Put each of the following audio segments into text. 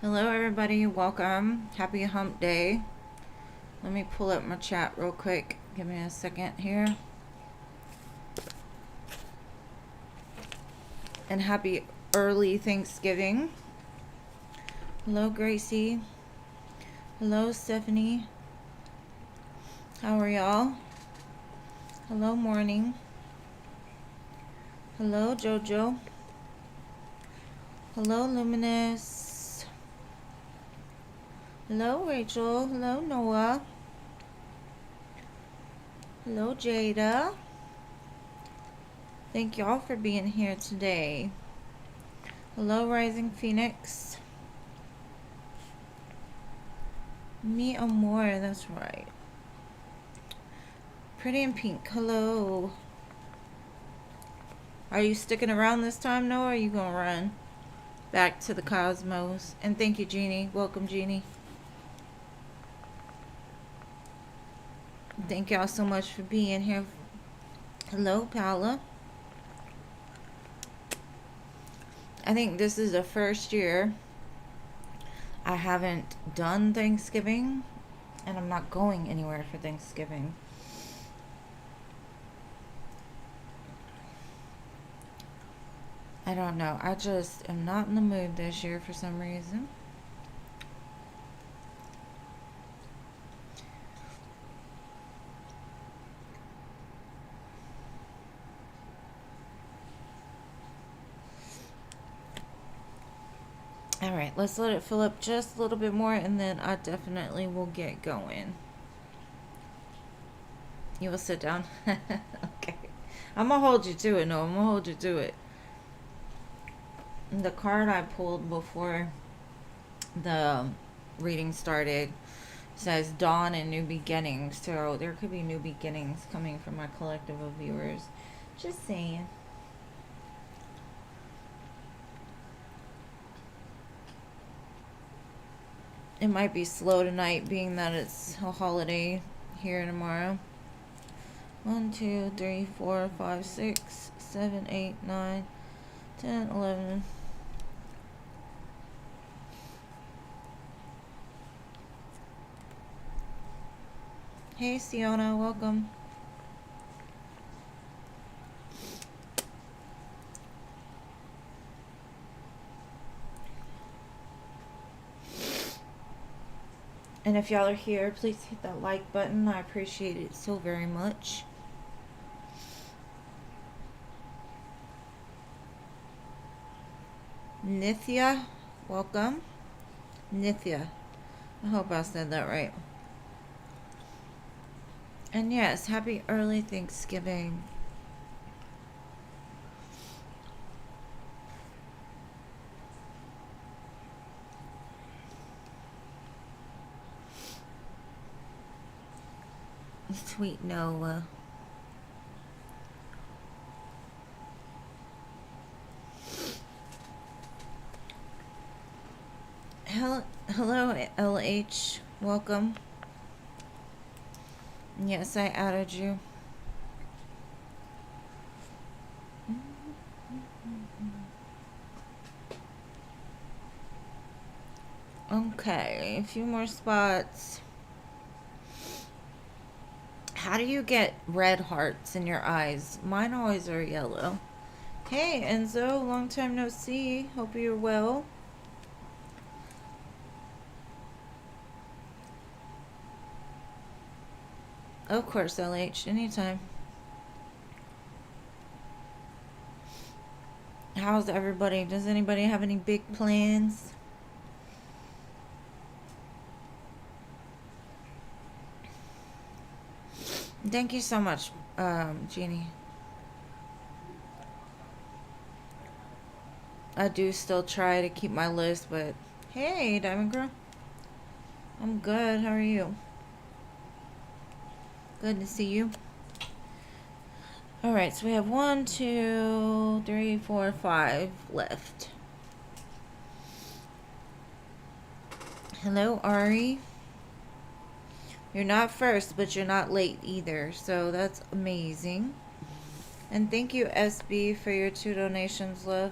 Hello everybody, welcome. Happy hump day. Let me pull up my chat real quick. Give me a second here. And happy early Thanksgiving. Hello Gracie. Hello Stephanie. How are y'all? Hello Morning. Hello Jojo. Hello Luminous. Hello Rachel. Hello Noah. Hello Jada. Thank y'all for being here today. Hello Rising Phoenix. Mi amor, that's right. Pretty in pink, hello. Are you sticking around this time, Noah, or are you gonna run back to the cosmos? And thank you, Jeannie. Welcome, Jeannie. Thank y'all so much for being here. Hello, Paula. I think this is the first year I haven't done Thanksgiving, and I'm not going anywhere for Thanksgiving. I don't know. I just am not in the mood this year for some reason. Alright, let's let it fill up just a little bit more, and then I definitely will get going. You will sit down? Okay. I'm going to hold you to it. No, I'm going to hold you to it. The card I pulled before the reading started says dawn and new beginnings. So there could be new beginnings coming from my collective of viewers. Just saying. It might be slow tonight, being that it's a holiday here tomorrow. 1, 2, 3, 4, 5, 6, 7, 8, 9, 10, 11. Hey, Siona, welcome. And if y'all are here, please hit that like button. I appreciate it so very much. Nithya, welcome. Nithya. I hope I said that right. And yes, happy early Thanksgiving. Sweet Noah. Hello, LH. Welcome. Yes, I added you. Okay, a few more spots. How do you get red hearts in your eyes? Mine always are yellow. Hey, Enzo, long time no see. Hope you're well. Of course, LH, anytime. How's everybody? Does anybody have any big plans? Thank you so much, Jeannie. I do still try to keep my list, but hey, Diamond Girl. I'm good. How are you? Good to see you. Alright, so we have 1, 2, 3, 4, 5 left. Hello, Ari. You're not first, but you're not late either, so that's amazing. And thank you, SB, for your 2 donations, love.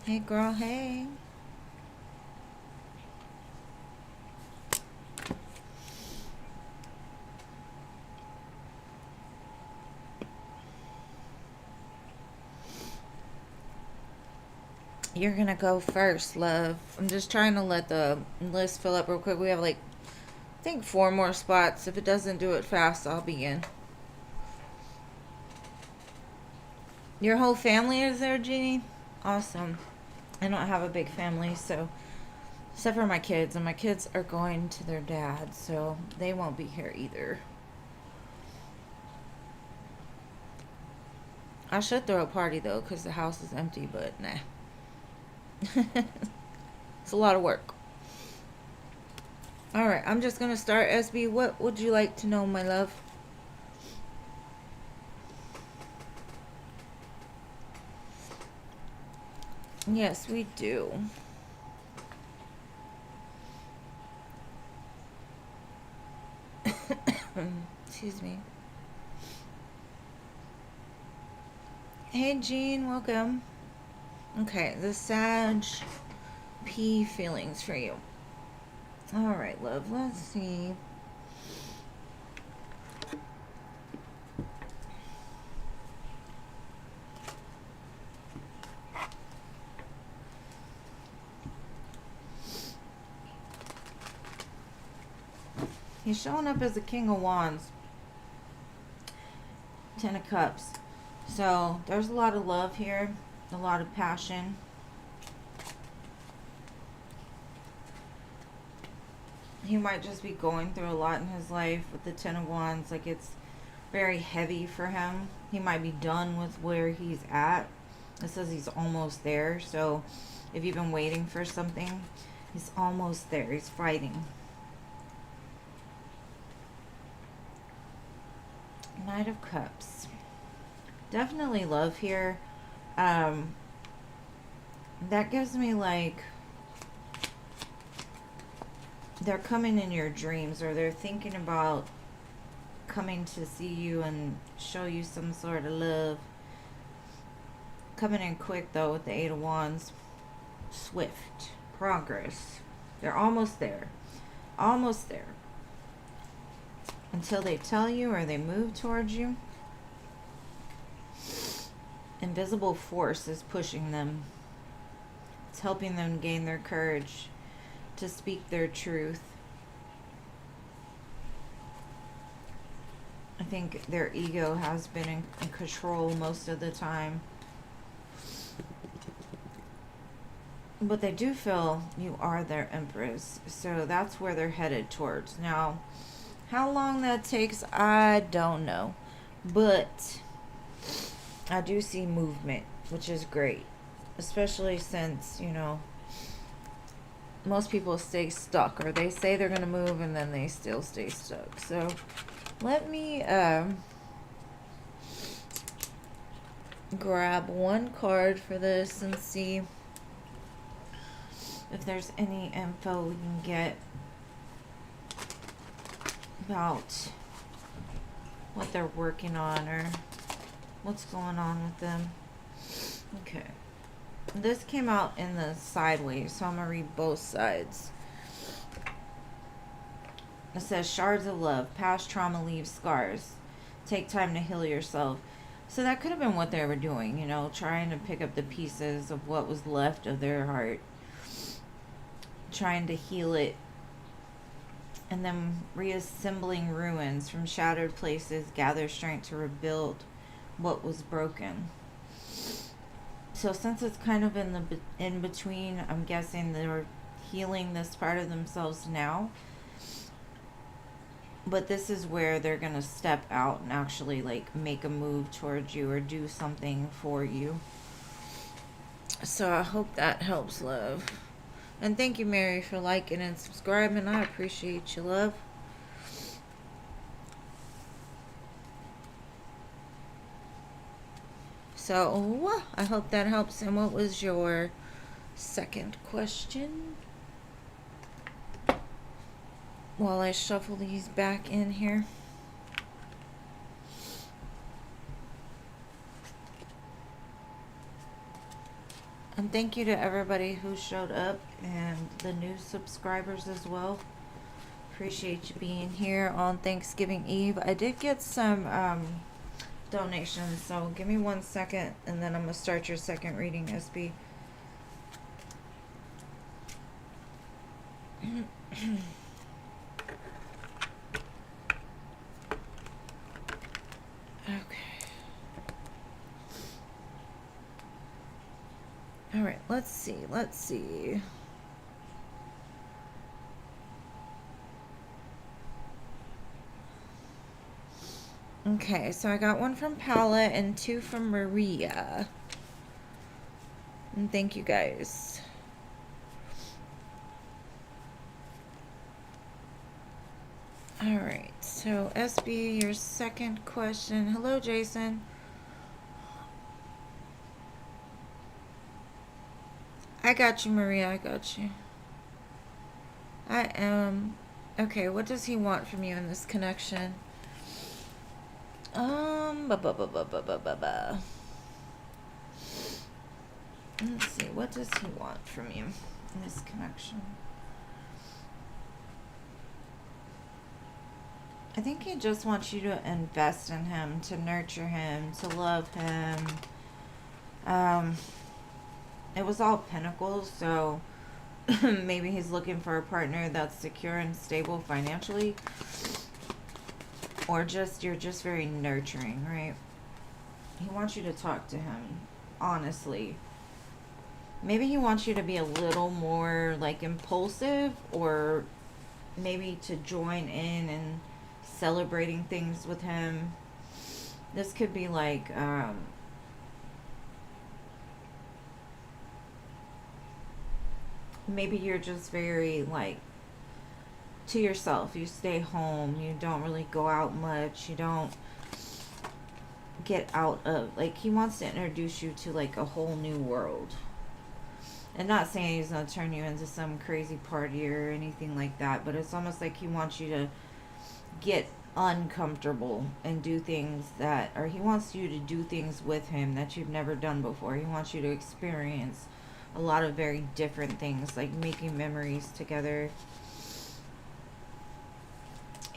Hey, girl, hey. You're going to go first, love. I'm just trying to let the list fill up real quick. We have like, I think 4 more spots. If it doesn't do it fast, I'll begin. Your whole family is there, Jeannie? Awesome. I don't have a big family, so except for my kids, and my kids are going to their dad, so they won't be here either. I should throw a party though, because the house is empty, but nah. It's a lot of work. Alright, I'm just going to start. SB, what would you like to know, my love? Yes, we do. Excuse me. Hey, Jean, welcome. Okay, the Sag P feelings for you. Alright, love, let's see. He's showing up as the King of Wands. 10 of Cups. So, there's a lot of love here. A lot of passion. He might just be going through a lot in his life with the 10 of Wands. Like, it's very heavy for him. He might be done with where he's at. It says he's almost there. So, if you've been waiting for something, he's almost there. He's fighting. Knight of Cups. Definitely love here. That gives me like they're coming in your dreams, or they're thinking about coming to see you and show you some sort of love. Coming in quick though with the 8 of Wands. Swift progress. They're almost there. Almost there. Until they tell you or they move towards you. Invisible force is pushing them. It's helping them gain their courage to speak their truth. I think their ego has been in control most of the time. But they do feel you are their empress. So that's where they're headed towards. Now, how long that takes, I don't know. But I do see movement, which is great. Especially since, you know, most people stay stuck. Or they say they're going to move and then they still stay stuck. So let me grab one card for this and see if there's any info we can get about what they're working on or what's going on with them. Okay. This came out in the sideways, so I'm going to read both sides. It says, shards of love. Past trauma leaves scars. Take time to heal yourself. So that could have been what they were doing, you know, trying to pick up the pieces of what was left of their heart. Trying to heal it. And then reassembling ruins from shattered places. Gather strength to rebuild what was broken. So since it's kind of in between, I'm guessing they're healing this part of themselves now. But this is where they're going to step out and actually like make a move towards you or do something for you. So I hope that helps, love. And thank you, Mary, for liking and subscribing. I appreciate you, love. So, I hope that helps. And what was your second question? While I shuffle these back in here. And thank you to everybody who showed up and the new subscribers as well. Appreciate you being here on Thanksgiving Eve. I did get some donations, so give me 1 second and then I'm going to start your second reading, SB. Okay. All right, let's see. Okay, so I got one from Paula and 2 from Maria. And thank you guys. All right, so SB, your second question. Hello, Jason. I got you, Maria. I got you. I am. Okay, what does he want from you in this connection? Let's see, what does he want from you in this connection? I think he just wants you to invest in him, to nurture him, to love him. It was all pentacles, so maybe he's looking for a partner that's secure and stable financially. Or just, you're just very nurturing, right? He wants you to talk to him, honestly. Maybe he wants you to be a little more, like, impulsive, or maybe to join in and celebrating things with him. This could be like, maybe you're just very, like, to yourself. You stay home. You don't really go out much. You don't get out of, like, he wants to introduce you to, like, a whole new world. And not saying he's going to turn you into some crazy party or anything like that, but it's almost like he wants you to get uncomfortable and do things that, or he wants you to do things with him that you've never done before. He wants you to experience a lot of very different things, like making memories together.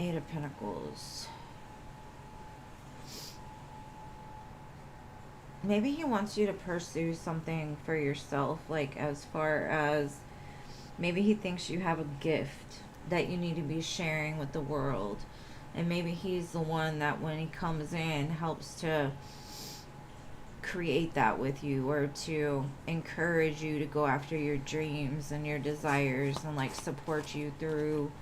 8 of Pentacles. Maybe he wants you to pursue something for yourself, like as far as maybe he thinks you have a gift that you need to be sharing with the world. And maybe he's the one that when he comes in helps to create that with you, or to encourage you to go after your dreams and your desires, and like support you through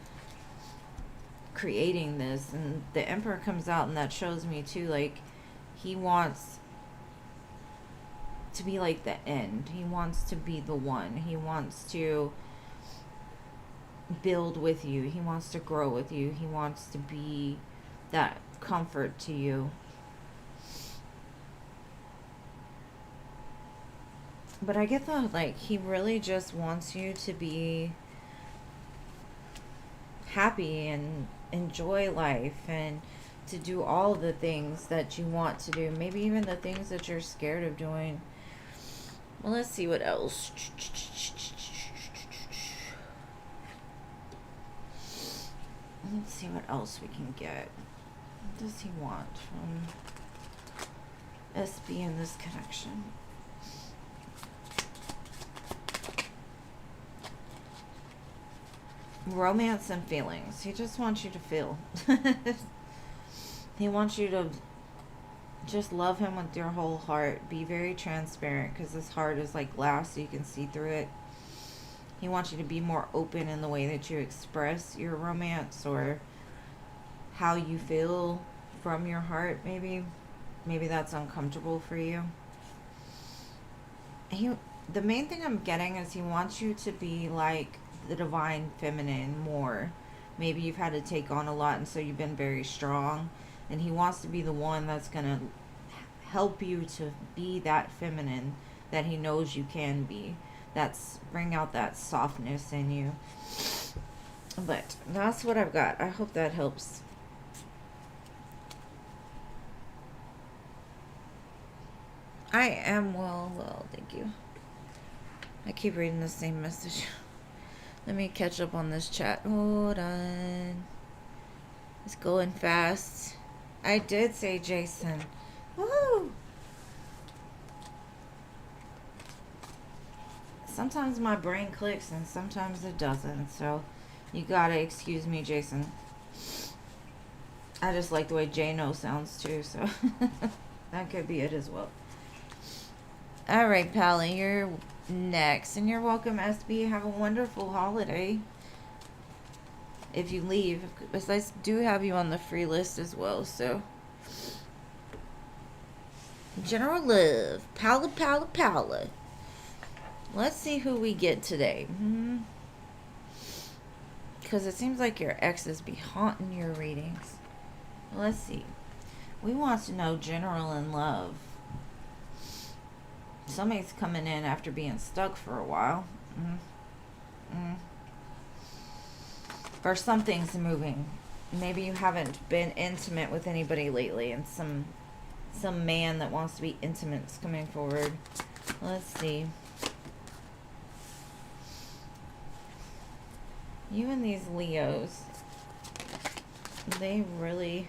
creating this. And the Emperor comes out, and that shows me too, like, he wants to be like the end. He wants to be the one. He wants to build with you. He wants to grow with you. He wants to be that comfort to you. But I get the, like, he really just wants you to be happy and enjoy life, and to do all the things that you want to do. Maybe even the things that you're scared of doing. Well, let's see what else. Let's see what else we can get. What does he want from SB in this connection? Romance and feelings. He just wants you to feel. He wants you to just love him with your whole heart. Be very transparent, because his heart is like glass, so you can see through it. He wants you to be more open in the way that you express your romance, or how you feel from your heart. Maybe that's uncomfortable for you. The main thing I'm getting is he wants you to be like the divine feminine more. Maybe you've had to take on a lot, and so you've been very strong, and he wants to be the one that's going to help you to be that feminine that he knows you can be. That's bring out that softness in you. But that's what I've got. I hope that helps. I am well, thank you. I keep reading the same message. Let me catch up on this chat. Hold on. It's going fast. I did say Jason. Woo! Sometimes my brain clicks and sometimes it doesn't. So you gotta excuse me, Jason. I just like the way J-No sounds too. So that could be it as well. Alright, Pally. You're next. And you're welcome, SB. Have a wonderful holiday. If you leave, because I do have you on the free list as well, so. General Love. Paula, Paula, Paula. Let's see who we get today. Because it seems like your exes be haunting your readings. Let's see. We want to know general in love. Somebody's coming in after being stuck for a while. Or something's moving. Maybe you haven't been intimate with anybody lately, and some man that wants to be intimate is coming forward. Let's see. You and these Leos, they really...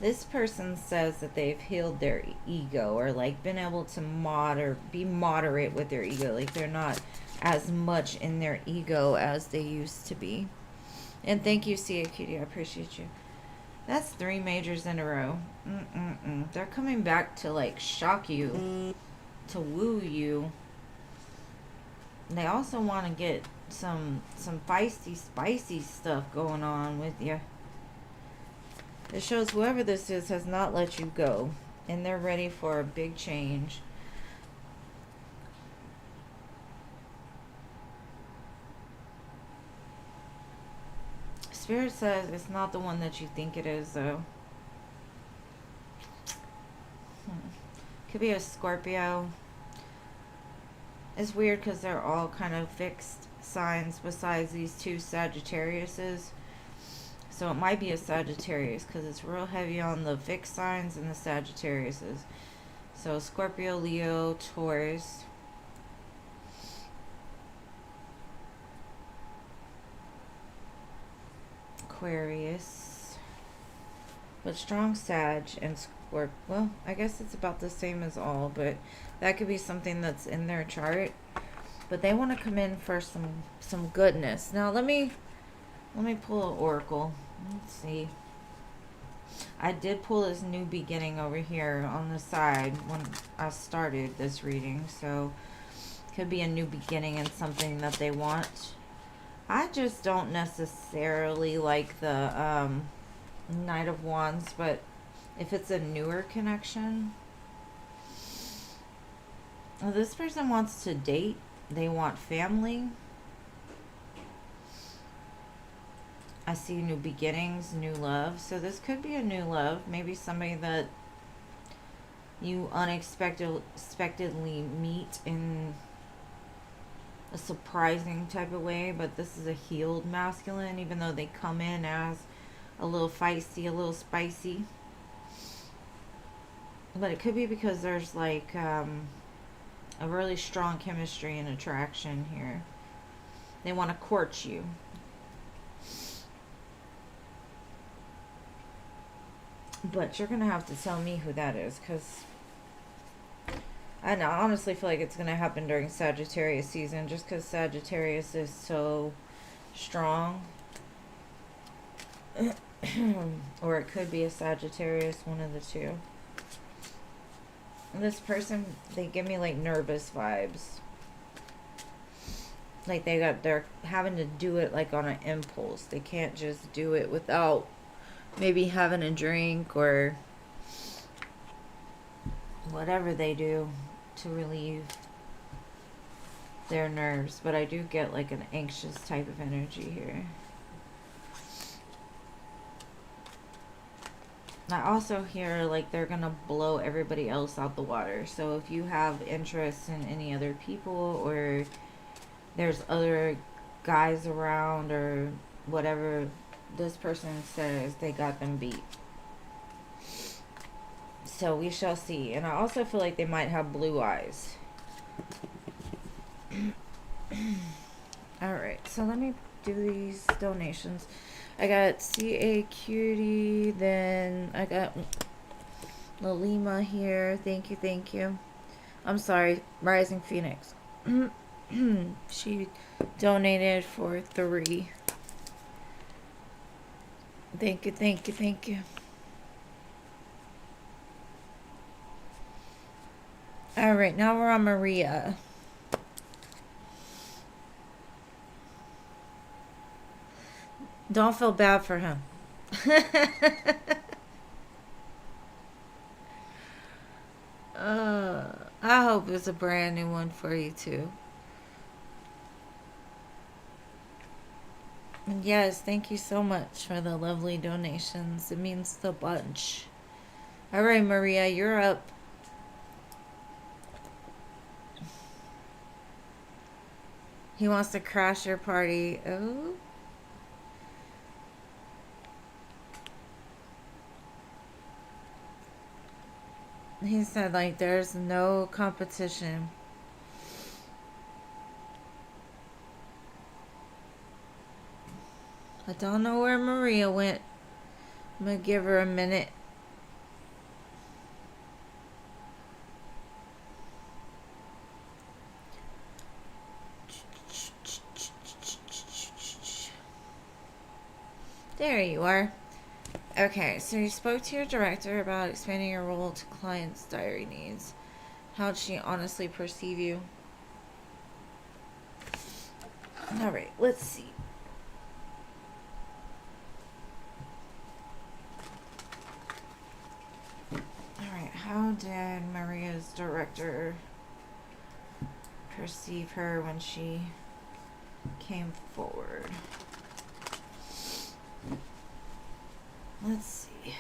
This person says that they've healed their ego, or like been able to be moderate with their ego. Like they're not as much in their ego as they used to be. And thank you, Sia Cutie. I appreciate you. That's 3 majors in a row. They're coming back to like shock you, to woo you. They also want to get some feisty, spicy stuff going on with you. It shows whoever this is has not let you go, and they're ready for a big change. Spirit says it's not the one that you think it is, though. Could be a Scorpio. It's weird because they're all kind of fixed signs besides these 2 Sagittariuses. So it might be a Sagittarius because it's real heavy on the fixed signs and the Sagittariuses. So Scorpio, Leo, Taurus. Aquarius. But strong Sag and Scorpio. Well, I guess it's about the same as all, but that could be something that's in their chart. But they want to come in for some goodness. Now let me pull an oracle. Let's see. I did pull this new beginning over here on the side when I started this reading. So could be a new beginning in something that they want. I just don't necessarily like the Knight of Wands, but if it's a newer connection. Well, this person wants to date. They want family. I see new beginnings, new love. So this could be a new love. Maybe somebody that you unexpectedly meet in a surprising type of way. But this is a healed masculine, even though they come in as a little feisty, a little spicy. But it could be because there's like a really strong chemistry and attraction here. They want to court you. But you're going to have to tell me who that is, because I honestly feel like it's going to happen during Sagittarius season, just because Sagittarius is so strong. Or it could be a Sagittarius, one of the two. This person, they give me like nervous vibes. Like they're having to do it like on an impulse. They can't just do it without maybe having a drink or whatever they do to relieve their nerves. But I do get like an anxious type of energy here. I also hear like they're gonna blow everybody else out the water. So if you have interest in any other people, or there's other guys around or whatever, this person says they got them beat. So we shall see. And I also feel like they might have blue eyes. Alright, so let me do these donations. I got CA Cutie, then I got Lalima here. Thank you, thank you. I'm sorry, Rising Phoenix. She donated for 3. Thank you, thank you, thank you. Alright, now we're on Maria. Don't feel bad for him. I hope it's a brand new one for you too. And yes, thank you so much for the lovely donations. It means the bunch. Alright, Maria, you're up. He wants to crash your party. Oh. He said, like, there's no competition. I don't know where Maria went. I'm gonna give her a minute. There you are. Okay, so you spoke to your director about expanding your role to clients' diary needs. How did she honestly perceive you? Alright, let's see. Alright, how did Maria's director perceive her when she came forward? Let's see.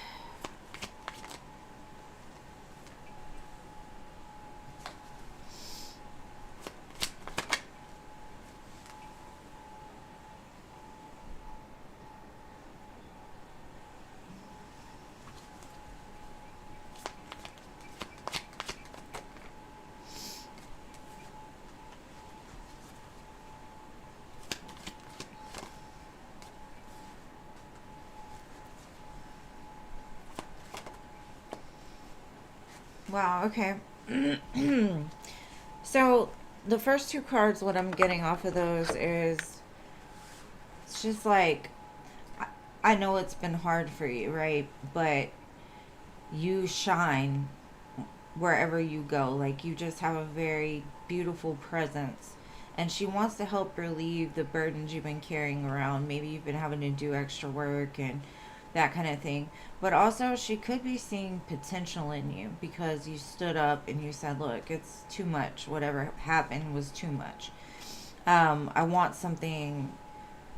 Wow, okay. So, the first 2 cards, what I'm getting off of those is, it's just like, I know it's been hard for you, right? But you shine wherever you go. Like, you just have a very beautiful presence. And she wants to help relieve the burdens you've been carrying around. Maybe you've been having to do extra work and that kind of thing. But also, she could be seeing potential in you because you stood up and you said, look, it's too much. Whatever happened was too much. I want something,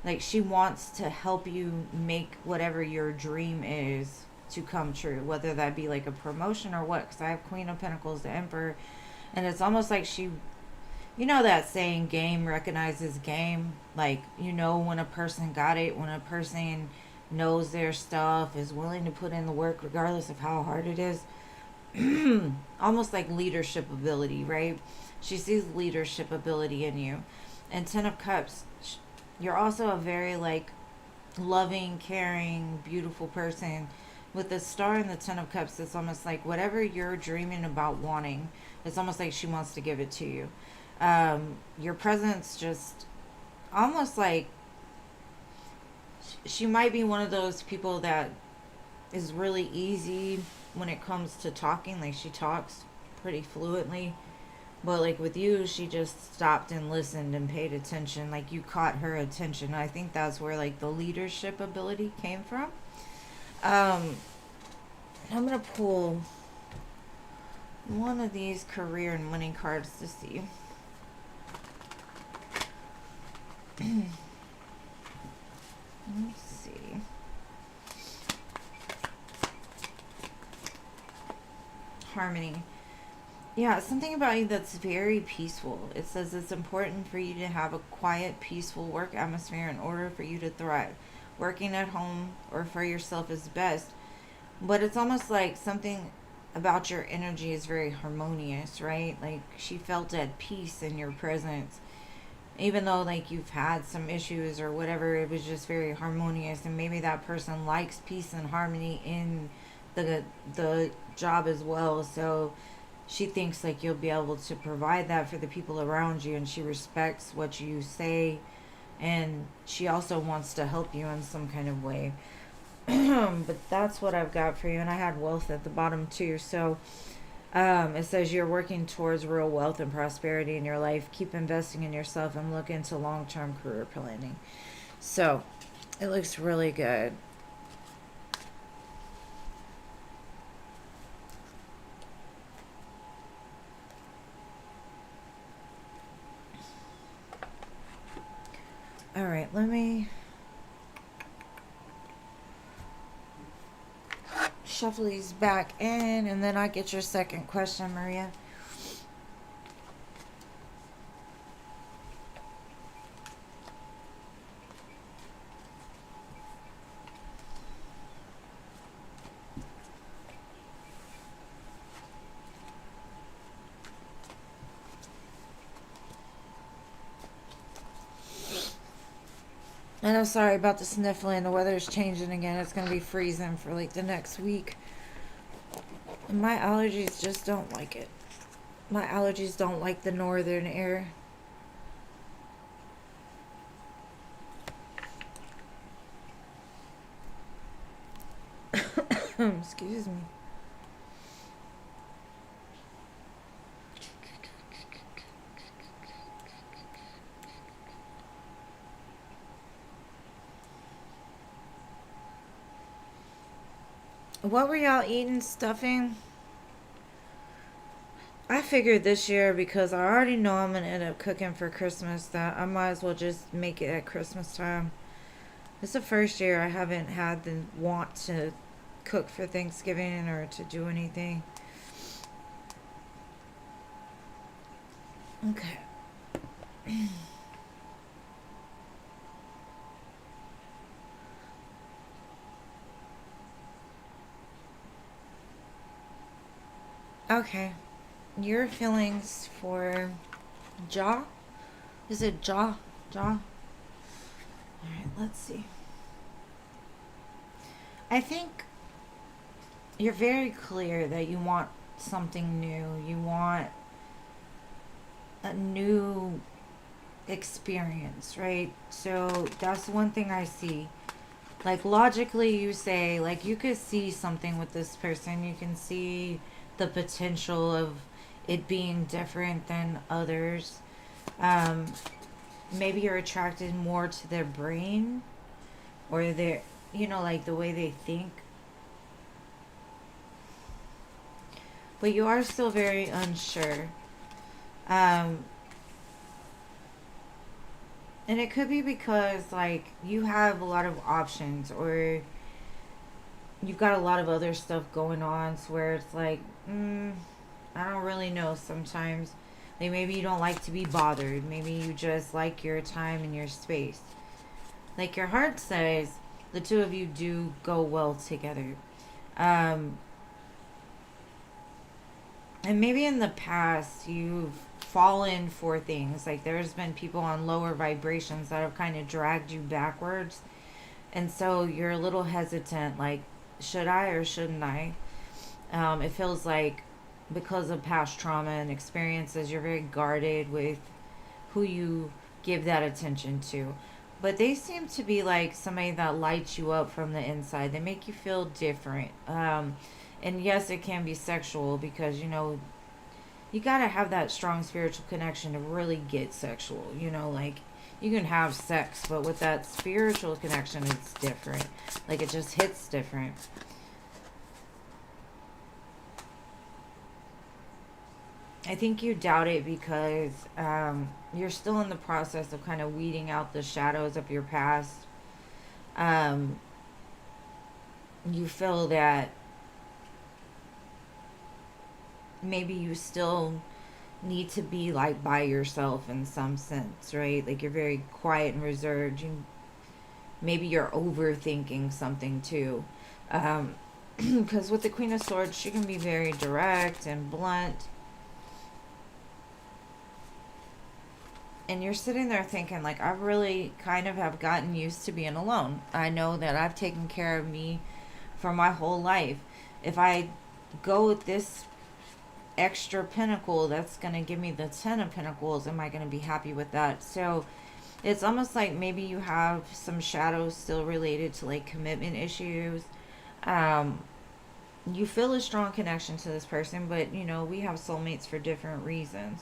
like, she wants to help you make whatever your dream is to come true, whether that be like a promotion or what, because I have Queen of Pentacles, the Emperor, and it's almost like she, you know that saying, game recognizes game? Like, you know when a person got it, when a person knows their stuff, is willing to put in the work regardless of how hard it is. Almost like leadership ability, right? She sees leadership ability in you. And 10 of Cups, you're also a very, like, loving, caring, beautiful person. With the Star and the 10 of Cups, it's almost like whatever you're dreaming about wanting, it's almost like she wants to give it to you. Your presence just almost like, she might be one of those people that is really easy when it comes to talking. Like, she talks pretty fluently. But, like, with you, she just stopped and listened and paid attention. Like, you caught her attention. I think that's where, like, the leadership ability came from. I'm going to pull one of these career and money cards to see. Let's see. Harmony. Yeah, something about you that's very peaceful. It says it's important for you to have a quiet, peaceful work atmosphere in order for you to thrive. Working at home or for yourself is best. But it's almost like something, about your energy is very harmonious, right? Like she felt at peace in your presence. Even though like you've had some issues or whatever, it was just very harmonious, and maybe that person likes peace and harmony in the job as well. So she thinks like you'll be able to provide that for the people around you, and she respects what you say, and she also wants to help you in some kind of way. But that's what I've got for you. And I had wealth at the bottom too. So it says you're working towards real wealth and prosperity in your life. Keep investing in yourself and look into long-term career planning. So it looks really good. All right, let me shuffle these back in, and then I get your second question, Maria. And I'm sorry about the sniffling. The weather's changing again. It's going to be freezing for like the next week. And my allergies just don't like it. My allergies don't like the northern air. Excuse me. What were y'all eating? Stuffing? I figured this year, because I already know I'm gonna end up cooking for Christmas, that I might as well just make it at Christmas time. It's the first year I haven't had the want to cook for Thanksgiving or to do anything. Okay. Okay. Your feelings for jaw? Is it jaw? Jaw? Alright, let's see. I think you're very clear that you want something new. You want a new experience, right? So that's one thing I see. Like logically, you say, like, you could see something with this person. You can see the potential of it being different than others. Um, Maybe you're attracted more to their brain or their, like the way they think. But you are still very unsure. Um, and it could be because, like, you have a lot of options, or you've got a lot of other stuff going on, so where it's like, I don't really know sometimes. Like, maybe you don't like to be bothered. Maybe you just like your time and your space. Like, your heart says the two of you do go well together. Um, and maybe in the past you've fallen for things. Like, there's been people on lower vibrations that have kind of dragged you backwards. And so you're a little hesitant, like, should I or shouldn't I? It feels like because of past trauma and experiences, you're very guarded with who you give that attention to. But they seem to be like somebody that lights you up from the inside. They make you feel different. And yes, it can be sexual, because, you got to have that strong spiritual connection to really get sexual. Like, you can have sex, but with that spiritual connection, it's different. Like, it just hits different. I think you doubt it because you're still in the process of kind of weeding out the shadows of your past. Um, you feel that maybe you still need to be like by yourself in some sense, right? Like, you're very quiet and reserved. Maybe you're overthinking something too. Um, Because with the Queen of Swords, she can be very direct and blunt. And you're sitting there thinking, like, I really kind of have gotten used to being alone. I know that I've taken care of me for my whole life. If I go with this extra pentacle, that's going to give me the 10 of pentacles. Am I going to be happy with that? So it's almost like maybe you have some shadows still related to like commitment issues. You feel a strong connection to this person, but you know, we have soulmates for different reasons.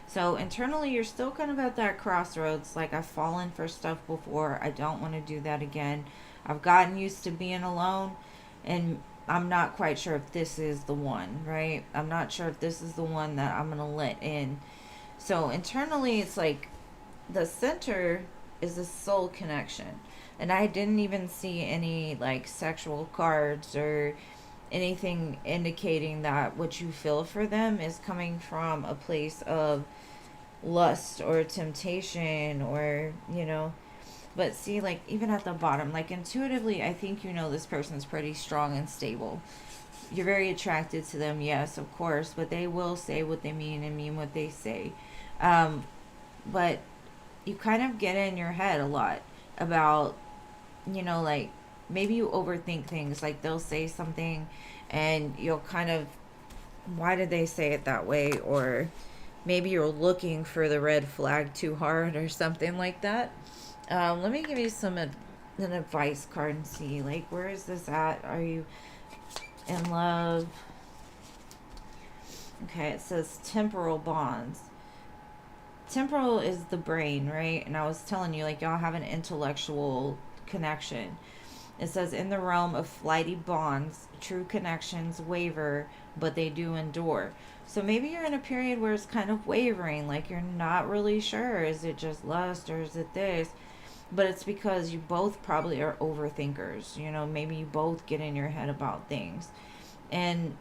So internally, you're still kind of at that crossroads. Like, I've fallen for stuff before. I don't want to do that again. I've gotten used to being alone, and I'm not quite sure if this is the one, right? I'm not sure if this is the one that I'm going to let in. So internally, it's like the center is a soul connection. And I didn't even see any like sexual cards or anything indicating that what you feel for them is coming from a place of lust or temptation, or you know. But see, like, even at the bottom, like, intuitively, I think you know this person's pretty strong and stable. You're very attracted to them, yes, of course, but they will say what they mean and mean what they say. But you kind of get in your head a lot about, you know, like, maybe you overthink things. Like, they'll say something and you'll kind of, why did they say it that way? Or maybe you're looking for the red flag too hard or something like that. Let me give you an advice card and see, like, where is this at? Are you in love? Okay, it says temporal bonds. Temporal is the brain, right? And I was telling you, like, y'all have an intellectual connection. It says, in the realm of flighty bonds, true connections waver, but they do endure. So maybe you're in a period where it's kind of wavering, like you're not really sure. Is it just lust or is it this? But it's because you both probably are overthinkers. You know, maybe you both get in your head about things. And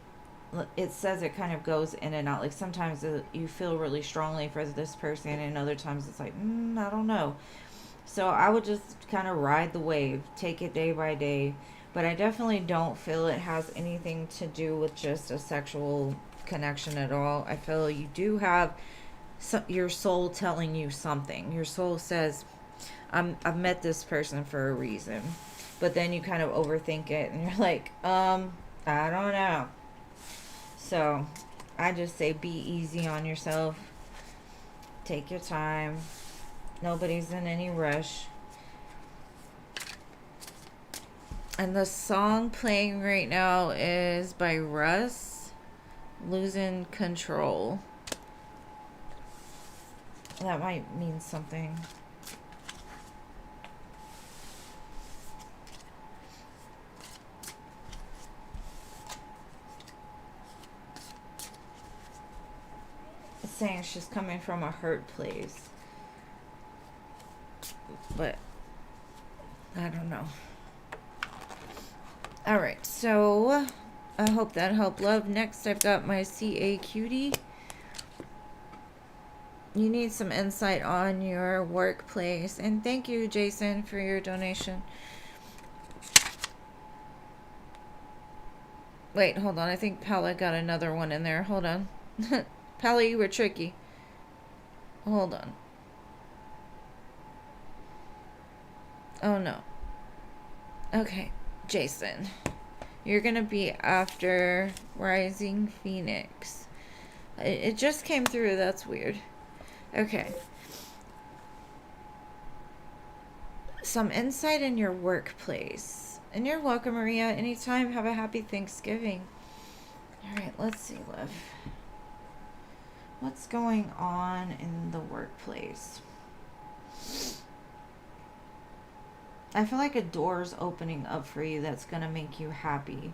it says it kind of goes in and out. Like, sometimes you feel really strongly for this person, and other times it's like, I don't know. So I would just kind of ride the wave, take it day by day. But I definitely don't feel it has anything to do with just a sexual connection at all. I feel you do have your soul telling you something. Your soul says, I've met this person for a reason. But then you kind of overthink it and you're like, I don't know. So I just say be easy on yourself. Take your time. Nobody's in any rush. And the song playing right now is by Russ, Losing Control. That might mean something. It's saying she's coming from a hurt place. But I don't know. Alright, so I hope that helped, love. Next, I've got my CA cutie. You need some insight on your workplace. And thank you, Jason, for your donation. Wait, hold on. I think Paula got another one in there. Hold on. Paula, you were tricky. Hold on. Oh, no. Okay, Jason. You're going to be after Rising Phoenix. It just came through. That's weird. Okay. Some insight in your workplace. And you're welcome, Maria. Anytime. Have a happy Thanksgiving. Alright, let's see, love. What's going on in the workplace? I feel like a door's opening up for you that's going to make you happy.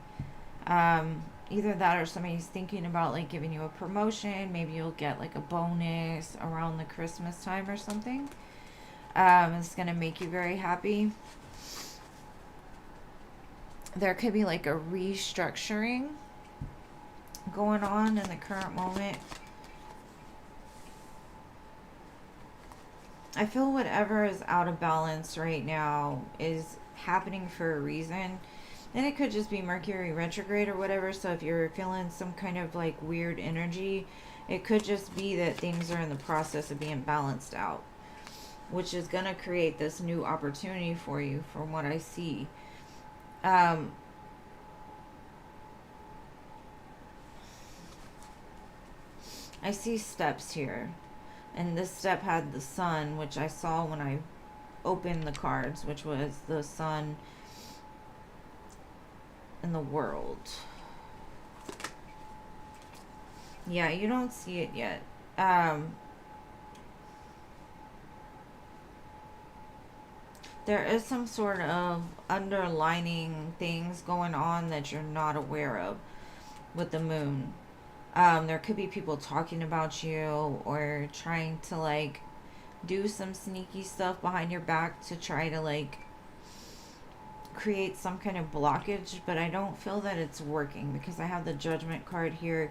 Either that or somebody's thinking about like giving you a promotion. Maybe you'll get like a bonus around the Christmas time or something. It's going to make you very happy. There could be like a restructuring going on in the current moment. I feel whatever is out of balance right now is happening for a reason. And it could just be Mercury retrograde or whatever. So if you're feeling some kind of like weird energy, it could just be that things are in the process of being balanced out, which is going to create this new opportunity for you from what I see. I see steps here. And this step had the sun, which I saw when I opened the cards, which was the sun in the world. Yeah, you don't see it yet. There is some sort of underlining things going on that you're not aware of with the moon. There could be people talking about you or trying to like do some sneaky stuff behind your back to try to like create some kind of blockage, but I don't feel that it's working because I have the Judgment card here.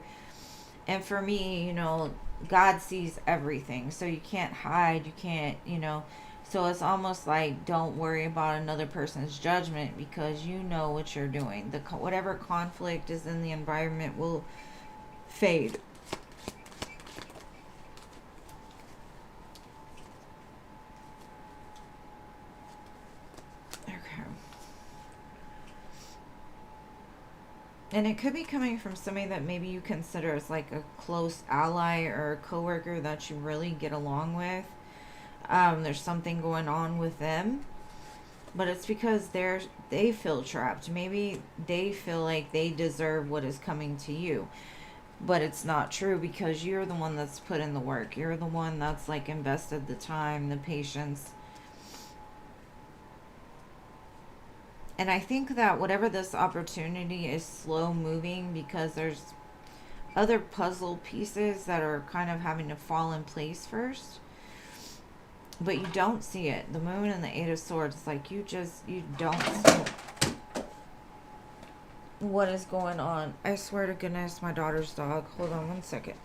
And for me, you know, God sees everything. So you can't hide, you can't, you know. So it's almost like don't worry about another person's judgment because you know what you're doing. Whatever conflict is in the environment will fade. And it could be coming from somebody that maybe you consider as like a close ally or a coworker that you really get along with. There's something going on with them, but it's because they feel trapped. Maybe they feel like they deserve what is coming to you, but it's not true because you're the one that's put in the work. You're the one that's like invested the time, the patience. And I think that whatever this opportunity is slow moving because there's other puzzle pieces that are kind of having to fall in place first. But you don't see it. The moon and the 8 of swords, like you don't see what is going on. I swear to goodness, my daughter's dog. Hold on 1 second.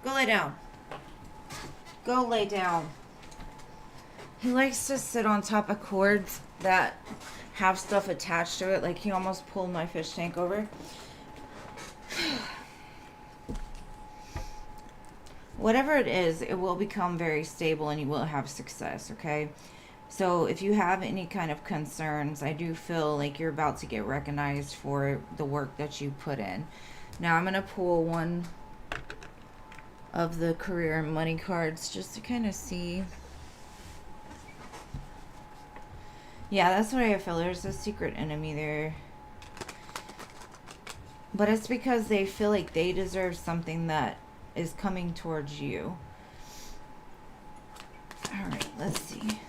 Go lay down. Go lay down. He likes to sit on top of cords that have stuff attached to it. Like he almost pulled my fish tank over. Whatever it is, it will become very stable and you will have success, okay? So if you have any kind of concerns, I do feel like you're about to get recognized for the work that you put in. Now I'm going to pull one of the career and money cards just to kind of see. Yeah, that's what I feel. There's a secret enemy there. But it's because they feel like they deserve something that is coming towards you. Alright, let's see.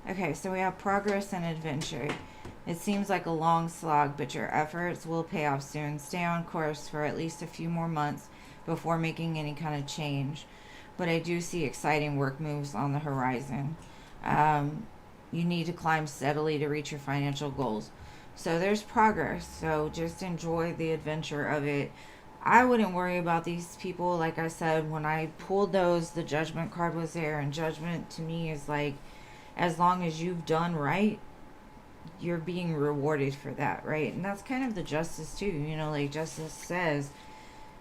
Okay, so we have progress and adventure. It seems like a long slog, but your efforts will pay off soon. Stay on course for at least a few more months before making any kind of change. But I do see exciting work moves on the horizon. You need to climb steadily to reach your financial goals. So there's progress. So just enjoy the adventure of it. I wouldn't worry about these people. Like I said, when I pulled those, the Judgment card was there. And Judgment to me is like, as long as you've done right, you're being rewarded for that, right? And that's kind of the Justice too. You know, like Justice says,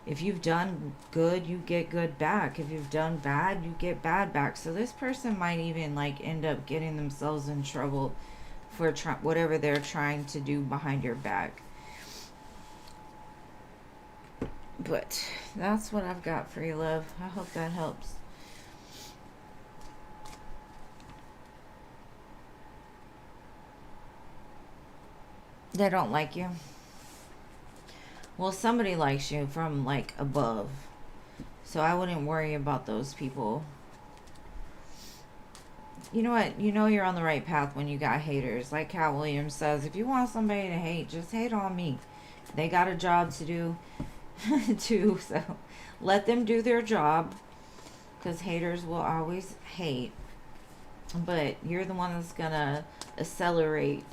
if you've done good, you get good back. If you've done bad, you get bad back. So this person might even like end up getting themselves in trouble for whatever they're trying to do behind your back. But that's what I've got for you, love. I hope that helps. They don't like you. Well, somebody likes you from like above. So I wouldn't worry about those people. You know what? You know you're on the right path when you got haters. Like Cat Williams says, if you want somebody to hate, just hate on me. They got a job to do too. So let them do their job. Because haters will always hate. But you're the one that's going to accelerate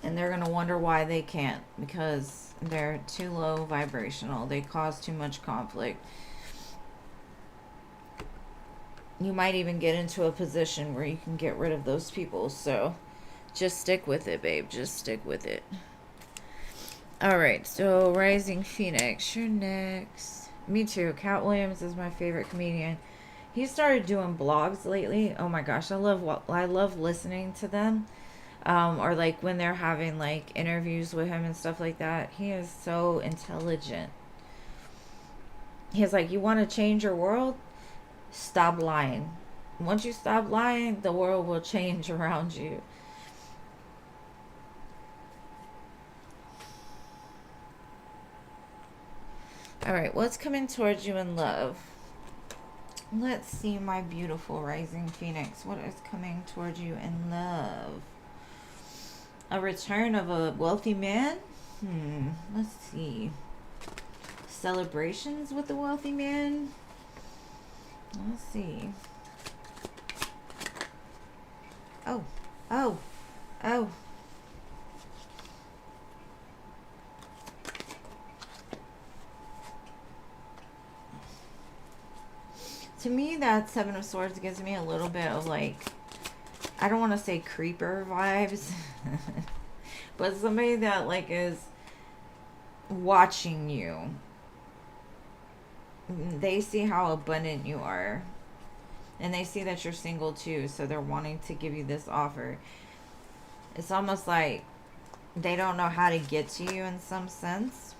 And they're going to wonder why they can't, because they're too low vibrational. They cause too much conflict. You might even get into a position where you can get rid of those people. So just stick with it, babe. Just stick with it. All right. So Rising Phoenix, you're next. Me too. Cat Williams is my favorite comedian. He started doing blogs lately. Oh my gosh, I love listening to them. Or like when they're having like interviews with him and stuff like that. He is so intelligent. He's like, you want to change your world? Stop lying. Once you stop lying, the world will change around you. All right, what's coming towards you in love? Let's see, my beautiful Rising Phoenix. What is coming towards you in love? A return of a wealthy man? Let's see. Celebrations with the wealthy man? Let's see. Oh. To me, that Seven of Swords gives me a little bit of like, I don't want to say creeper vibes, but somebody that like is watching you. They see how abundant you are, and they see that you're single too, so they're wanting to give you this offer. It's almost like they don't know how to get to you in some sense.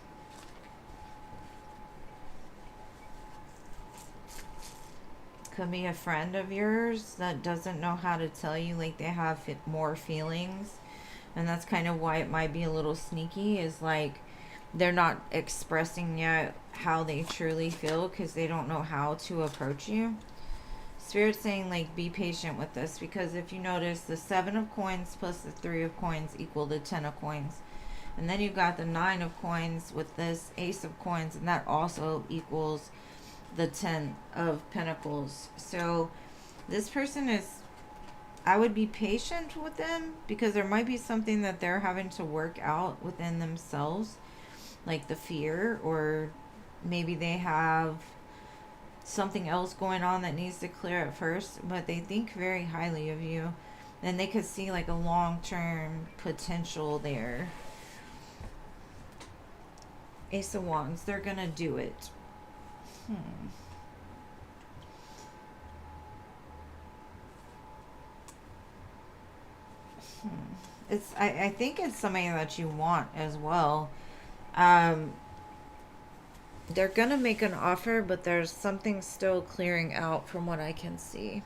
Could be a friend of yours that doesn't know how to tell you, like they have more feelings, and that's kind of why it might be a little sneaky, is like they're not expressing yet how they truly feel because they don't know how to approach you. Spirit's saying like be patient with this, because if you notice, the 7 of coins plus the 3 of coins equal the 10 of coins, and then you've got the 9 of coins with this Ace of coins, and that also equals the 10 of pentacles. So this person is, I would be patient with them, because there might be something that they're having to work out within themselves, like the fear, or maybe they have something else going on that needs to clear at first, but they think very highly of you, and they could see like a long-term potential there. Ace of Wands, they're gonna do it. It's I think it's something that you want as well. They're gonna make an offer, but there's something still clearing out from what I can see.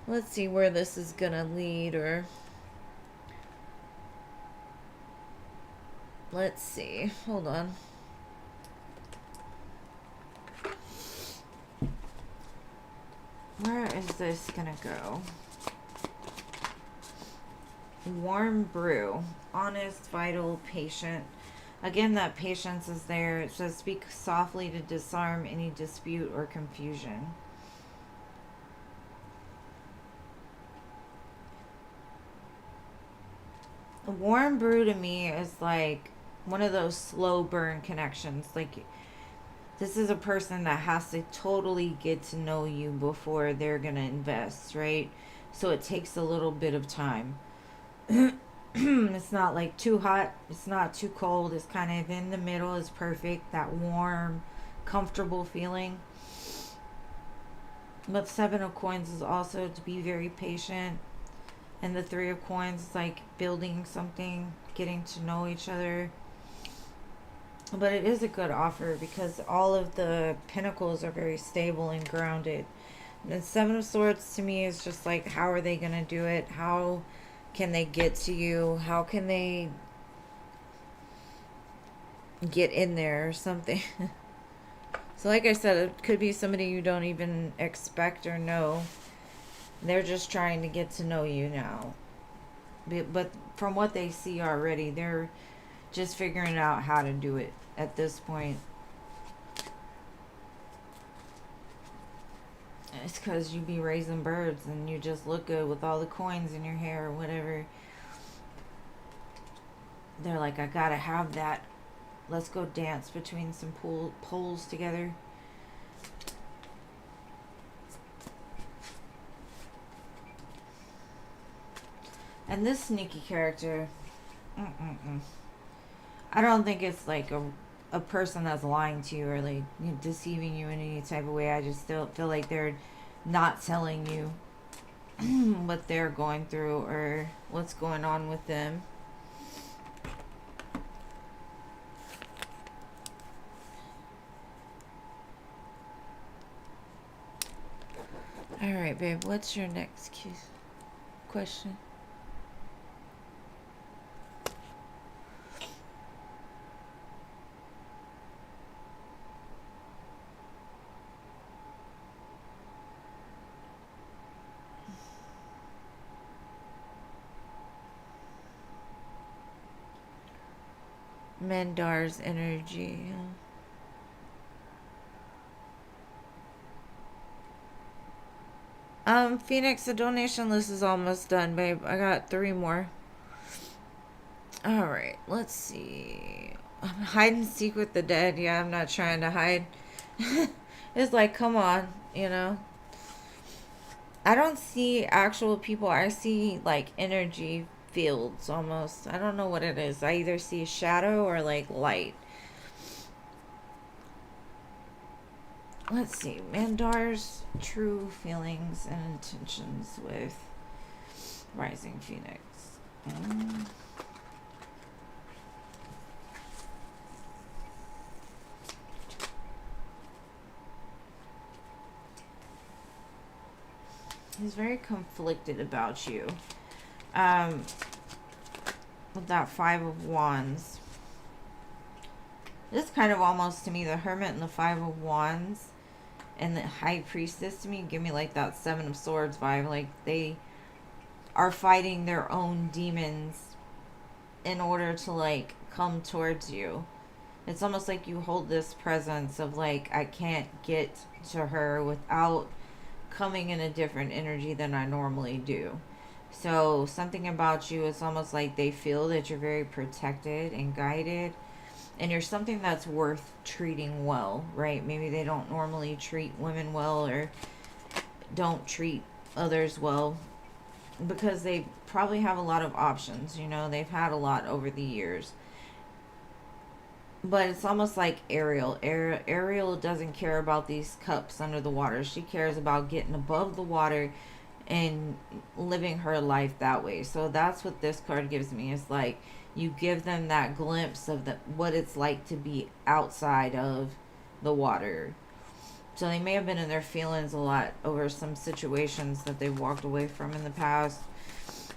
Let's see where this is gonna lead, or let's see. Hold on. Where is this gonna go? Warm brew. Honest, vital, patient. Again, that patience is there. It says speak softly to disarm any dispute or confusion. A warm brew to me is like one of those slow burn connections. Like, this is a person that has to totally get to know you before they're going to invest, right? So it takes a little bit of time. It's not like too hot, it's not too cold, it's kind of in the middle, is perfect. That warm, comfortable feeling. But 7 of coins is also to be very patient, and the 3 of coins is like building something, getting to know each other. But it is a good offer because all of the pentacles are very stable and grounded. And 7 of swords to me is just like, how are they going to do it? How can they get to you? How can they get in there or something? So like I said, it could be somebody you don't even expect or know. They're just trying to get to know you now. But from what they see already, they're just figuring out how to do it at this point. It's because you be raising birds and you just look good with all the coins in your hair or whatever. they're like, I gotta have that. Let's go dance between some poles together. And this sneaky character, I don't think it's like a person that's lying to you or like deceiving you in any type of way. I just still feel like they're not telling you what they're going through or what's going on with them. All right, babe, what's your next question? Mendar's energy. Phoenix, the donation list is almost done, babe. I got 3 more. Alright, let's see. Hide and seek with the dead. Yeah, I'm not trying to hide. It's like, come on, you know. I don't see actual people. I see like energy fields almost. I don't know what it is. I either see shadow or like light. Let's see. Mandar's true feelings and intentions with Rising Phoenix. He's very conflicted about you. With that 5 of Wands. This is kind of almost to me the Hermit and the 5 of Wands and the High Priestess to me give me like that 7 of Swords vibe. Like they are fighting their own demons in order to like come towards you. It's almost like you hold this presence of like, I can't get to her without coming in a different energy than I normally do. So something about you, it's almost like they feel that you're very protected and guided, and you're something that's worth treating well, right? Maybe they don't normally treat women well or don't treat others well because they probably have a lot of options, you know, they've had a lot over the years. But it's almost like Ariel. Ariel doesn't care about these cups under the water. She cares about getting above the water and living her life that way. So that's what this card gives me. It's like you give them that glimpse of what it's like to be outside of the water. So they may have been in their feelings a lot over some situations that they've walked away from in the past.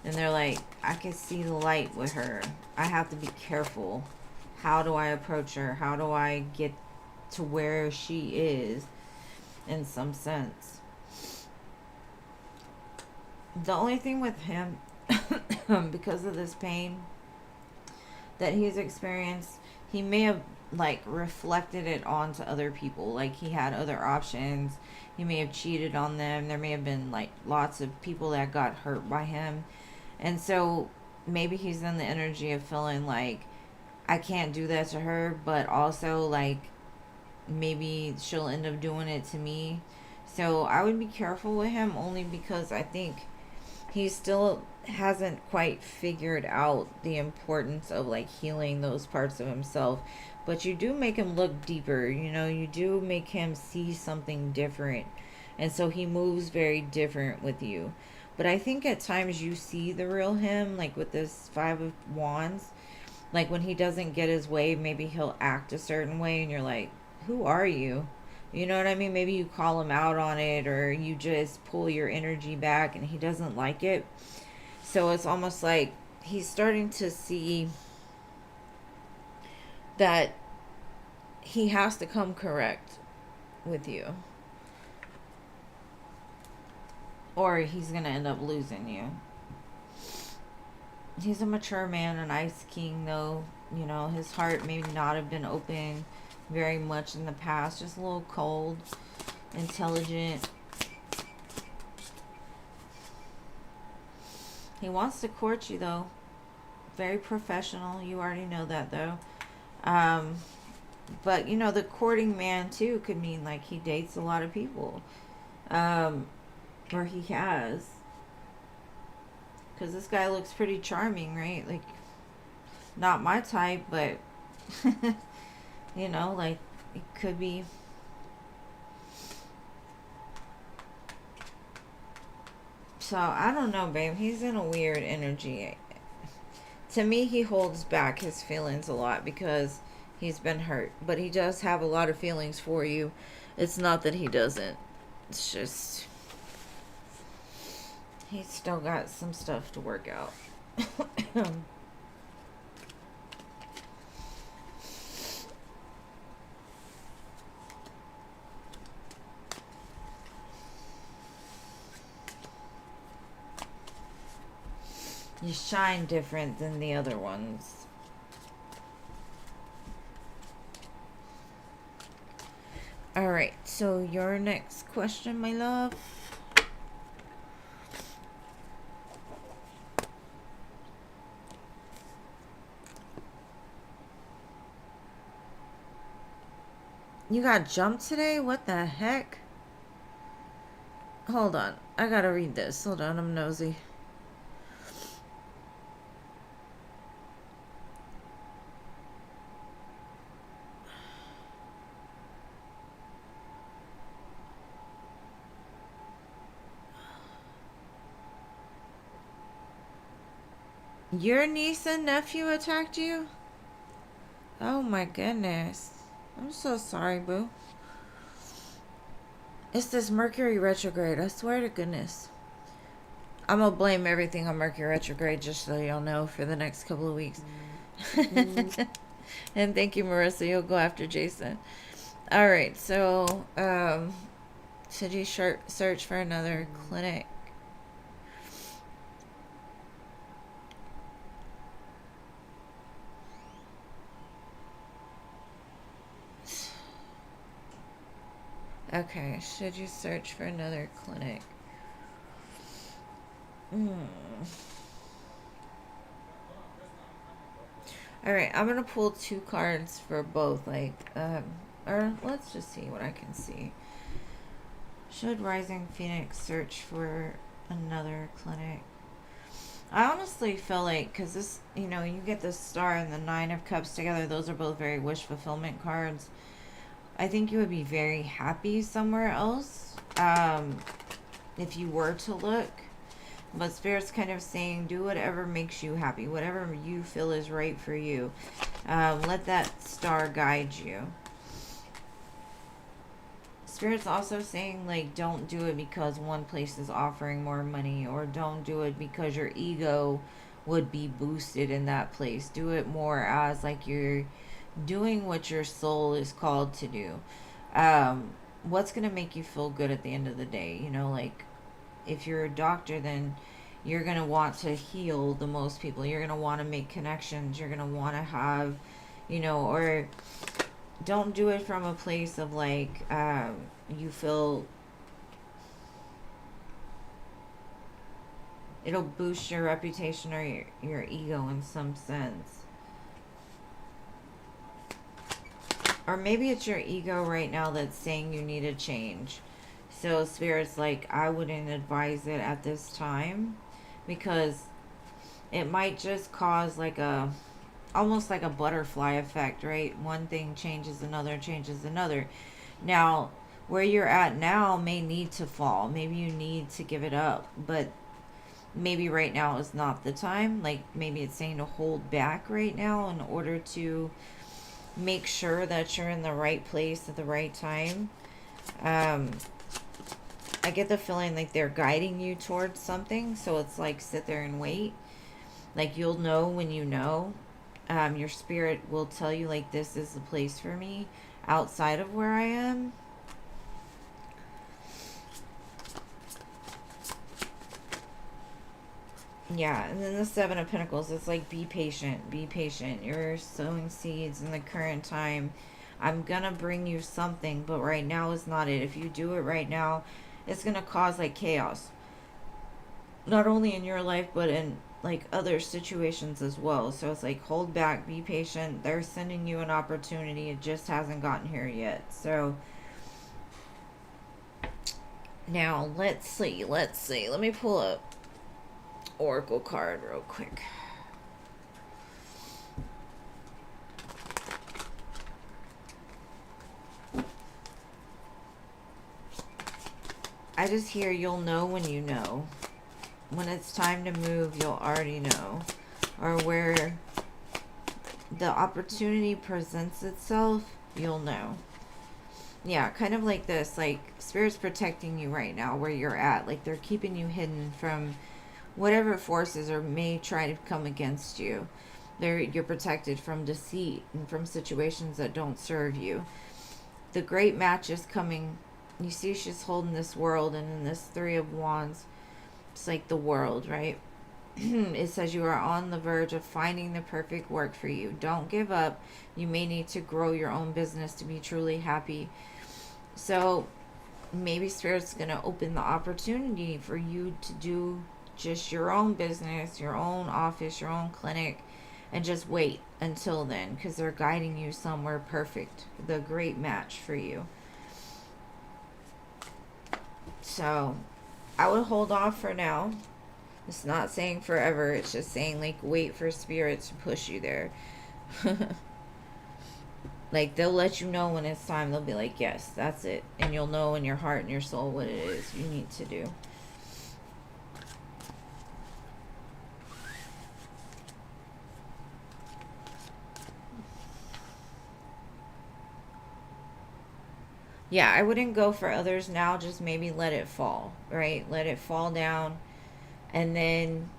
And they're like, I can see the light with her. I have to be careful. How do I approach her? How do I get to where she is in some sense? The only thing with him, because of this pain that he's experienced, he may have like reflected it onto other people. Like he had other options. He may have cheated on them. There may have been like lots of people that got hurt by him. And so maybe he's in the energy of feeling like, I can't do that to her, but also like maybe she'll end up doing it to me. So I would be careful with him only because I think he still hasn't quite figured out the importance of like healing those parts of himself. But you do make him look deeper, you know, you do make him see something different. And so he moves very different with you. But I think at times you see the real him, like with this 5 of Wands. Like when he doesn't get his way, maybe he'll act a certain way and you're like, who are you? You know what I mean? Maybe you call him out on it or you just pull your energy back and he doesn't like it. So it's almost like he's starting to see that he has to come correct with you. Or he's going to end up losing you. He's a mature man, an ice king though. You know, his heart may not have been open very much in the past. Just a little cold, intelligent. He wants to court you though. very professional. You already know that, though. But, you know, the courting man, too, could mean, like, he dates a lot of people. Or he has. Because this guy looks pretty charming, right? Like, not my type, but, you know, like, it could be. So, I don't know, babe. He's in a weird energy. To me, he holds back his feelings a lot because he's been hurt. But he does have a lot of feelings for you. It's not that he doesn't. It's just, he's still got some stuff to work out. You shine different than the other ones. Alright, so your next question, my love. You got jumped today? What the heck? Hold on. I gotta read this. Hold on, I'm nosy. Your niece and nephew attacked you? Oh my goodness. I'm so sorry, boo. It's this Mercury retrograde. I swear to goodness. I'm gonna blame everything on Mercury retrograde, just so y'all know, for the next couple of weeks. And thank you, Marissa. You'll go after Jason. Alright, so, should you search for another clinic? Okay, should you search for another clinic? Alright, I'm gonna pull 2 cards for both, like, or let's just see what I can see. Should Rising Phoenix search for another clinic? I honestly feel like, because this, you know, you get the Star and the 9 of Cups together, those are both very wish fulfillment cards. I think you would be very happy somewhere else, if you were to look. But Spirit's kind of saying, do whatever makes you happy, whatever you feel is right for you. Let that star guide you. Spirit's also saying, like, don't do it because one place is offering more money, or don't do it because your ego would be boosted in that place. Do it more as, like, you're doing what your soul is called to do. What's going to make you feel good at the end of the day? You know, like, if you're a doctor, then you're going to want to heal the most people. You're going to want to make connections. You're going to want to have, you know, or don't do it from a place of, like, you feel it'll boost your reputation or your ego in some sense. Or maybe it's your ego right now that's saying you need a change. So Spirit's like, I wouldn't advise it at this time, because it might just cause like a, almost like a butterfly effect, right? One thing changes another, changes another. Now, where you're at now may need to fall. Maybe you need to give it up, but maybe right now is not the time. Like, maybe it's saying to hold back right now in order to make sure that you're in the right place at the right time. I get the feeling like they're guiding you towards something, so it's like sit there and wait. Like, you'll know when you know. Your spirit will tell you, like, this is the place for me outside of where I am. Yeah, and then the 7 of Pentacles, it's like, be patient, be patient. You're sowing seeds in the current time. I'm gonna bring you something, but right now is not it. If you do it right now, it's gonna cause like chaos. Not only in your life, but in like other situations as well. So it's like, hold back, be patient. They're sending you an opportunity. It just hasn't gotten here yet. So now let's see. Let me pull up Oracle card real quick. I just hear you'll know when you know. When it's time to move, you'll already know. Or where the opportunity presents itself, you'll know. Yeah, kind of like this. Like, Spirit's protecting you right now where you're at. Like, they're keeping you hidden from whatever forces or may try to come against you. You're protected from deceit and from situations that don't serve you. The great match is coming. You see she's holding this world, and in this Three of Wands, it's like the world, right? It says you are on the verge of finding the perfect work for you. Don't give up. You may need to grow your own business to be truly happy. So maybe Spirit's going to open the opportunity for you to do just your own business, your own office, your own clinic, and just wait until then, because they're guiding you somewhere perfect, the great match for you. So I would hold off for now. It's not saying forever. It's just saying, like, wait for Spirit to push you there. Like, they'll let you know when it's time. They'll be like, yes, that's it. And you'll know in your heart and your soul what it is you need to do. Yeah, I wouldn't go for others now. Just maybe let it fall, right? Let it fall down. And then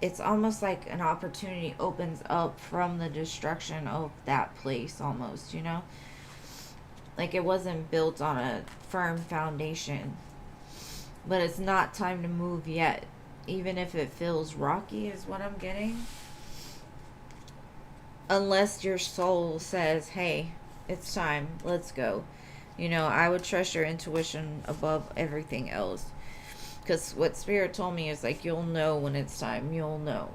it's almost like an opportunity opens up from the destruction of that place almost, you know? Like, it wasn't built on a firm foundation. But it's not time to move yet. Even if it feels rocky is what I'm getting. Unless your soul says, hey, it's time, let's go. You know, I would trust your intuition above everything else. Because what Spirit told me is, like, you'll know when it's time. You'll know.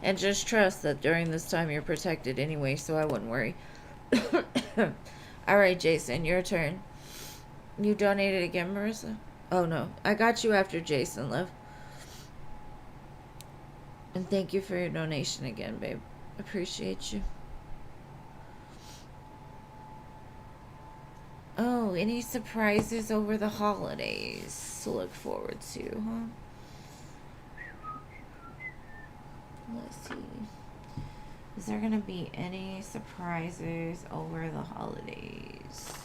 And just trust that during this time you're protected anyway, so I wouldn't worry. Alright, Jason, your turn. You donated again, Marissa? Oh, no. I got you after Jason, love. And thank you for your donation again, babe. Appreciate you. Oh, any surprises over the holidays to look forward to, huh? Let's see. Is there going to be any surprises over the holidays?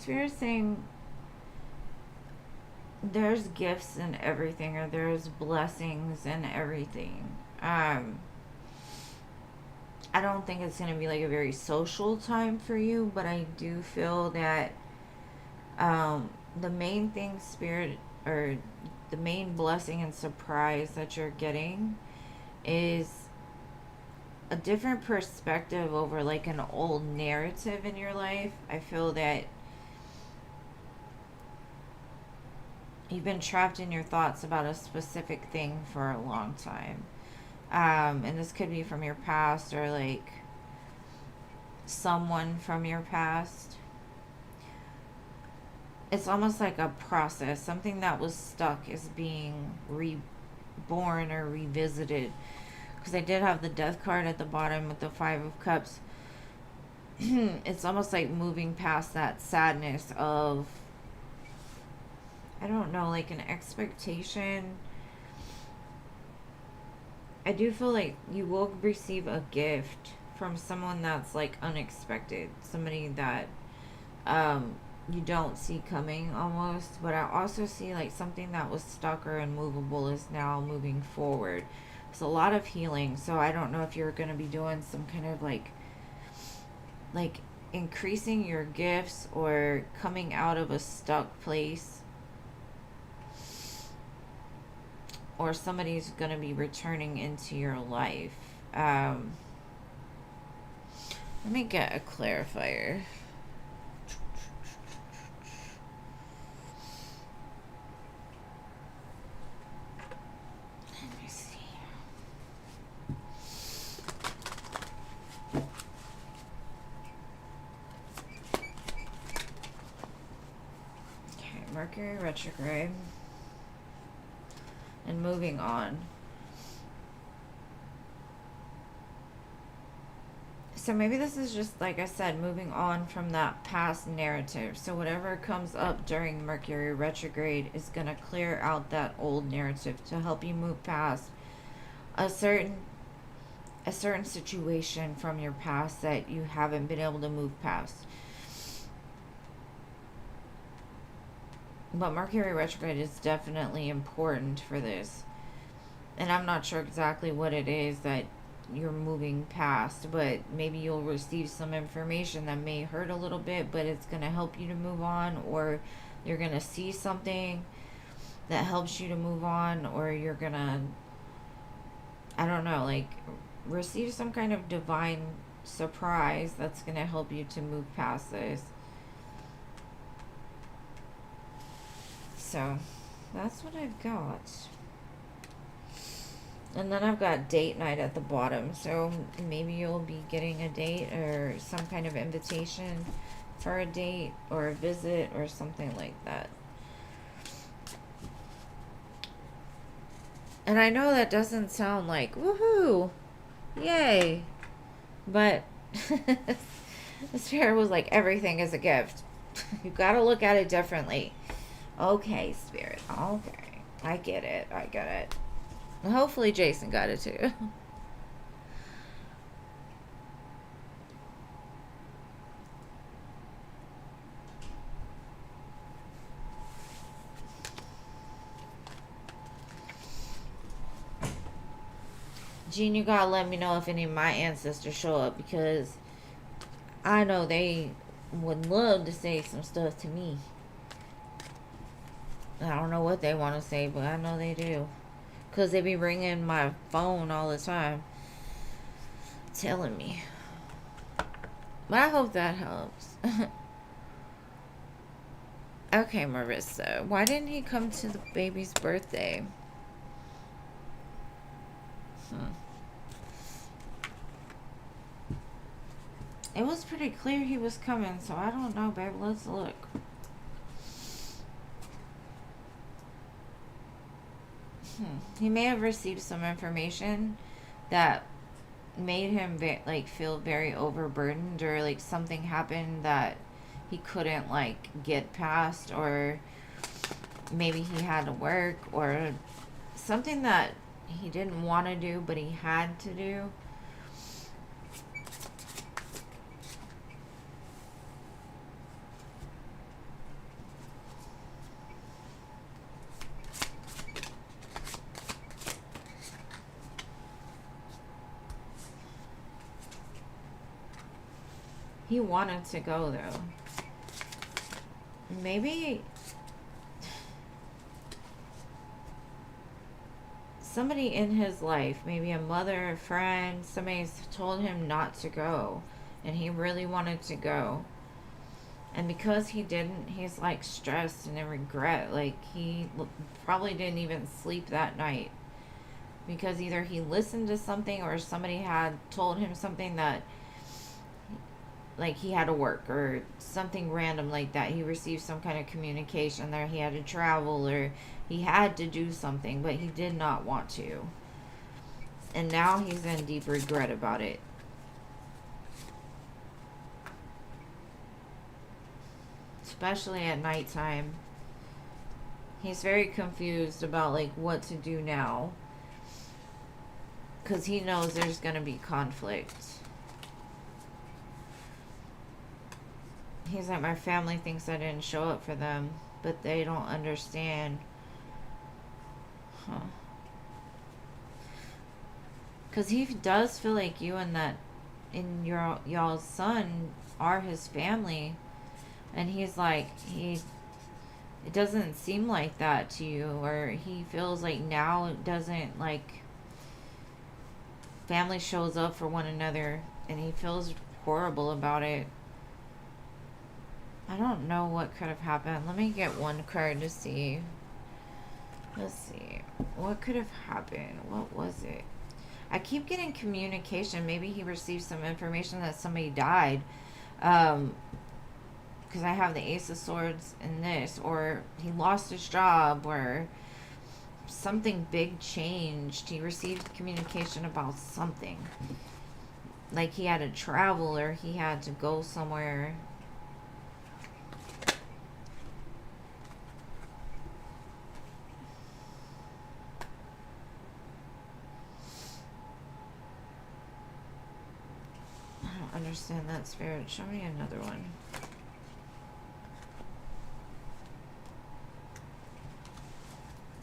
Spirit's saying there's gifts and everything, or there's blessings and everything. I don't think it's going to be like a very social time for you, but I do feel that the main thing, Spirit, or the main blessing and surprise that you're getting is a different perspective over like an old narrative in your life. I feel that you've been trapped in your thoughts about a specific thing for a long time. And this could be from your past, or like someone from your past. It's almost like a process. Something that was stuck is being reborn or revisited. Because I did have the Death card at the bottom with the Five of Cups. it's almost like moving past that sadness of, I don't know, like an expectation. I do feel like you will receive a gift from someone that's like unexpected, somebody that you don't see coming almost. But I also see like something that was stuck or immovable is now moving forward. It's a lot of healing. So I don't know if you're going to be doing some kind of like increasing your gifts or coming out of a stuck place, or somebody's going to be returning into your life. Let me get a clarifier. Let me see. Okay, Mercury retrograde. And moving on. So maybe this is just, like I said, moving on from that past narrative. So whatever comes up during Mercury retrograde is going to clear out that old narrative to help you move past a certain situation from your past that you haven't been able to move past. But Mercury retrograde is definitely important for this. And I'm not sure exactly what it is that you're moving past, but maybe you'll receive some information that may hurt a little bit, but it's going to help you to move on, or you're going to see something that helps you to move on, or you're going to, I don't know, like receive some kind of divine surprise that's going to help you to move past this. So that's what I've got. And then I've got date night at the bottom. So maybe you'll be getting a date or some kind of invitation for a date or a visit or something like that. And I know that doesn't sound like woohoo, yay, but the Spirit was like, everything is a gift. You got to look at it differently. Okay, Spirit. Okay. I get it. I get it. Hopefully Jason got it too. Gene, you gotta let me know if any of my ancestors show up, because I know they would love to say some stuff to me. I don't know what they want to say, but I know they do. Because they be ringing my phone all the time. Telling me. But I hope that helps. Okay, Marissa. Why didn't he come to the baby's birthday? It was pretty clear he was coming, so I don't know, babe. Let's look. He may have received some information that made him feel very overburdened, or like something happened that he couldn't like get past, or maybe he had to work, or something that he didn't want to do but he had to do. He wanted to go though. Maybe somebody in his life, maybe a mother, a friend, somebody's told him not to go, and he really wanted to go. And because he didn't, he's like stressed and in regret. Like he probably didn't even sleep that night, because either he listened to something or somebody had told him something that like he had to work, or something random like that. He received some kind of communication there, he had to travel, or he had to do something, but he did not want to. And now he's in deep regret about it. especially at nighttime. He's very confused about like what to do now, because he knows there's going to be conflict. He's like, my family thinks I didn't show up for them, but they don't understand. Huh. Because he does feel like you and that, and y'all's son are his family. And he's like, it doesn't seem like that to you, or he feels like now it doesn't, like, family shows up for one another, and he feels horrible about it. I don't know what could have happened. Let me get one card to see. Let's see. What could have happened? What was it? I keep getting communication. Maybe he received some information that somebody died. Because I have the Ace of Swords in this. Or he lost his job. Or something big changed. He received communication about something. Like he had to travel or he had to go somewhere. Understand that, Spirit. Show me another one.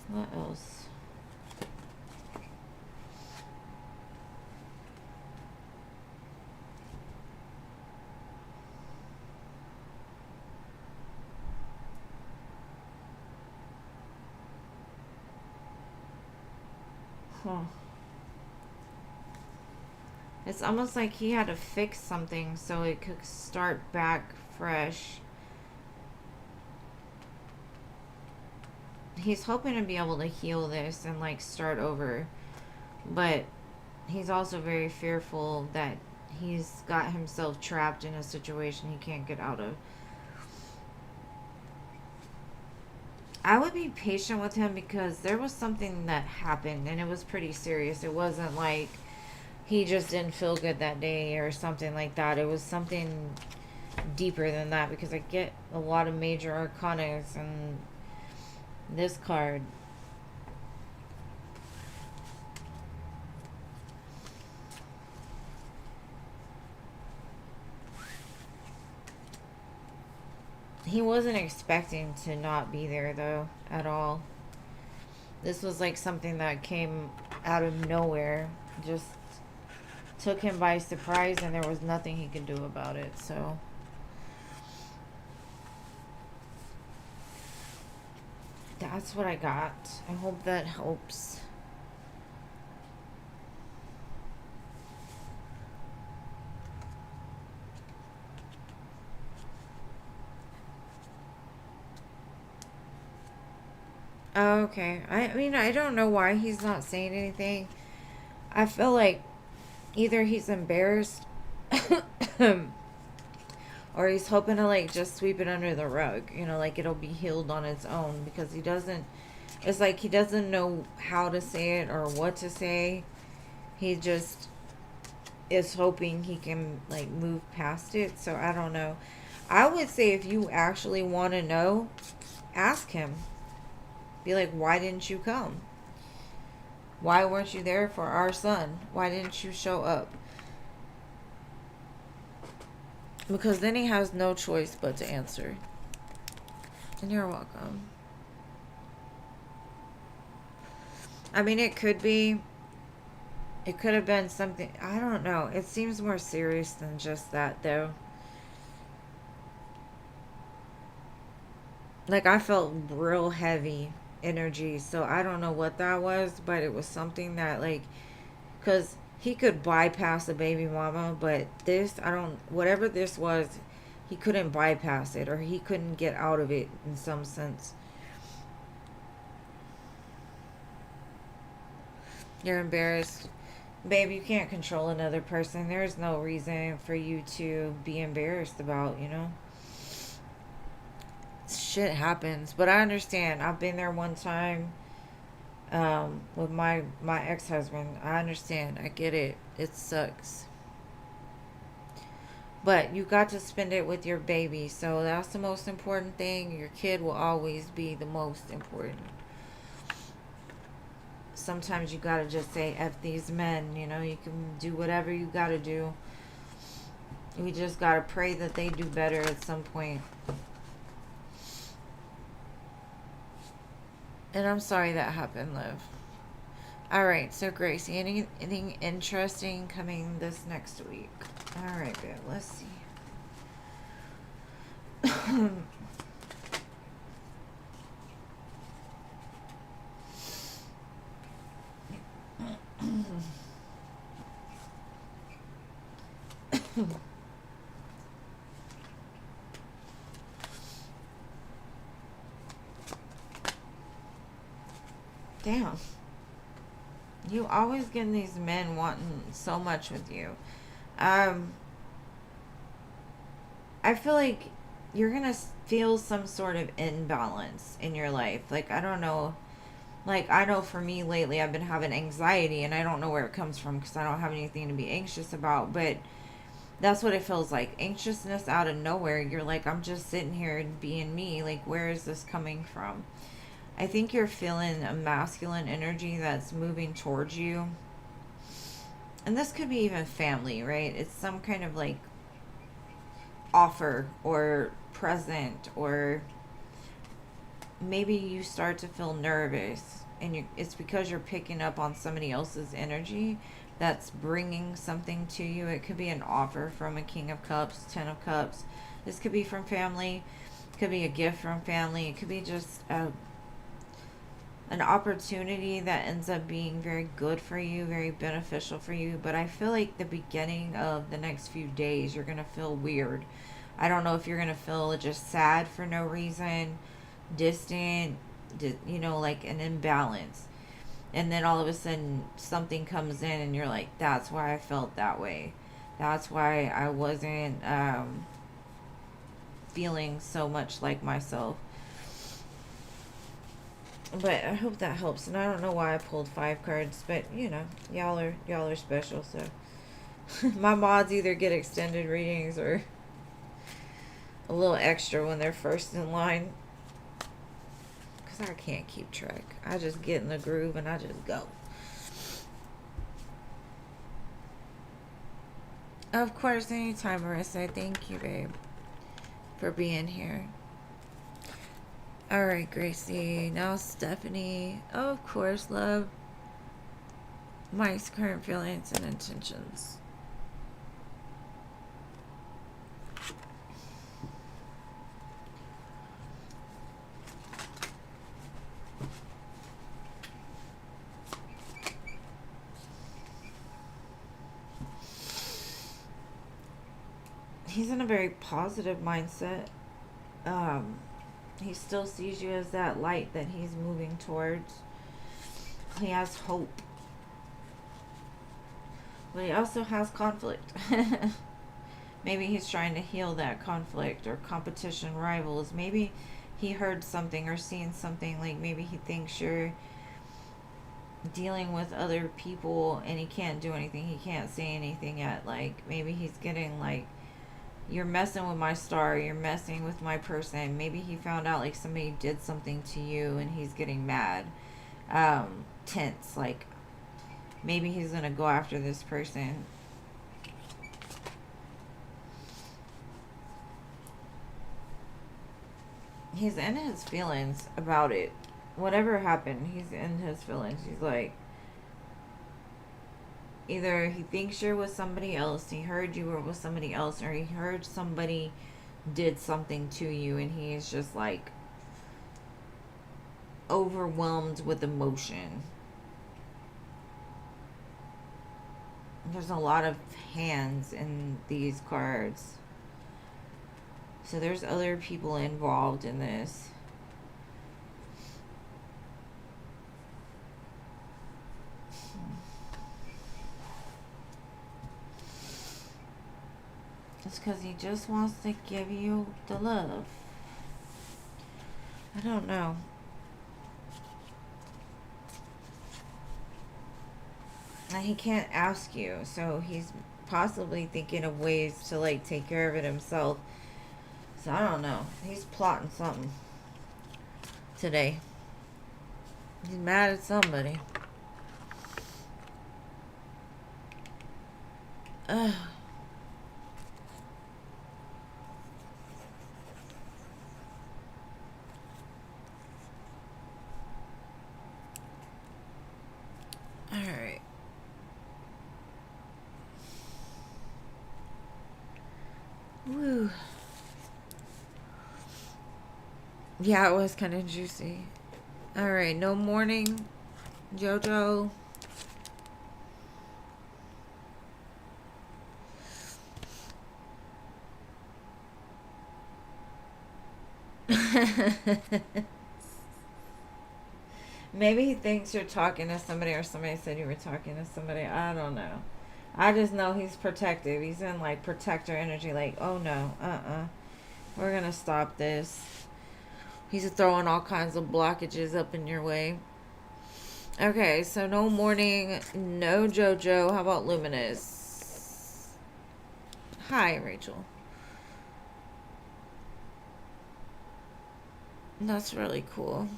What else? Huh. It's almost like he had to fix something so it could start back fresh. He's hoping to be able to heal this and like start over. But he's also very fearful that he's got himself trapped in a situation he can't get out of. I would be patient with him because there was something that happened and it was pretty serious. It wasn't like he just didn't feel good that day or something like that. It was something deeper than that because I get a lot of major arcanas and this card. He wasn't expecting to not be there though at all. This was like something that came out of nowhere. Just took him by surprise and there was nothing he could do about it. So that's what I got. I hope that helps. Oh, okay. I mean, I don't know why he's not saying anything. I feel like either he's embarrassed or he's hoping to like just sweep it under the rug, you know, like it'll be healed on its own because he doesn't, it's like he doesn't know how to say it or what to say. He just is hoping he can like move past it. So I don't know. I would say if you actually want to know, ask him. Be like, why didn't you come? Why weren't you there for our son? Why didn't you show up? Because then he has no choice but to answer. And you're welcome. I mean, it could have been something, I don't know. It seems more serious than just that, though. Like, I felt real heavy energy, so I don't know what that was, but it was something that, like, because he could bypass a baby mama, but this, whatever this was, he couldn't bypass it, or he couldn't get out of it in some sense. You're embarrassed. Babe, you can't control another person. There's no reason for you to be embarrassed about, you know? Shit happens. But I understand. I've been there one time with my ex-husband. I understand. I get it. It sucks. But you got to spend it with your baby. So that's the most important thing. Your kid will always be the most important. Sometimes you got to just say, F these men. You know, you can do whatever you got to do. We just got to pray that they do better at some point. And I'm sorry that happened, Liv. Alright, so Gracie, anything interesting coming this next week? Alright, babe, let's see. Damn. You always getting these men wanting so much with you. I feel like you're gonna feel some sort of imbalance in your life. Like, I don't know. Like, I know for me lately, I've been having anxiety, and I don't know where it comes from because I don't have anything to be anxious about. But that's what it feels like. Anxiousness out of nowhere. You're like, I'm just sitting here and being me. Like, where is this coming from? I think you're feeling a masculine energy that's moving towards you. And this could be even family, right? It's some kind of like offer or present, or maybe you start to feel nervous, and it's because you're picking up on somebody else's energy that's bringing something to you. It could be an offer from a King of Cups, Ten of Cups. This could be from family. It could be a gift from family. It could be just an opportunity that ends up being very good for you, very beneficial for you. But I feel like the beginning of the next few days, you're going to feel weird. I don't know if you're going to feel just sad for no reason, distant, you know, like an imbalance. And then all of a sudden something comes in and you're like, that's why I felt that way. That's why I wasn't feeling so much like myself. But I hope that helps. And I don't know why I pulled 5 cards, but you know, y'all are special. So my mods either get extended readings or a little extra when they're first in line, because I can't keep track. I just get in the groove and I just go. Of course, anytime, Marissa. Thank you, babe, for being here. Alright, Gracie. Now Stephanie. Oh, of course, love. Mike's current feelings and intentions. He's in a very positive mindset. He still sees you as that light that he's moving towards. He has hope. But he also has conflict. Maybe he's trying to heal that conflict or competition, rivals. Maybe he heard something or seen something. Like maybe he thinks you're dealing with other people and he can't do anything. He can't say anything yet. Like maybe he's getting like, you're messing with my star, you're messing with my person. Maybe he found out like somebody did something to you and he's getting mad, tense. Like maybe he's gonna go after this person. He's in his feelings about it. Whatever happened, he's in his feelings. He's like, either he thinks you're with somebody else, he heard you were with somebody else, or he heard somebody did something to you and he's just like overwhelmed with emotion. There's a lot of hands in these cards. So there's other people involved in this. It's because he just wants to give you the love. I don't know. And he can't ask you, so he's possibly thinking of ways to like take care of it himself. So I don't know. He's plotting something today. He's mad at somebody. Ugh. Alright. Woo. Yeah, it was kind of juicy. Alright, no morning, Jojo. Maybe he thinks you're talking to somebody, or somebody said you were talking to somebody. I don't know. I just know he's protective. He's in like protector energy, like, oh no, we're gonna stop this. He's throwing all kinds of blockages up in your way. Okay, so no morning, no Jojo. How about Luminous? Hi, Rachel. That's really cool.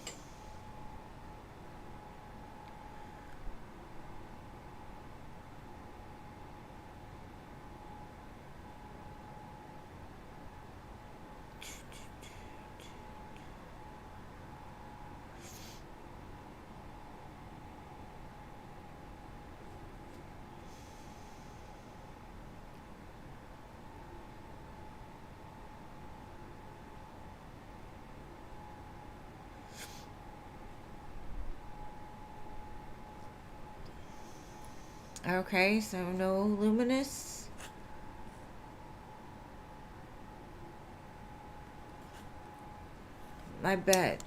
Okay, so no Luminous. I bet.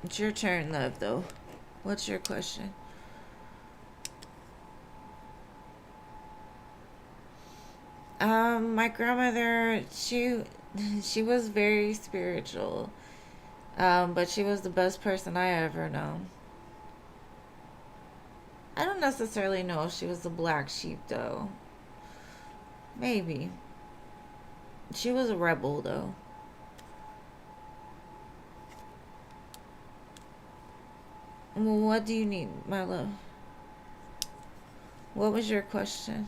It's your turn, love, though. What's your question? My grandmother, she was very spiritual. But she was the best person I ever known. I don't necessarily know if she was the black sheep, though. Maybe. She was a rebel, though. Well, what do you need, my love? What was your question?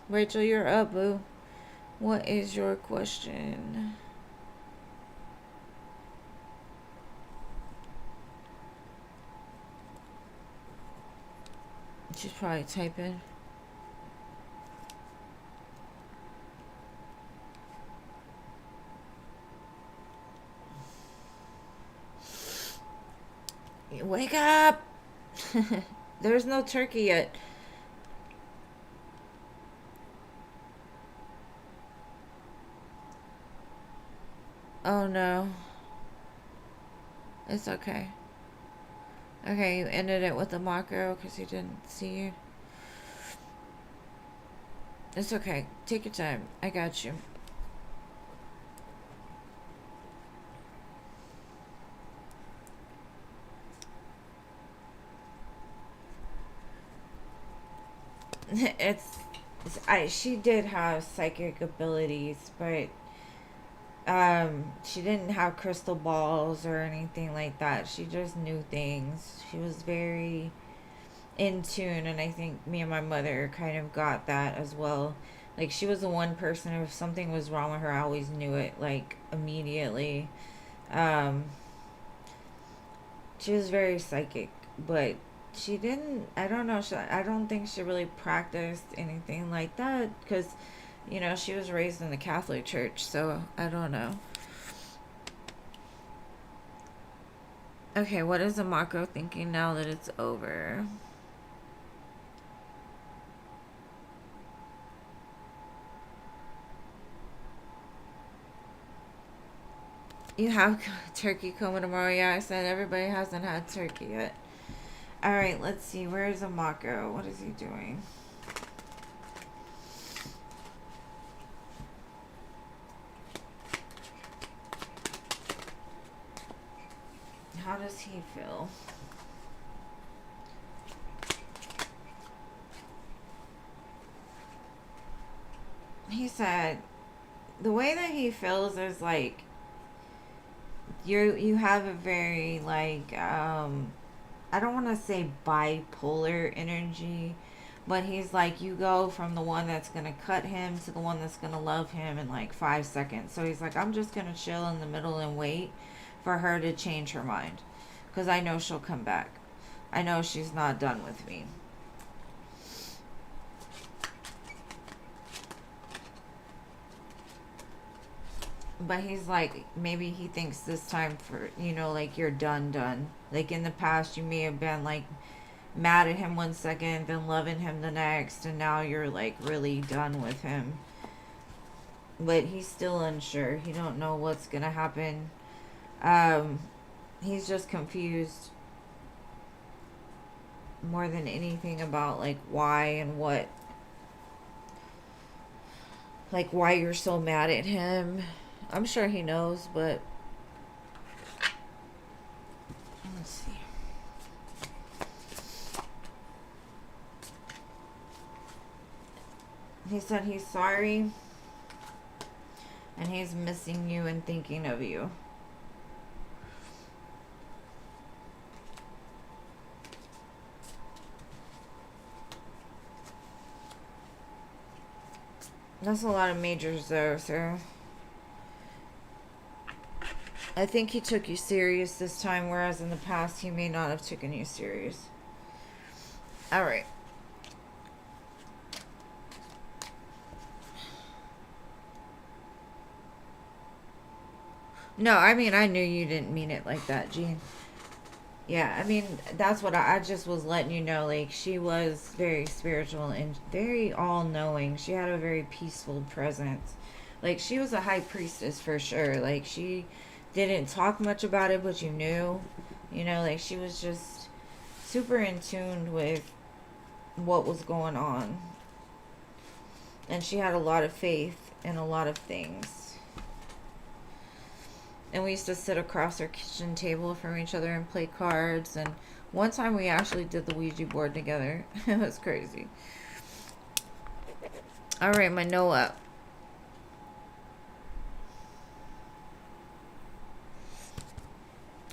Rachel, you're up, boo. What is your question? She's probably typing. Wake up! There's no turkey yet. Oh no. It's okay. Okay, you ended it with a macro because he didn't see you. It's okay. Take your time. I got you. She did have psychic abilities, but she didn't have crystal balls or anything like that. She just knew things. She was very in tune, and I think me and my mother kind of got that as well. Like, she was the one person, if something was wrong with her, I always knew it, like, immediately. um she was very psychic, but she didn't, I don't know, I don't think she really practiced anything like that, because she was raised in the Catholic Church, so I don't know. Okay, what is the Mako thinking now that it's over? You have turkey coming tomorrow. Yeah, I said everybody hasn't had turkey yet. Alright, let's see. Where's Amako? What is he doing? How does he feel? He said the way that he feels is like you have a very like I don't want to say bipolar energy, but he's like you go from the one that's going to cut him to the one that's going to love him in like 5 seconds. So he's like, I'm just going to chill in the middle and wait for her to change her mind, because I know she'll come back. I know she's not done with me. But he's like, maybe he thinks this time for, you know, like you're done. Like in the past, you may have been like mad at him 1 second, then loving him the next, and now you're like really done with him. But he's still unsure. He don't know what's gonna happen. He's just confused more than anything about like why and what, like why you're so mad at him. I'm sure he knows, but let's see. He said he's sorry and he's missing you and thinking of you. That's a lot of majors though, sir. I think he took you serious this time, whereas in the past he may not have taken you serious. Alright. No, I mean, I knew you didn't mean it like that, Jean. Yeah, I mean, that's what I just was letting you know. Like, she was very spiritual and very all-knowing. She had a very peaceful presence. Like, she was a high priestess for sure. Like, she didn't talk much about it, but you knew. You know, like, she was just super in tune with what was going on. And she had a lot of faith in a lot of things. And we used to sit across our kitchen table from each other and play cards. And one time we actually did the Ouija board together. It was crazy. Alright, my Noah.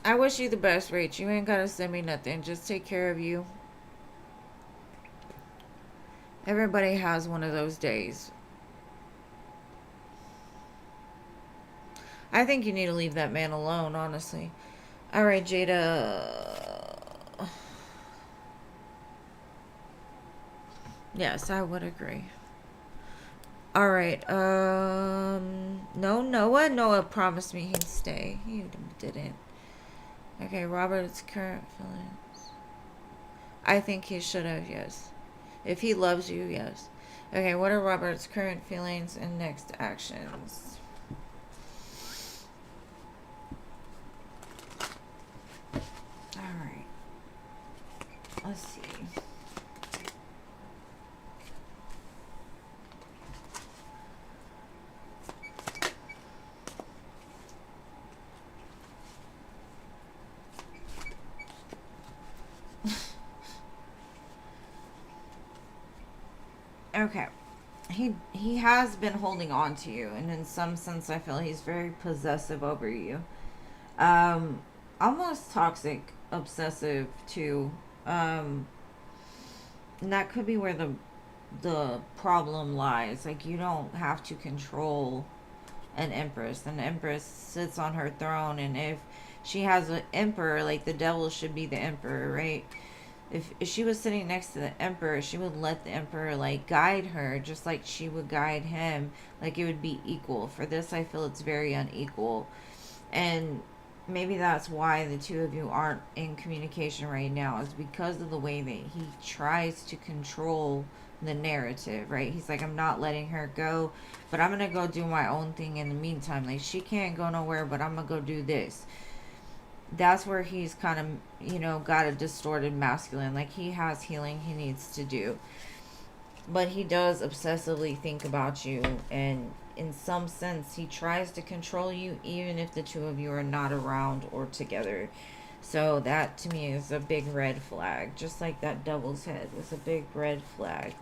I wish you the best, Rach. You ain't gotta send me nothing. Just take care of you. Everybody has one of those days. I think you need to leave that man alone, honestly. Alright, Jada. Yes, I would agree. Alright, no, Noah? Noah promised me he'd stay. He didn't. Okay, Robert's current feelings. I think he should have, yes. If he loves you, yes. Okay, what are Robert's current feelings and next actions? Alright. Let's see. Okay. He has been holding on to you, and in some sense I feel he's very possessive over you. Almost toxic, obsessive too. And that could be where the problem lies. Like, you don't have to control an empress. An empress sits on her throne, and if she has an emperor, like, the devil should be the emperor, right? If she was sitting next to the emperor, she would let the emperor like guide her just like she would guide him. Like, it would be equal. For this, I feel it's very unequal. And maybe that's why the two of you aren't in communication right now, is because of the way that he tries to control the narrative, right? He's like, I'm not letting her go, but I'm gonna go do my own thing in the meantime. Like, she can't go nowhere, but I'm gonna go do this. that's where he's kind of, you know, got a distorted masculine. Like, he has healing he needs to do. But he does obsessively think about you, and in some sense, he tries to control you, even if the two of you are not around or together. So that to me is a big red flag. Just like that devil's head was a big red flag.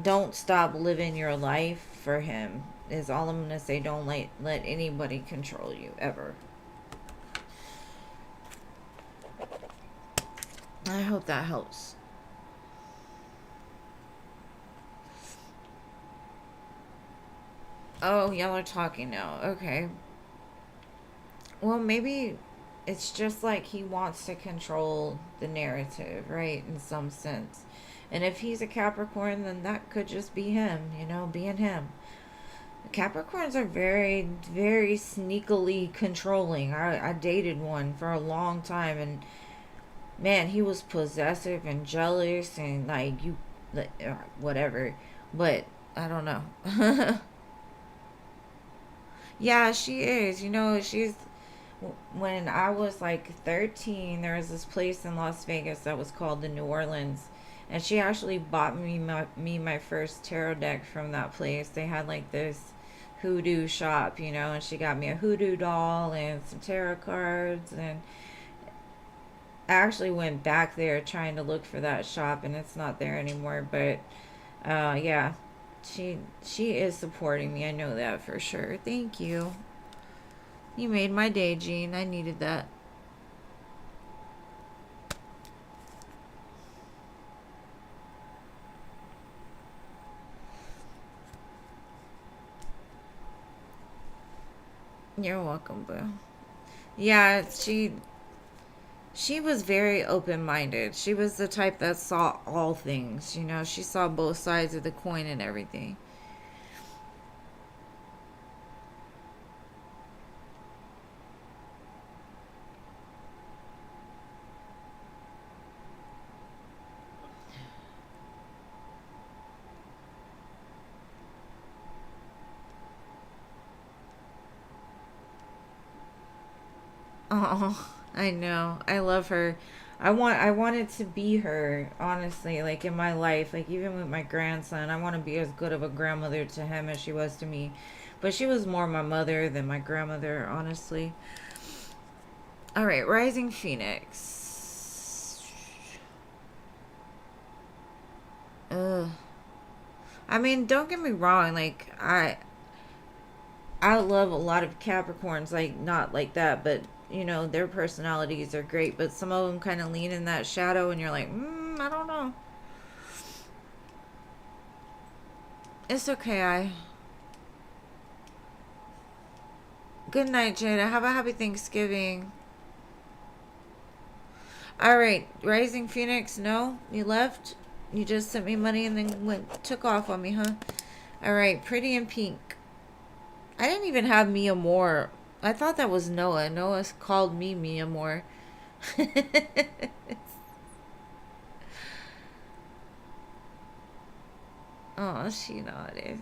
Don't stop living your life for him, is all I'm going to say. Don't let anybody control you, ever. I hope that helps. Oh, y'all are talking now. Okay. Well, maybe it's just like he wants to control the narrative, right? In some sense. And if he's a Capricorn, then that could just be him, you know, being him. Capricorns are very, very sneakily controlling. I dated one for a long time, and man, he was possessive and jealous and like, you, whatever. But I don't know. Yeah, she is. You know, she's. When I was like 13, there was this place in Las Vegas that was called the New Orleans, and she actually bought me my first tarot deck from that place. They had like this hoodoo shop, you know, and she got me a hoodoo doll and some tarot cards. And I actually went back there trying to look for that shop, and it's not there anymore. But yeah, she is supporting me. I know that for sure. Thank you. You made my day, Jean. I needed that. You're welcome, boo. Yeah, she was very open-minded. She was the type that saw all things, you know. She saw both sides of the coin and everything. Oh, I know. I love her. I wanted to be her, honestly, like in my life, like even with my grandson, I want to be as good of a grandmother to him as she was to me. But she was more my mother than my grandmother, honestly. All right, Rising Phoenix. Ugh. I mean, don't get me wrong, like I love a lot of Capricorns, like not like that, but you know, their personalities are great, but some of them kind of lean in that shadow, and you're like, I don't know. It's okay. Good night, Jada. Have a happy Thanksgiving. All right, Rising Phoenix. No, you left. You just sent me money and then took off on me, huh? All right, Pretty in Pink. I didn't even have Mia Moore. I thought that was Noah. Noah called me Mia Moore. Oh, she nodded.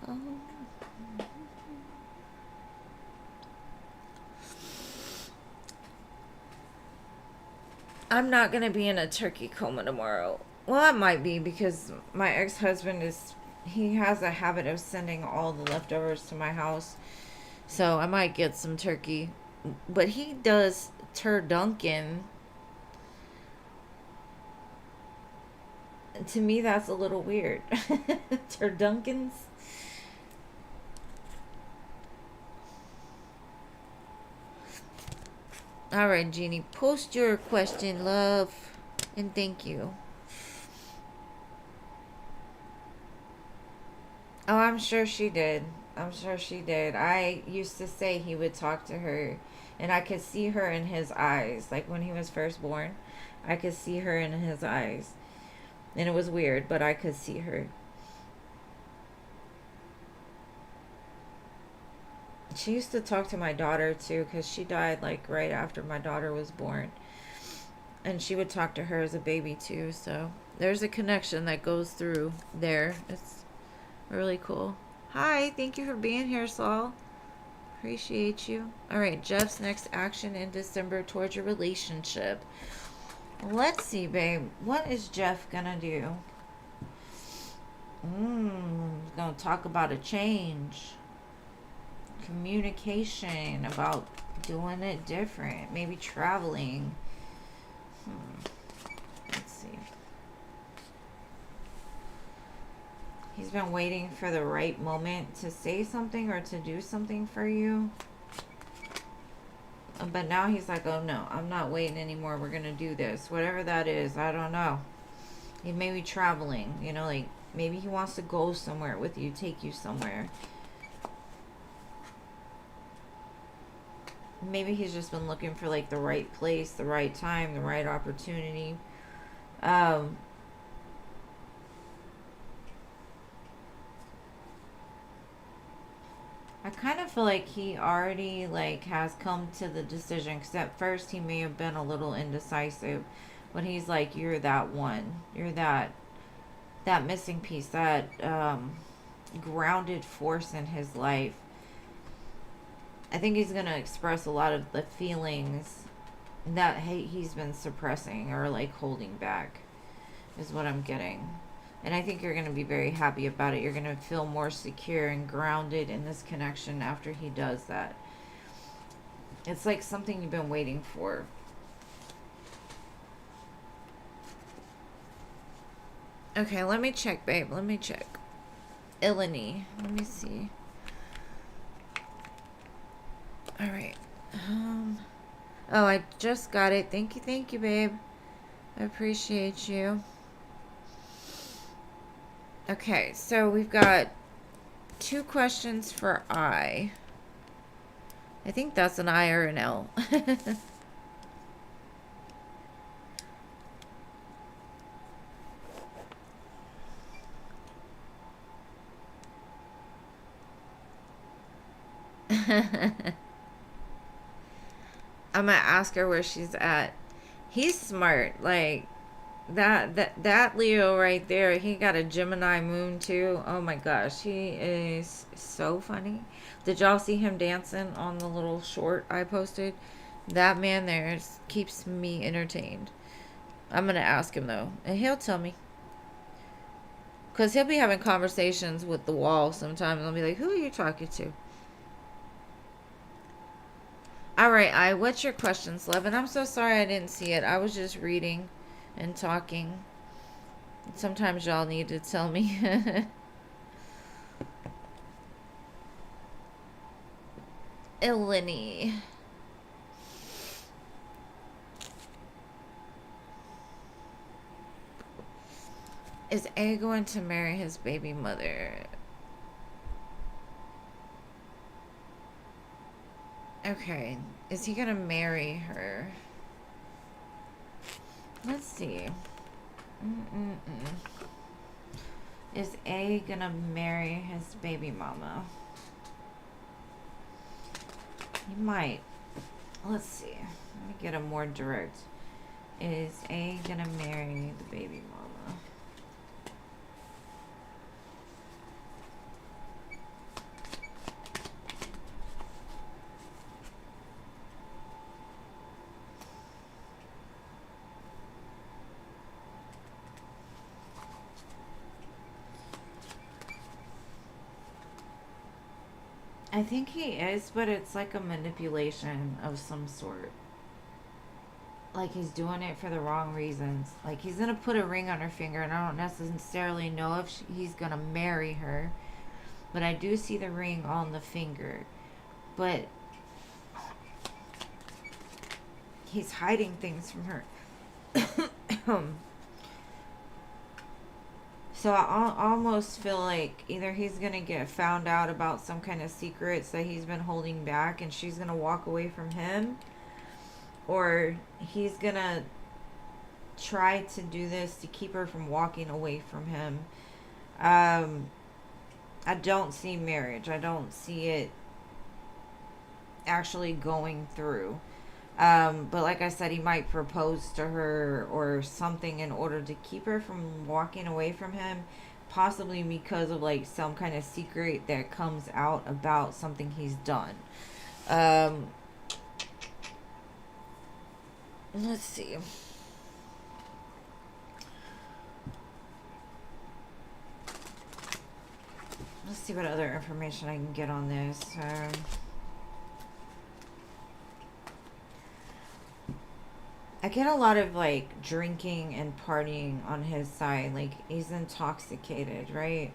Oh. I'm not gonna be in a turkey coma tomorrow. Well, I might be because my ex-husband he has a habit of sending all the leftovers to my house. So I might get some turkey. But he does turdunkin. To me, that's a little weird. Turdunkins? All right, Jeannie. Post your question, love. And thank you. Oh, I'm sure she did. I'm sure she did. I used to say he would talk to her, and I could see her in his eyes. Like when he was first born, I could see her in his eyes. And it was weird, but I could see her. She used to talk to my daughter too, because she died like right after my daughter was born. And she would talk to her as a baby too. So there's a connection that goes through there. It's really cool. Hi, thank you for being here, Saul. Appreciate you. All right, Jeff's next action in December towards your relationship. Let's see, babe. What is Jeff gonna do? He's gonna talk about a change. Communication, about doing it different. Maybe traveling. Let's see. He's been waiting for the right moment to say something or to do something for you. But now he's like, oh no, I'm not waiting anymore. We're going to do this. Whatever that is, I don't know. He may be traveling, you know, like maybe he wants to go somewhere with you, take you somewhere. Maybe he's just been looking for like the right place, the right time, the right opportunity. I kind of feel like he already like has come to the decision, because at first he may have been a little indecisive, but he's like, you're that one, you're that missing piece, that grounded force in his life. I think he's gonna express a lot of the feelings that he's been suppressing or like holding back, is what I'm getting. And I think you're going to be very happy about it. You're going to feel more secure and grounded in this connection after he does that. It's like something you've been waiting for. Okay, let me check, babe. Let me check. Ilani. Let me see. All right. Oh, I just got it. Thank you, babe. I appreciate you. Okay, so we've got 2 questions for I. I think that's an I or an L. I'm gonna ask her where she's at. He's smart. Like, that Leo right there, he got a Gemini moon too. Oh my gosh, he is so funny. Did y'all see him dancing on the little short I posted? That man there keeps me entertained. I'm gonna ask him though, and he'll tell me, because he'll be having conversations with the wall sometimes. I'll be like, who are you talking to? All right, what's your questions, love? And I'm so sorry I didn't see it. I was just reading and talking. Sometimes y'all need to tell me. Ilani. Is A going to marry his baby mother? Okay. Is he gonna marry her? Let's see. Is A gonna marry his baby mama? He might. Let's see. Let me get a more direct. Is A gonna marry the baby mama? I think he is, but it's like a manipulation of some sort. Like he's doing it for the wrong reasons. Like he's gonna put a ring on her finger, and I don't necessarily know if he's gonna marry her, but I do see the ring on the finger. But he's hiding things from her. So I almost feel like either he's going to get found out about some kind of secrets that he's been holding back and she's going to walk away from him, or he's going to try to do this to keep her from walking away from him. I don't see marriage. I don't see it actually going through. But like I said, he might propose to her or something in order to keep her from walking away from him, possibly because of like some kind of secret that comes out about something he's done. Um, let's see. Let's see what other information I can get on this. I get a lot of like drinking and partying on his side. Like he's intoxicated, right?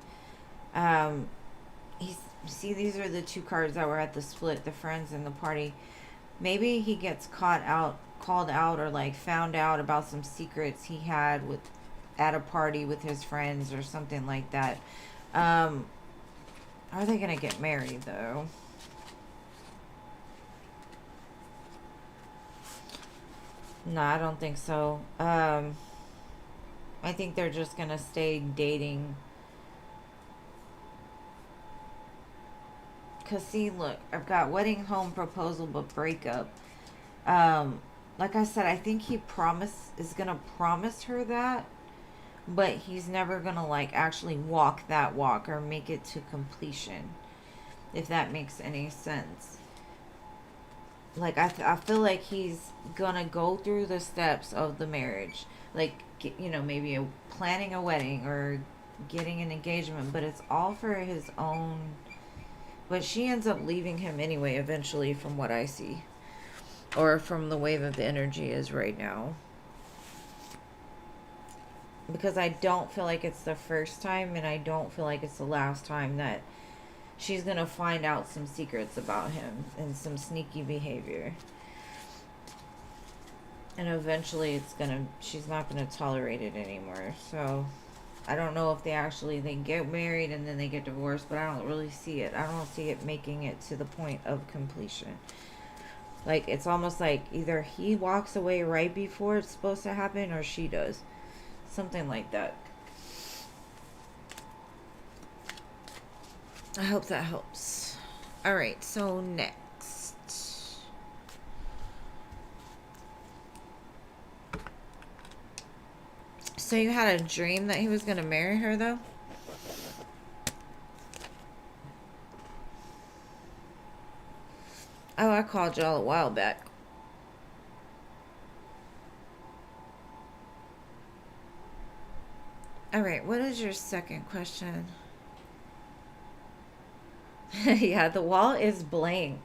Um, he's see these are the two cards that were at the split, the friends and the party. Maybe he gets called out, or like found out about some secrets he had with at a party with his friends or something like that. Um, are they gonna get married though? No, I don't think so. I think they're just gonna stay dating. Cause see, look, I've got wedding, home, proposal, but breakup. Um, like I said, I think he is gonna promise her that, but he's never gonna like actually walk that walk or make it to completion. If that makes any sense. Like I feel like he's gonna go through the steps of the marriage, like maybe planning a wedding or getting an engagement, but it's all for his own. But she ends up leaving him anyway eventually, from what I see, or from the way that the energy is right now, because I don't feel like it's the first time, and I don't feel like it's the last time that she's gonna find out some secrets about him and some sneaky behavior. And eventually she's not gonna tolerate it anymore. So I don't know if they get married and then they get divorced, but I don't really see it. I don't see it making it to the point of completion. Like it's almost like either he walks away right before it's supposed to happen, or she does. Something like that. I hope that helps. Alright, so next. So you had a dream that he was going to marry her, though? Oh, I called y'all a while back. Alright, what is your second question? Yeah, the wall is blank.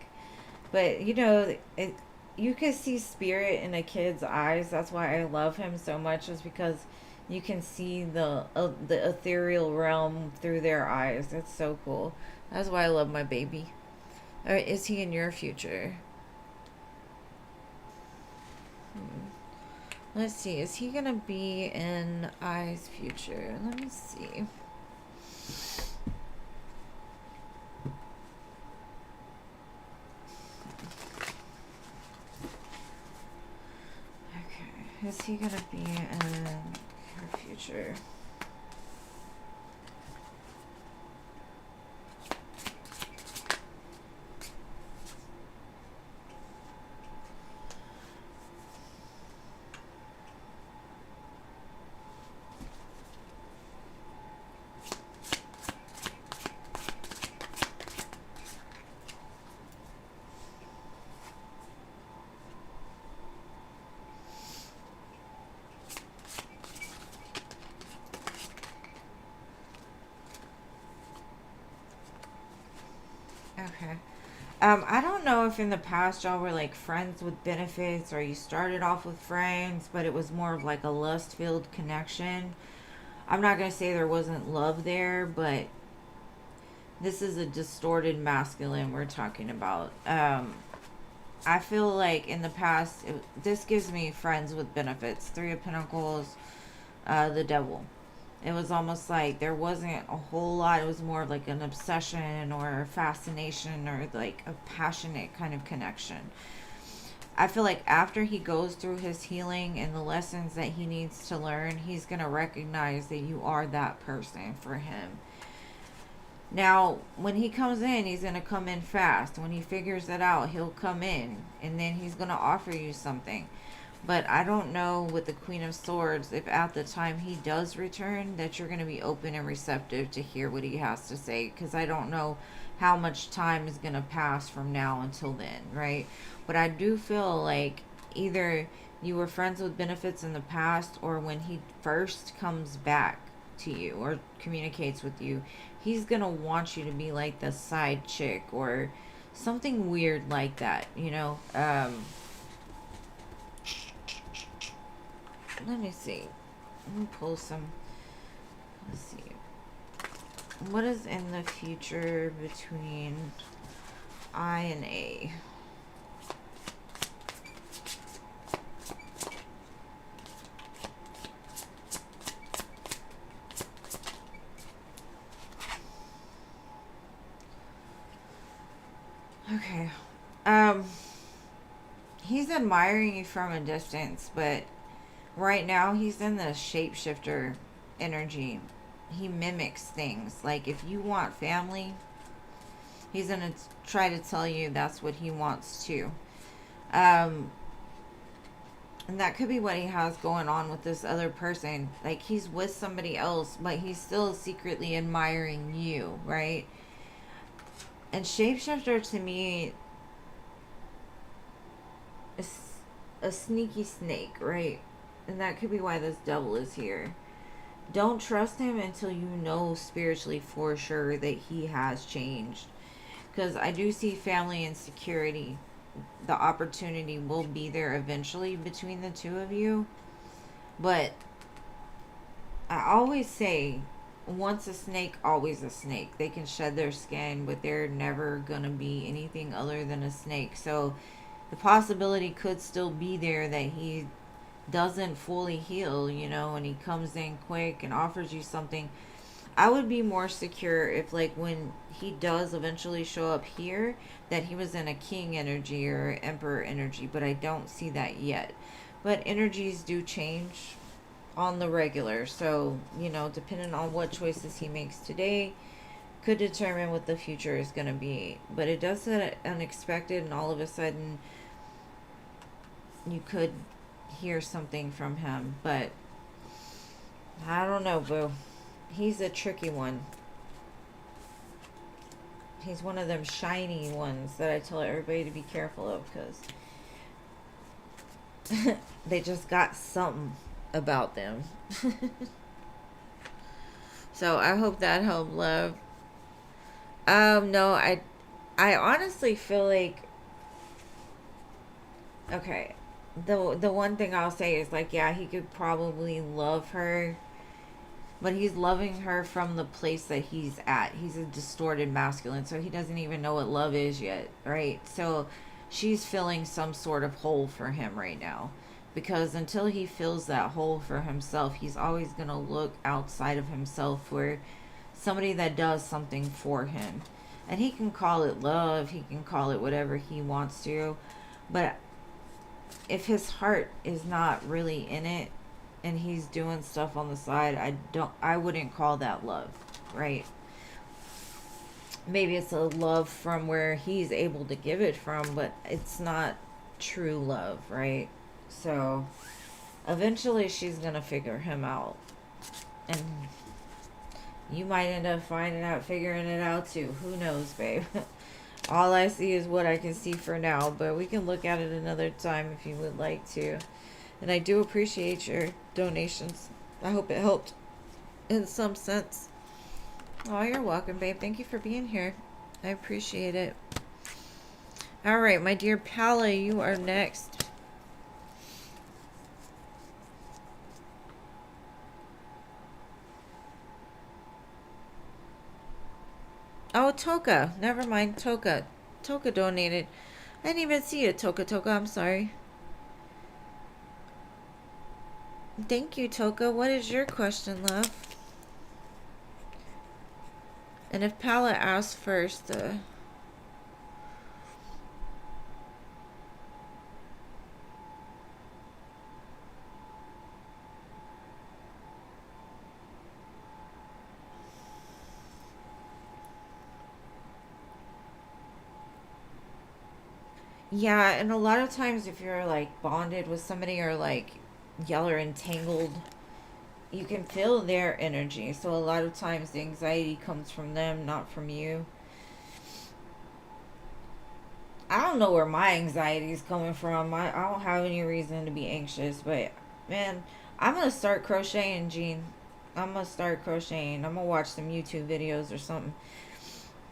But, you can see spirit in a kid's eyes. That's why I love him so much, is because you can see the ethereal realm through their eyes. It's so cool. That's why I love my baby. Or is he in your future? Let's see. Is he gonna be in I's future? Let me see. Okay. Is he gonna be in her future? Okay. I don't know if in the past y'all were like friends with benefits, or you started off with friends, but it was more of like a lust filled connection. I'm not going to say there wasn't love there, but this is a distorted masculine we're talking about. I feel like in the past, this gives me friends with benefits. Three of Pentacles, the devil. It was almost like there wasn't a whole lot. It was more of like an obsession or a fascination, or like a passionate kind of connection. I feel like after he goes through his healing and the lessons that he needs to learn, he's going to recognize that you are that person for him. Now, when he comes in, he's going to come in fast. When he figures it out, he'll come in and then he's going to offer you something. But I don't know with the Queen of Swords if at the time he does return that you're going to be open and receptive to hear what he has to say. Because I don't know how much time is going to pass from now until then, right? But I do feel like either you were friends with benefits in the past, or when he first comes back to you or communicates with you, he's going to want you to be like the side chick or something weird like that, you know? Let me see. Let me pull some. Let's see. What is in the future between I and A? Okay. He's admiring you from a distance, but right now he's in the shapeshifter energy. He mimics things. Like if you want family, he's going to try to tell you that's what he wants too. And that could be what he has going on with this other person. Like he's with somebody else, but he's still secretly admiring you, right? And shapeshifter to me is a sneaky snake, right? And that could be why this devil is here. Don't trust him until you know spiritually for sure that he has changed. Because I do see family and security. The opportunity will be there eventually between the two of you. But I always say, once a snake, always a snake. They can shed their skin, but they're never going to be anything other than a snake. So the possibility could still be there that he doesn't fully heal, you know, and he comes in quick and offers you something. I would be more secure if, like, when he does eventually show up here, that he was in a king energy or emperor energy, but I don't see that yet. But energies do change on the regular, so, you know, depending on what choices he makes today, could determine what the future is going to be. But it does set unexpected, and all of a sudden, you could hear something from him, but I don't know, boo. He's a tricky one. He's one of them shiny ones that I tell everybody to be careful of, because they just got something about them. So I hope that helped, love. No, I honestly feel like, okay, the one thing I'll say is, like, yeah, he could probably love her, but he's loving her from the place that he's at. He's a distorted masculine, so he doesn't even know what love is yet, right? So she's filling some sort of hole for him right now, because until he fills that hole for himself, he's always going to look outside of himself for somebody that does something for him. And he can call it love, he can call it whatever he wants to, but if his heart is not really in it and he's doing stuff on the side, I wouldn't call that love, right? Maybe it's a love from where he's able to give it from, but it's not true love, right? So eventually she's gonna figure him out, and you might end up figuring it out too. Who knows, babe? All I see is what I can see for now, but we can look at it another time if you would like to. And I do appreciate your donations. I hope it helped in some sense. Oh, you're welcome, babe. Thank you for being here. I appreciate it. All right, my dear Pala, you are next. Oh, Toka. Never mind, Toka. Toka donated. I didn't even see it, Toka. I'm sorry. Thank you, Toka. What is your question, love? And if Pala asks first, yeah, and a lot of times if you're like bonded with somebody, or like y'all are entangled, you can feel their energy. So a lot of times the anxiety comes from them, not from you. I don't know where my anxiety is coming from. I don't have any reason to be anxious, but man, I'm gonna start crocheting, Gene. I'm gonna start crocheting. I'm gonna watch some YouTube videos or something.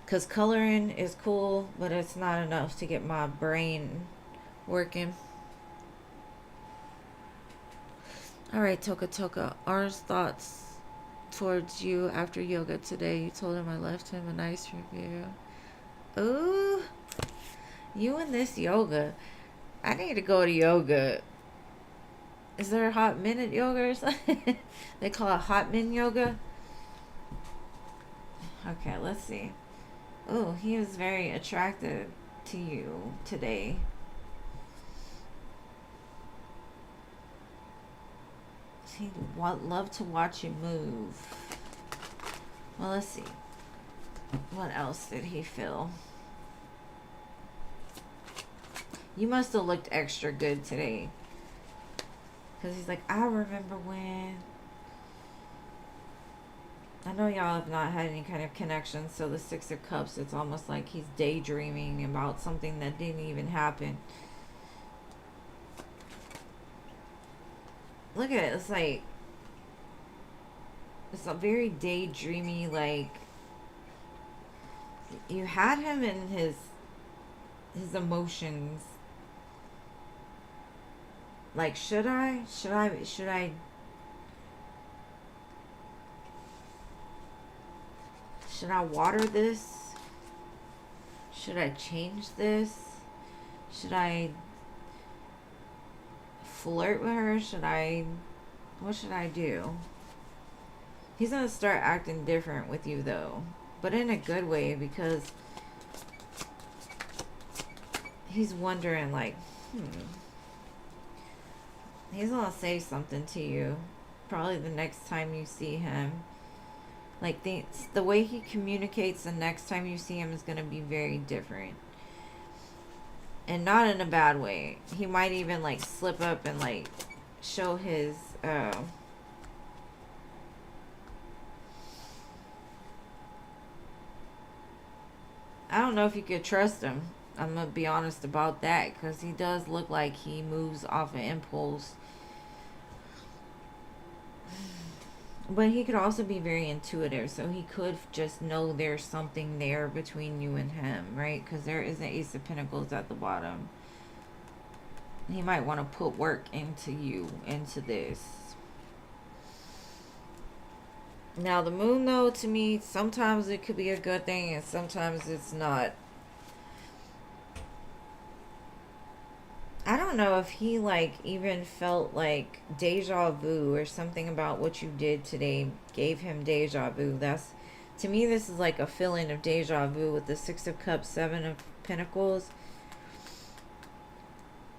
Cause coloring is cool, but it's not enough to get my brain working. All right, Toka Toka. Ours thoughts towards you after yoga today. You told him I left him a nice review. Ooh, you and this yoga. I need to go to yoga. Is there a hot minute yoga or something? They call it hot min yoga. Okay, let's see. Oh, he was very attracted to you today. He'd love to watch you move. Well, let's see. What else did he feel? You must have looked extra good today. Because he's like, I remember when. I know y'all have not had any kind of connection, so the Six of Cups, it's almost like he's daydreaming about something that didn't even happen. Look at it. It's like, it's a very daydreamy, like, you had him in his emotions. Like, should I water this? Should I change this? Should I flirt with her? What should I do? He's gonna start acting different with you though, but in a good way, because he's wondering like, he's gonna say something to you probably the next time you see him. Like, the way he communicates the next time you see him is going to be very different. And not in a bad way. He might even, like, slip up and, like, show his, I don't know if you could trust him. I'm going to be honest about that. Because he does look like he moves off an impulse. But he could also be very intuitive, so he could just know there's something there between you and him, right? Because there is an Ace of Pentacles at the bottom. He might want to put work into you, into this. Now, the moon, though, to me, sometimes it could be a good thing, and sometimes it's not. I don't know if he, like, even felt like deja vu or something about what you did today gave him deja vu. That's, to me, this is like a feeling of deja vu with the Six of Cups, Seven of Pentacles.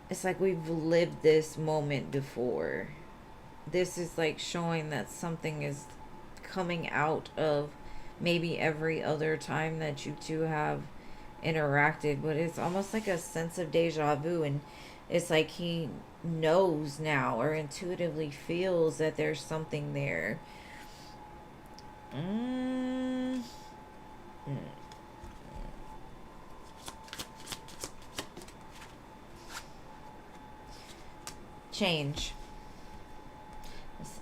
It's like we've lived this moment before. This is like showing that something is coming out of maybe every other time that you two have interacted, but it's almost like a sense of deja vu, and it's like he knows now or intuitively feels that there's something there. Change.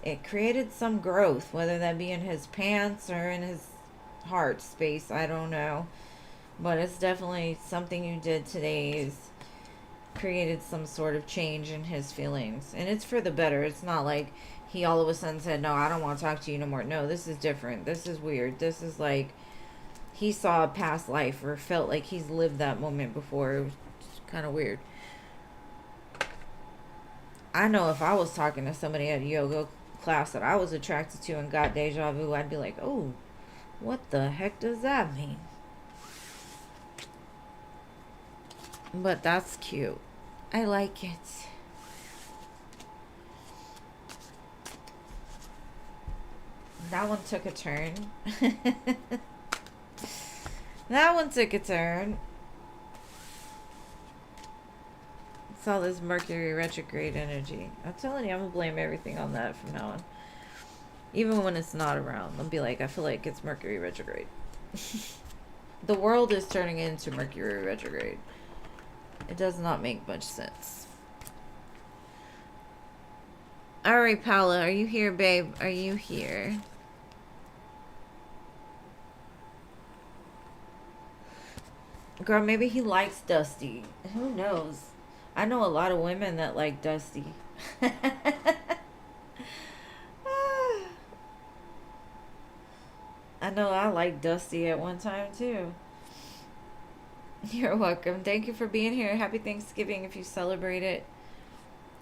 It created some growth, whether that be in his pants or in his heart space. I don't know. But it's definitely something you did today is created some sort of change in his feelings, and it's for the better. It's not like he all of a sudden said, no, I don't want to talk to you no more. No, this is different. This is weird. This is like he saw a past life or felt like he's lived that moment before. It was kind of weird. I know if I was talking to somebody at a yoga class that I was attracted to and got deja vu, I'd be like, oh, what the heck does that mean? But that's cute. I like it. That one took a turn. That one took a turn. It's all this Mercury retrograde energy. I'm telling you, I'm going to blame everything on that from now on. Even when it's not around. I'll be like, I feel like it's Mercury retrograde. The world is turning into Mercury retrograde. It does not make much sense. All right, Paula, are you here, babe? Are you here? Girl, maybe he likes Dusty. Who knows? I know a lot of women that like Dusty. I know I liked Dusty at one time too. You're welcome. Thank you for being here. Happy Thanksgiving if you celebrate it.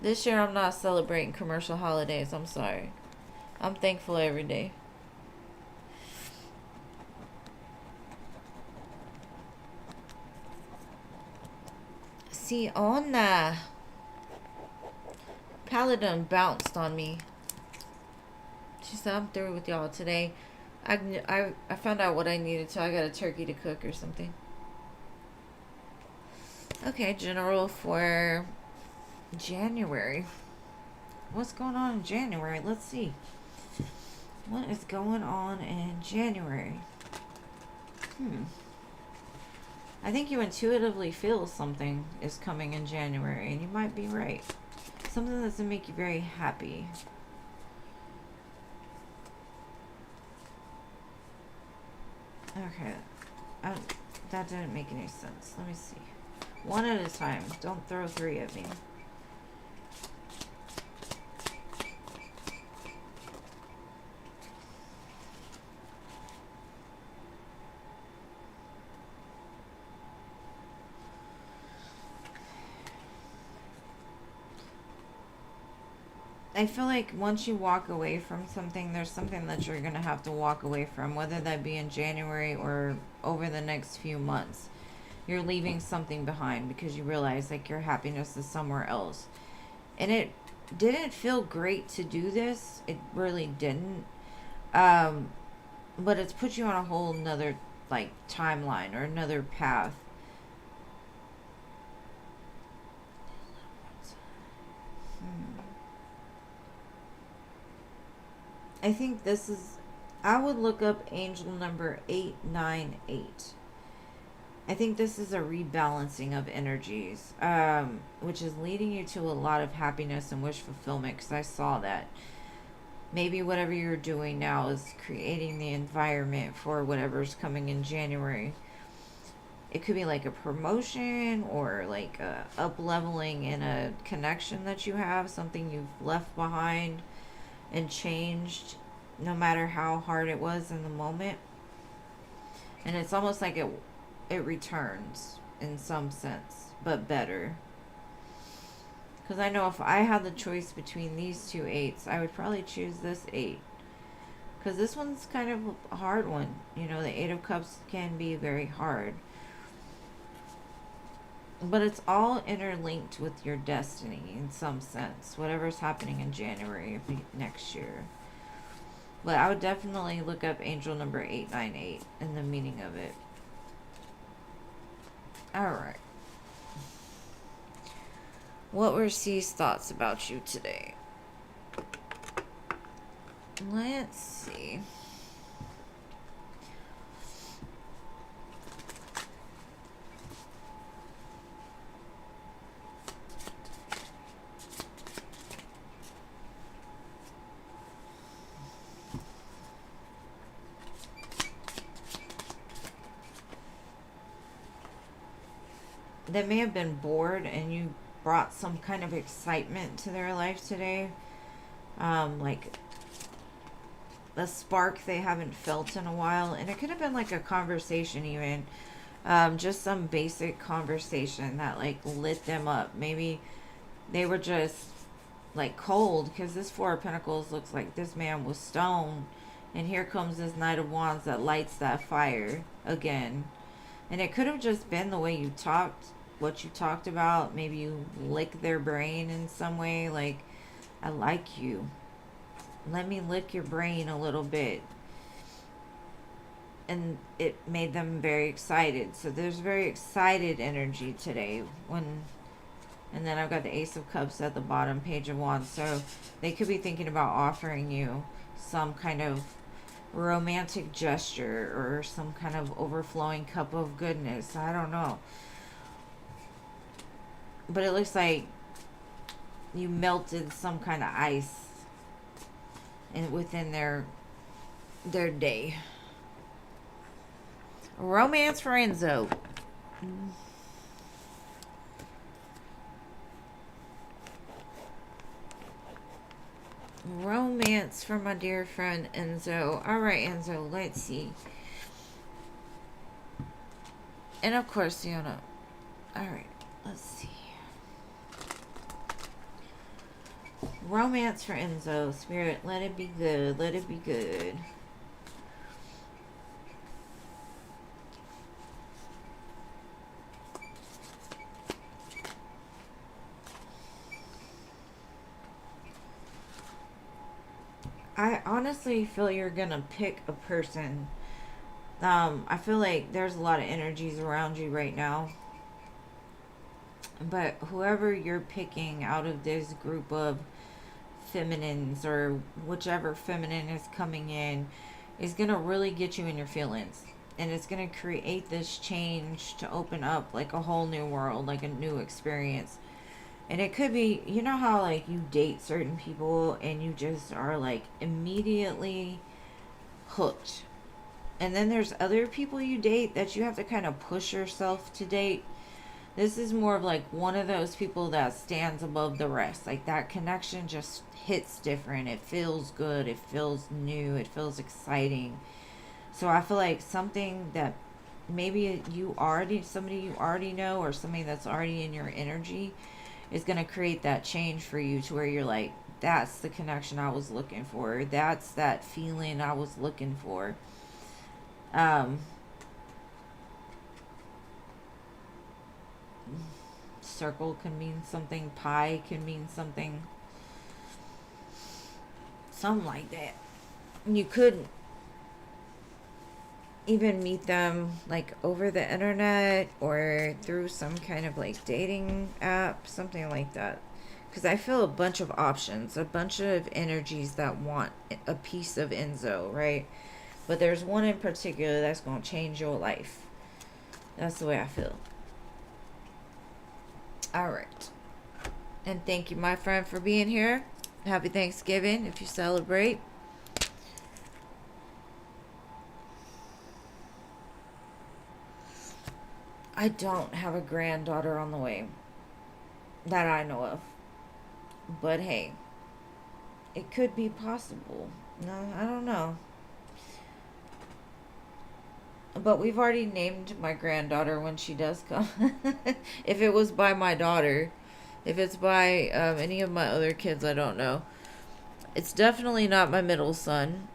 This year I'm not celebrating commercial holidays. I'm sorry. I'm thankful every day. See, Ona. Paladin bounced on me. She said, I'm through with y'all today. I found out what I needed, so I got a turkey to cook or something. Okay, general for January. What's going on in January? Let's see. What is going on in January? I think you intuitively feel something is coming in January, and you might be right. Something that's going to make you very happy. Okay. That didn't make any sense. Let me see. One at a time. Don't throw three at me. I feel like once you walk away from something, there's something that you're going to have to walk away from, whether that be in January or over the next few months. You're leaving something behind because you realize like your happiness is somewhere else. And it didn't feel great to do this. It really didn't. But it's put you on a whole nother like timeline or another path. I think this is, I would look up angel number 898. I think this is a rebalancing of energies, which is leading you to a lot of happiness and wish fulfillment, because I saw that. Maybe whatever you're doing now is creating the environment for whatever's coming in January. It could be like a promotion or like a up-leveling in a connection that you have, something you've left behind and changed, no matter how hard it was in the moment. And it's almost like it returns in some sense, but better. Because I know if I had the choice between these two eights, I would probably choose this 8. Because this one's kind of a hard one. You know, the 8 of Cups can be very hard. But it's all interlinked with your destiny in some sense. Whatever's happening in January of next year. But I would definitely look up angel number 898 and the meaning of it. Alright. What were C's thoughts about you today? Let's see. They may have been bored and you brought some kind of excitement to their life today. Like a spark they haven't felt in a while. And it could have been like a conversation even. Just some basic conversation that like lit them up. Maybe they were just like cold, because this 4 of Pentacles looks like this man was stoned. And here comes this Knight of Wands that lights that fire again. And it could have just been the way you talked, what you talked about. Maybe you lick their brain in some way. Like, I like you. Let me lick your brain a little bit. And it made them very excited. So there's very excited energy today. And then I've got the Ace of Cups at the bottom, Page of Wands. So they could be thinking about offering you some kind of romantic gesture or some kind of overflowing cup of goodness. I don't know. But it looks like you melted some kind of ice within their day. Romance for Enzo. Romance for my dear friend Enzo. Alright, Enzo, let's see. And of course, Fiona. Alright, let's see. Romance for Enzo. Spirit, let it be good. Let it be good. I honestly feel you're gonna pick a person. I feel like there's a lot of energies around you right now. But whoever you're picking out of this group of feminines, or whichever feminine is coming in, is going to really get you in your feelings. And it's going to create this change to open up like a whole new world, like a new experience. And it could be, you know how like you date certain people and you just are like immediately hooked. And then there's other people you date that you have to kind of push yourself to date. This is more of like one of those people that stands above the rest. Like that connection just hits different. It feels good. It feels new. It feels exciting. So I feel like something that maybe somebody you already know, or somebody that's already in your energy, is going to create that change for you to where you're like, that's the connection I was looking for. That's that feeling I was looking for. Circle can mean something. Pie can mean something. Something like that. You could even meet them like over the internet or through some kind of like dating app, something like that. Because I feel a bunch of options, a bunch of energies that want a piece of Enzo, right? But there's one in particular that's going to change your life. That's the way I feel. All right. And thank you, my friend, for being here. Happy Thanksgiving if you celebrate. I don't have a granddaughter on the way that I know of. But hey, it could be possible. No, I don't know. But we've already named my granddaughter when she does come. If it was by my daughter. If it's by any of my other kids, I don't know. It's definitely not my middle son.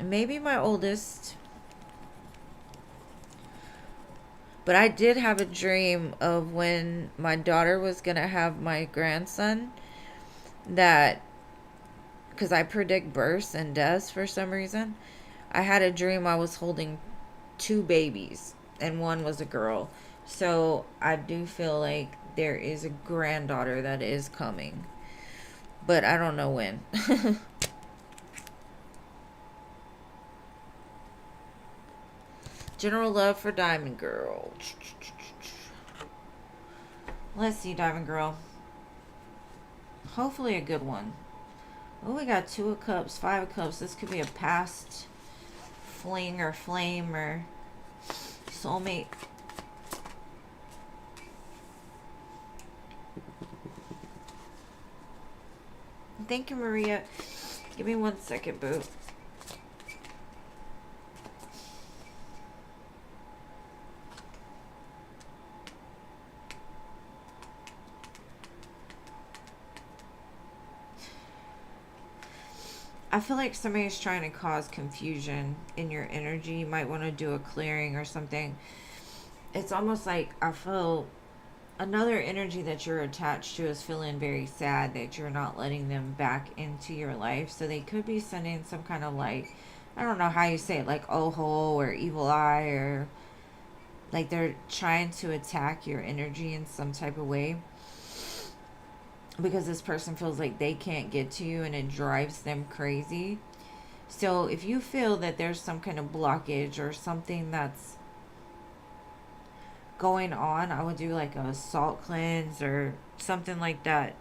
Maybe my oldest. But I did have a dream of when my daughter was going to have my grandson, that, because I predict births and deaths for some reason, I had a dream I was holding 2 babies and one was a girl. So I do feel like there is a granddaughter that is coming. But I don't know when. General love for Diamond Girl. Let's see, Diamond Girl. Hopefully a good one. Oh, we got 2 of Cups, 5 of Cups. This could be a past fling or flame or soulmate. Thank you, Maria. Give me 1 second, boo. I feel like somebody's trying to cause confusion in your energy. You might want to do a clearing or something. It's almost like I feel another energy that you're attached to is feeling very sad that you're not letting them back into your life. So they could be sending some kind of like, I don't know how you say it, like oho or evil eye, or like they're trying to attack your energy in some type of way. Because this person feels like they can't get to you and it drives them crazy. So if you feel that there's some kind of blockage or something that's going on, I would do like a salt cleanse or something like that.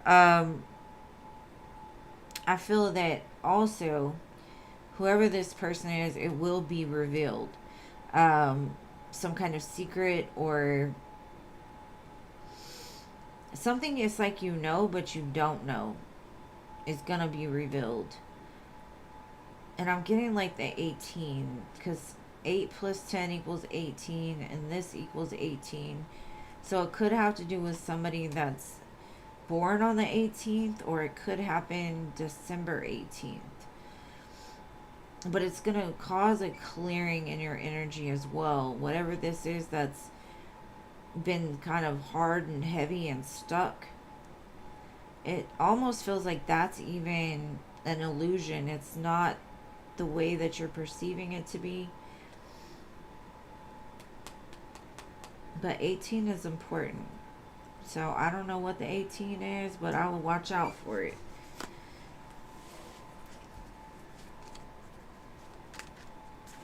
Um, I feel that also, whoever this person is, it will be revealed. Um, some kind of secret or something is like you know, but you don't know is gonna be revealed. And I'm getting like the 18 because 8 plus 10 equals 18, and this equals 18. So it could have to do with somebody that's born on the 18th, or it could happen December 18th. But it's going to cause a clearing in your energy as well. Whatever this is that's been kind of hard and heavy and stuck, it almost feels like that's even an illusion. It's not the way that you're perceiving it to be. But 18 is important. So I don't know what the 18 is, but I will watch out for it.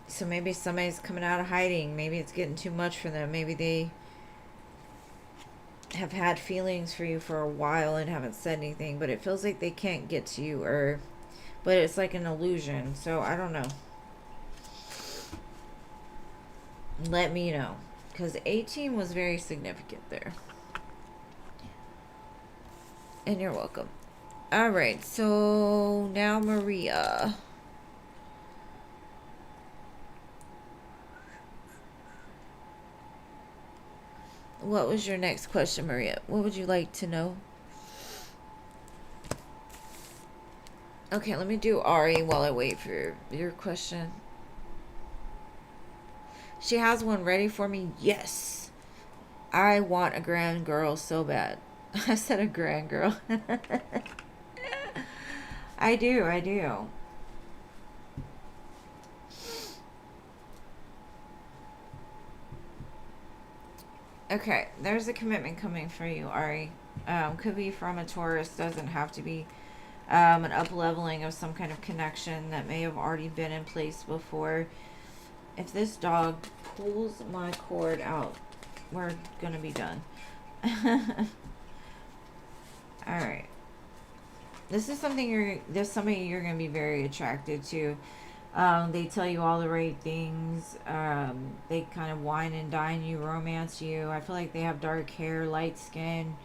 So maybe somebody's coming out of hiding. Maybe it's getting too much for them. Maybe they have had feelings for you for a while and haven't said anything, but it feels like they can't get to you, or but it's like an illusion. So I don't know. Let me know, because 18 was very significant there. And you're welcome. All right, so now Maria. What was your next question, Maria? What would you like to know? Okay, let me do Ari while I wait for your question. She has one ready for me. Yes. I want a grand girl so bad. I said a grand girl. I do. Okay, there's a commitment coming for you, Ari. Could be from a Taurus, doesn't have to be. An up-leveling of some kind of connection that may have already been in place before. If this dog pulls my cord out, we're gonna be done. Alright. This is somebody you're gonna be very attracted to. They tell you all the right things. They kind of wine and dine you, romance you. I feel like they have dark hair, light skin.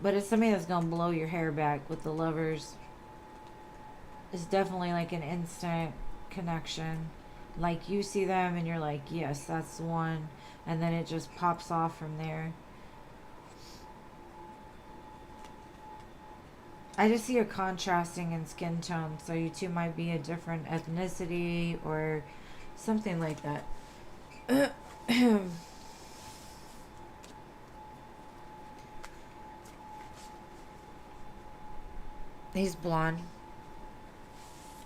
But it's somebody that's going to blow your hair back with the lovers. It's definitely like an instant connection. Like you see them and you're like, yes, that's the one. And then it just pops off from there. I just see a contrasting in skin tone. So you two might be a different ethnicity or something like that. He's blonde.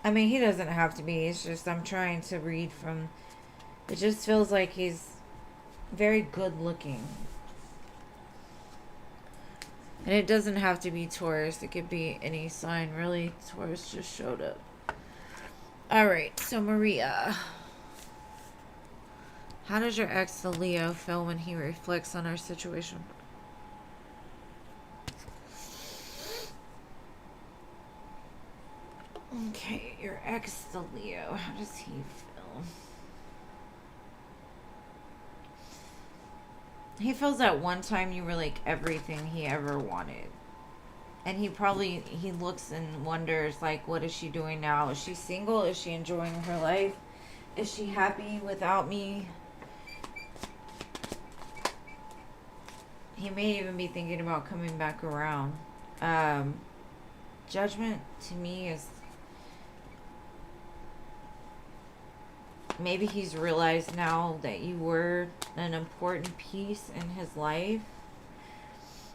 I mean, he doesn't have to be. It's just I'm trying to read from... It just feels like he's very good looking. And it doesn't have to be Taurus. It could be any sign, really. Taurus just showed up. Alright, so Maria. How does your ex, the Leo, feel when he reflects on our situation? Okay, your ex, the Leo. How does he feel? He feels that one time you were like everything he ever wanted. And he looks and wonders, like, what is she doing now? Is she single? Is she enjoying her life? Is she happy without me? He may even be thinking about coming back around. Judgment to me is maybe he's realized now that you were an important piece in his life.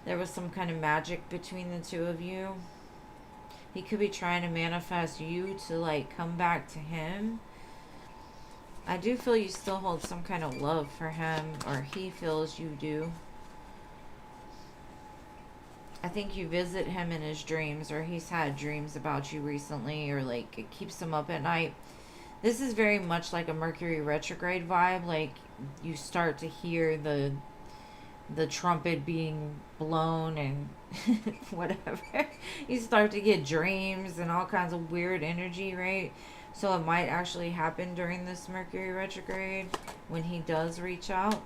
There was some kind of magic between the two of you. He could be trying to manifest you to like come back to him. I do feel you still hold some kind of love for him, or he feels you do. I think you visit him in his dreams, or he's had dreams about you recently, or like it keeps him up at night. This is very much like a Mercury retrograde vibe. Like you start to hear the trumpet being blown and whatever. You start to get dreams and all kinds of weird energy, right? So it might actually happen during this Mercury retrograde when he does reach out.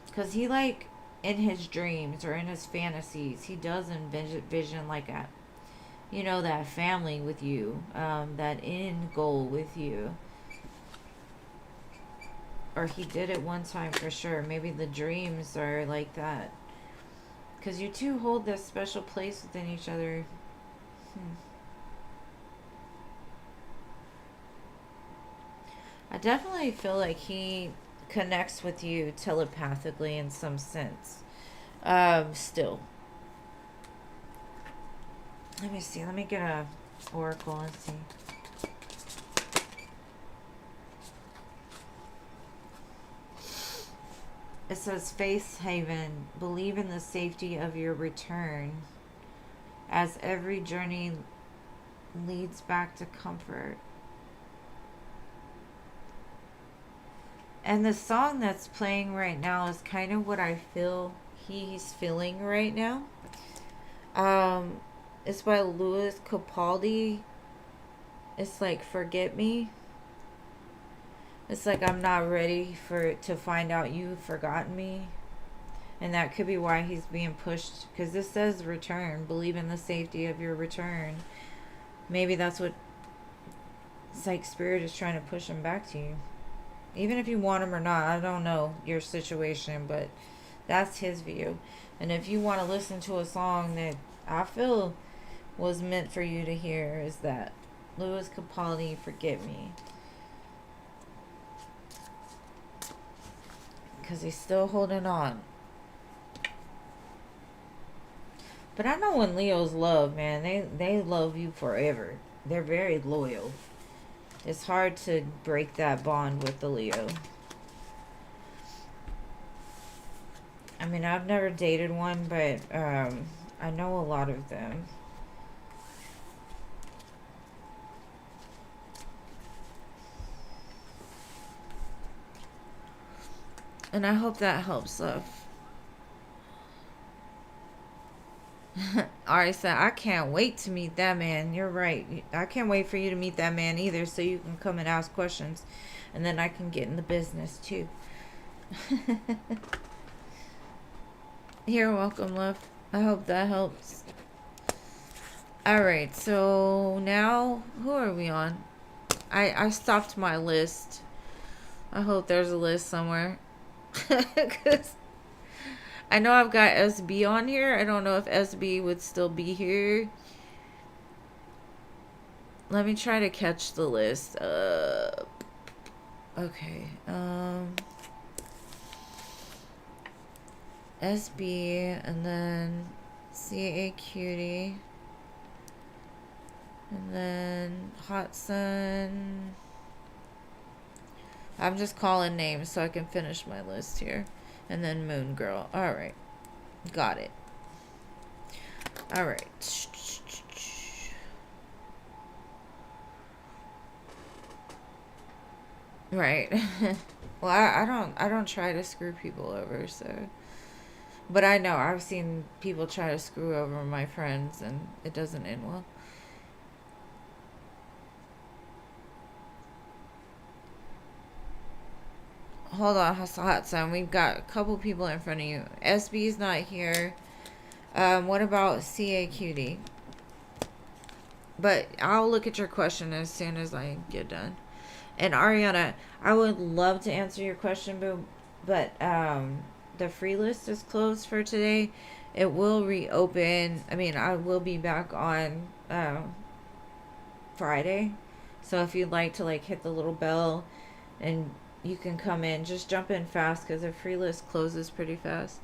Because he, like, in his dreams or in his fantasies, he does envision like a, you know, that family with you, that end goal with you. Or he did it one time for sure. Maybe the dreams are like that. Because you two hold this special place within each other. I definitely feel like he connects with you telepathically in some sense. Still. Let me see. Let me get a oracle and see. It says, Faith Haven, believe in the safety of your return, as every journey leads back to comfort. And the song that's playing right now is kind of what I feel he's feeling right now. It's by Louis Capaldi. It's like Forget Me. It's like I'm not ready to find out you've forgotten me. And that could be why he's being pushed. Because this says return. Believe in the safety of your return. Maybe that's what Psych Spirit is trying to push him back to you. Even if you want him or not, I don't know your situation, but that's his view. And if you want to listen to a song that I feel was meant for you to hear, is that Louis Capaldi, Forget Me. Because he's still holding on. But I know when Leos love, man, they love you forever. They're very loyal. It's hard to break that bond with the Leo. I mean, I've never dated one, but I know a lot of them. And I hope that helps, love. Ari said, I can't wait to meet that man. You're right. I can't wait for you to meet that man either, so you can come and ask questions. And then I can get in the business too. You're welcome, love. I hope that helps. Alright, so now, who are we on? I stopped my list. I hope there's a list somewhere. Because I know I've got SB on here. I don't know if SB would still be here. Let me try to catch the list. Okay. SB and then CA Cutie. And then Hot Sun. I'm just calling names so I can finish my list here. And then Moon Girl. Alright. Got it. Alright. Right. Well, I don't try to screw people over, so. But I know I've seen people try to screw over my friends and it doesn't end well. Hold on, Hot Sun. We've got a couple people in front of you. SB's not here. What about CA Cutie? But I'll look at your question as soon as I get done. And Ariana, I would love to answer your question, but the free list is closed for today. It will reopen. I mean, I will be back on Friday. So if you'd like to hit the little bell and you can come in, just jump in fast because the free list closes pretty fast.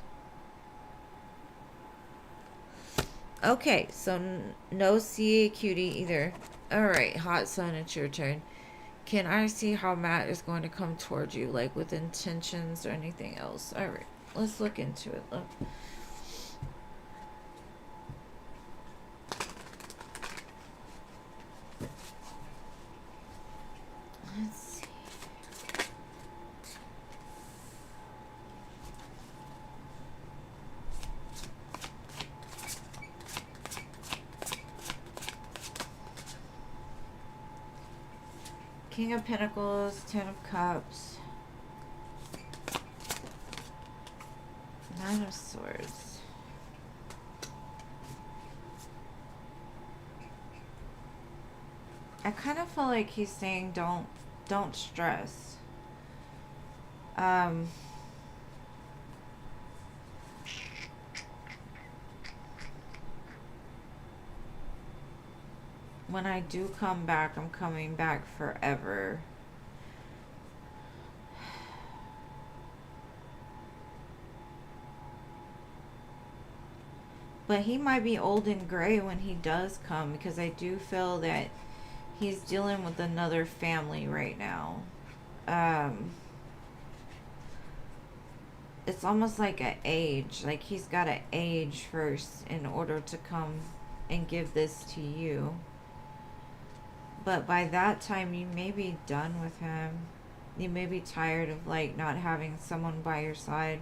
Okay, so no CA Cutie either. Alright, Hot Sun, it's your turn. Can I see how Matt is going to come towards you, like with intentions or anything else? Alright, let's look into it. Look. King of Pentacles, Ten of Cups, Nine of Swords. I kind of feel like he's saying don't stress. When I do come back, I'm coming back forever. But he might be old and gray when he does come, because I do feel that he's dealing with another family right now. It's almost like an age. Like he's got to age first in order to come and give this to you. But by that time, you may be done with him. You may be tired of like not having someone by your side.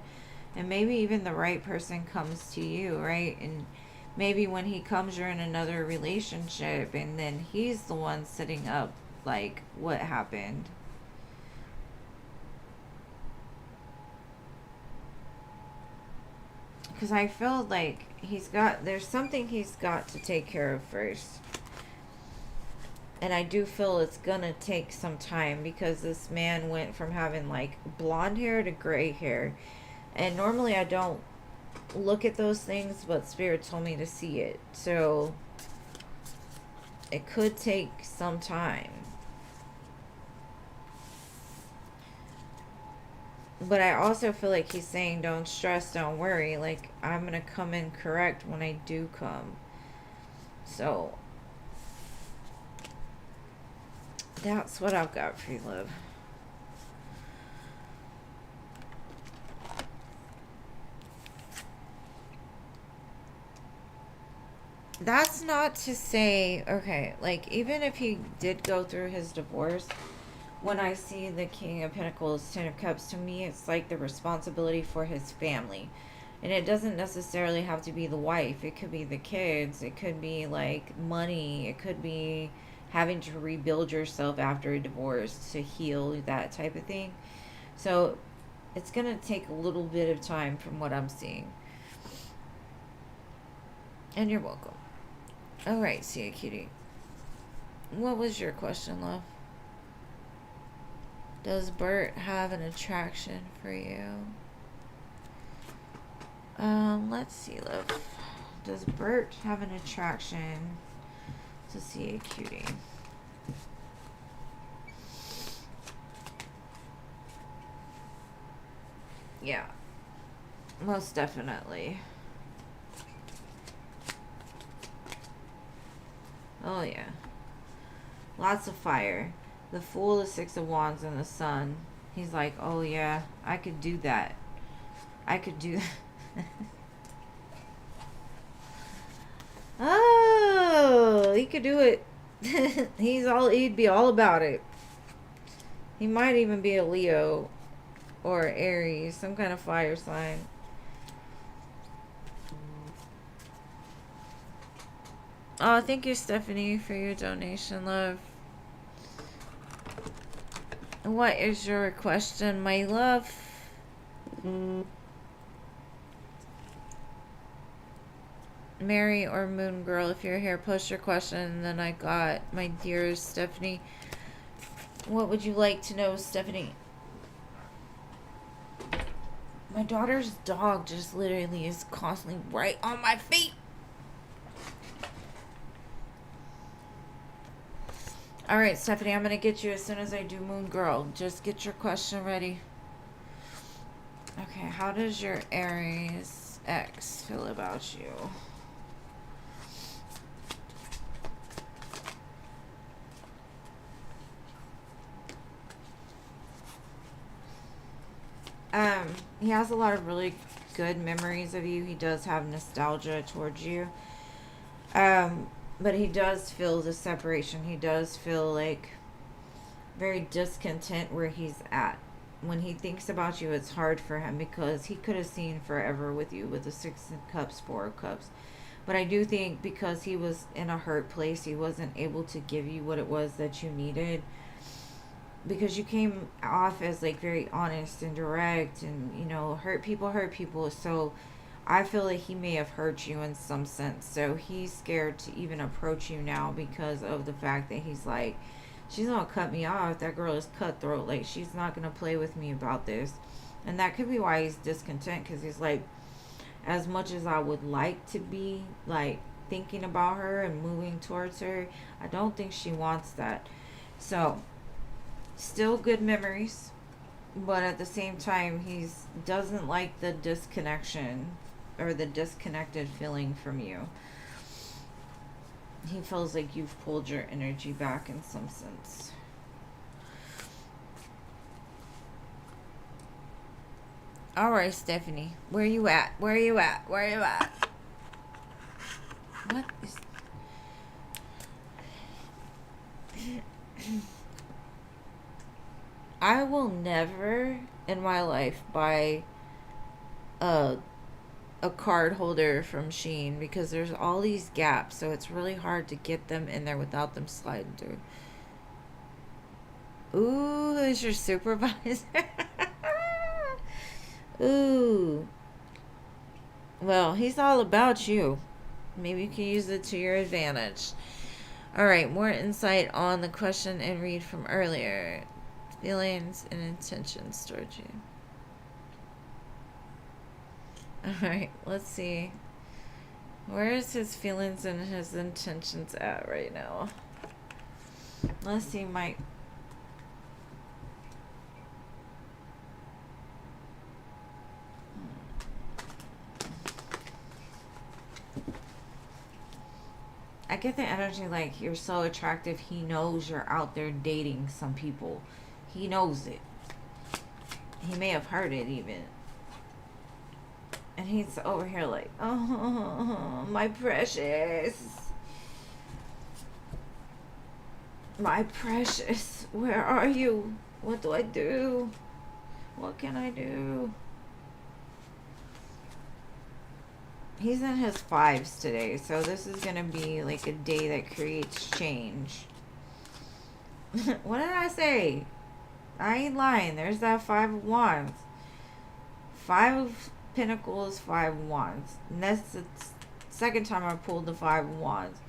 And maybe even the right person comes to you, right? And maybe when he comes, you're in another relationship. And then he's the one setting up like what happened. Because I feel like there's something he's got to take care of first. And I do feel it's gonna take some time, because this man went from having like blonde hair to gray hair. And normally I don't look at those things, but Spirit told me to see it. So it could take some time. But I also feel like he's saying don't stress, don't worry. Like I'm gonna come in correct when I do come. So that's what I've got for you, love. That's not to say, okay, like even if he did go through his divorce, when I see the King of Pentacles, Ten of Cups, to me it's like the responsibility for his family. And it doesn't necessarily have to be the wife. It could be the kids. It could be like money. It could be having to rebuild yourself after a divorce to heal, that type of thing. So it's going to take a little bit of time from what I'm seeing. And you're welcome. All right, see you, cutie. What was your question, love? Does Bert have an attraction for you? Let's see, love. Does Bert have an attraction to see a cutie? Yeah, most definitely. Oh yeah, lots of fire. The Fool, the Six of Wands, and the Sun. He's like, oh yeah, I could do that. I could do that. Oh, he could do it. He'd be all about it. He might even be a Leo or Aries, some kind of fire sign. Oh, thank you, Stephanie, for your donation, love. What is your question, my love? Mary or Moon Girl, if you're here, post your question. And then I got my dear Stephanie. What would you like to know, Stephanie? My daughter's dog just literally is constantly right on my feet. All right, Stephanie, I'm going to get you as soon as I do Moon Girl. Just get your question ready. Okay, how does your Aries ex feel about you? He has a lot of really good memories of you. He does have nostalgia towards you. But he does feel the separation. He does feel like very discontent where he's at. When he thinks about you, it's hard for him because he could have seen forever with you with the Six of Cups, Four of Cups. But I do think because he was in a hurt place, he wasn't able to give you what it was that you needed. because you came off as like very honest and direct, and you know, hurt people. So I feel like he may have hurt you in some sense. So he's scared to even approach you now because of the fact that he's like, she's gonna cut me off. That girl is cutthroat. Like, she's not gonna play with me about this. And that could be why he's discontent, because he's like, as much as I would like to be like thinking about her and moving towards her, I don't think she wants that. So still good memories, but at the same time, he's doesn't like the disconnection or the disconnected feeling from you. He feels like you've pulled your energy back in some sense. All right, Stephanie, where you at? Where you at? Where you at? What is? I will never in my life buy a card holder from Shein because there's all these gaps, so it's really hard to get them in there without them sliding through. Ooh, who's your supervisor? Ooh. Well, he's all about you. Maybe you can use it to your advantage. All right, more insight on the question and read from earlier. Feelings and intentions towards you. All right, let's see. Where is his feelings and his intentions at right now? Let's see, Mike. I get the energy like you're so attractive. He knows you're out there dating some people. He knows it. He may have heard it even. And he's over here like, oh, my precious. My precious. Where are you? What do I do? What can I do? He's in his fives today, so this is going to be like a day that creates change. What did I say? I ain't lying. There's that 5 of wands. 5 of pentacles, 5 of wands. And that's the second time I pulled the 5 of wands.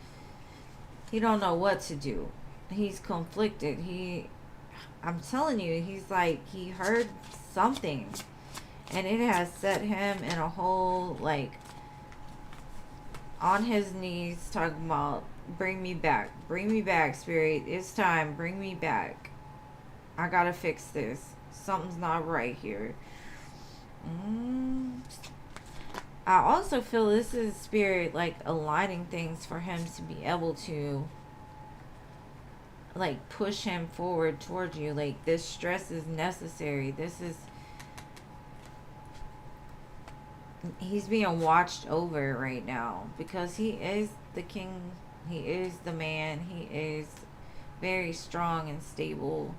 He don't know what to do. He's conflicted. I'm telling you, he's like, he heard something. And it has set him in a whole, like, on his knees, talking about, bring me back, spirit, it's time, bring me back, I gotta fix this, something's not right here. I also feel this is spirit like aligning things for him to be able to like push him forward towards you. Like, this stress is necessary. He's being watched over right now because he is the king. He is the man. He is very strong and stable,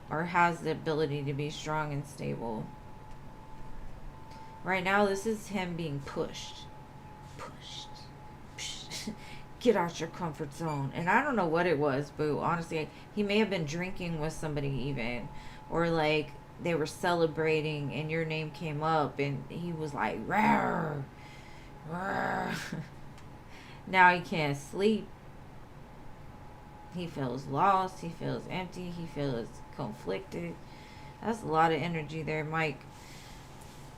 or has the ability to be strong and stable. Right now, this is him being pushed. Get out your comfort zone. And I don't know what it was, boo. Honestly, he may have been drinking with somebody even, or like they were celebrating and your name came up and he was like, rawr, rawr. Now he can't sleep. He feels lost. He feels empty. He feels conflicted. That's a lot of energy there, Mike.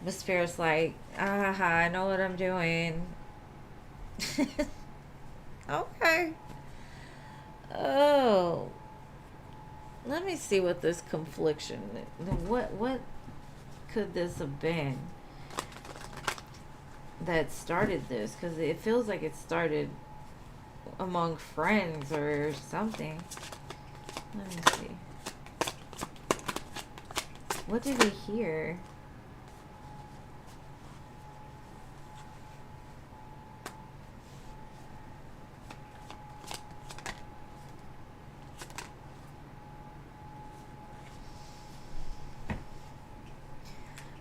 Miss Spirit's like, I know what I'm doing. Okay. Oh. Let me see what this confliction, what could this have been that started this? Because it feels like it started among friends or something. Let me see. What did he hear?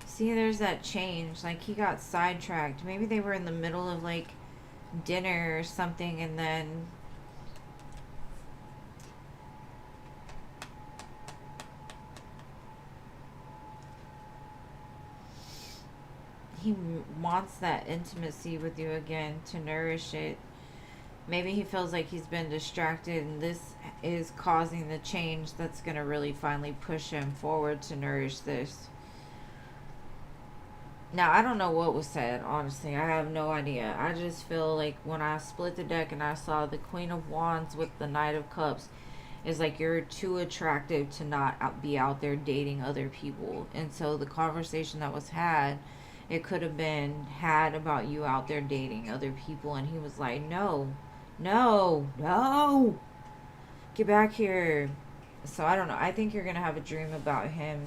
See, there's that change. Like, he got sidetracked. Maybe they were in the middle of, like, dinner or something, and then wants that intimacy with you again to nourish it. Maybe he feels like he's been distracted, and this is causing the change that's going to really finally push him forward to nourish this. Now, I don't know what was said, honestly. I have no idea. I just feel like when I split the deck and I saw the Queen of Wands with the Knight of Cups, it's like you're too attractive to not be out there dating other people. And so the conversation that was had, it could have been had about you out there dating other people. And he was like, no, no, no, get back here. So I don't know. I think you're going to have a dream about him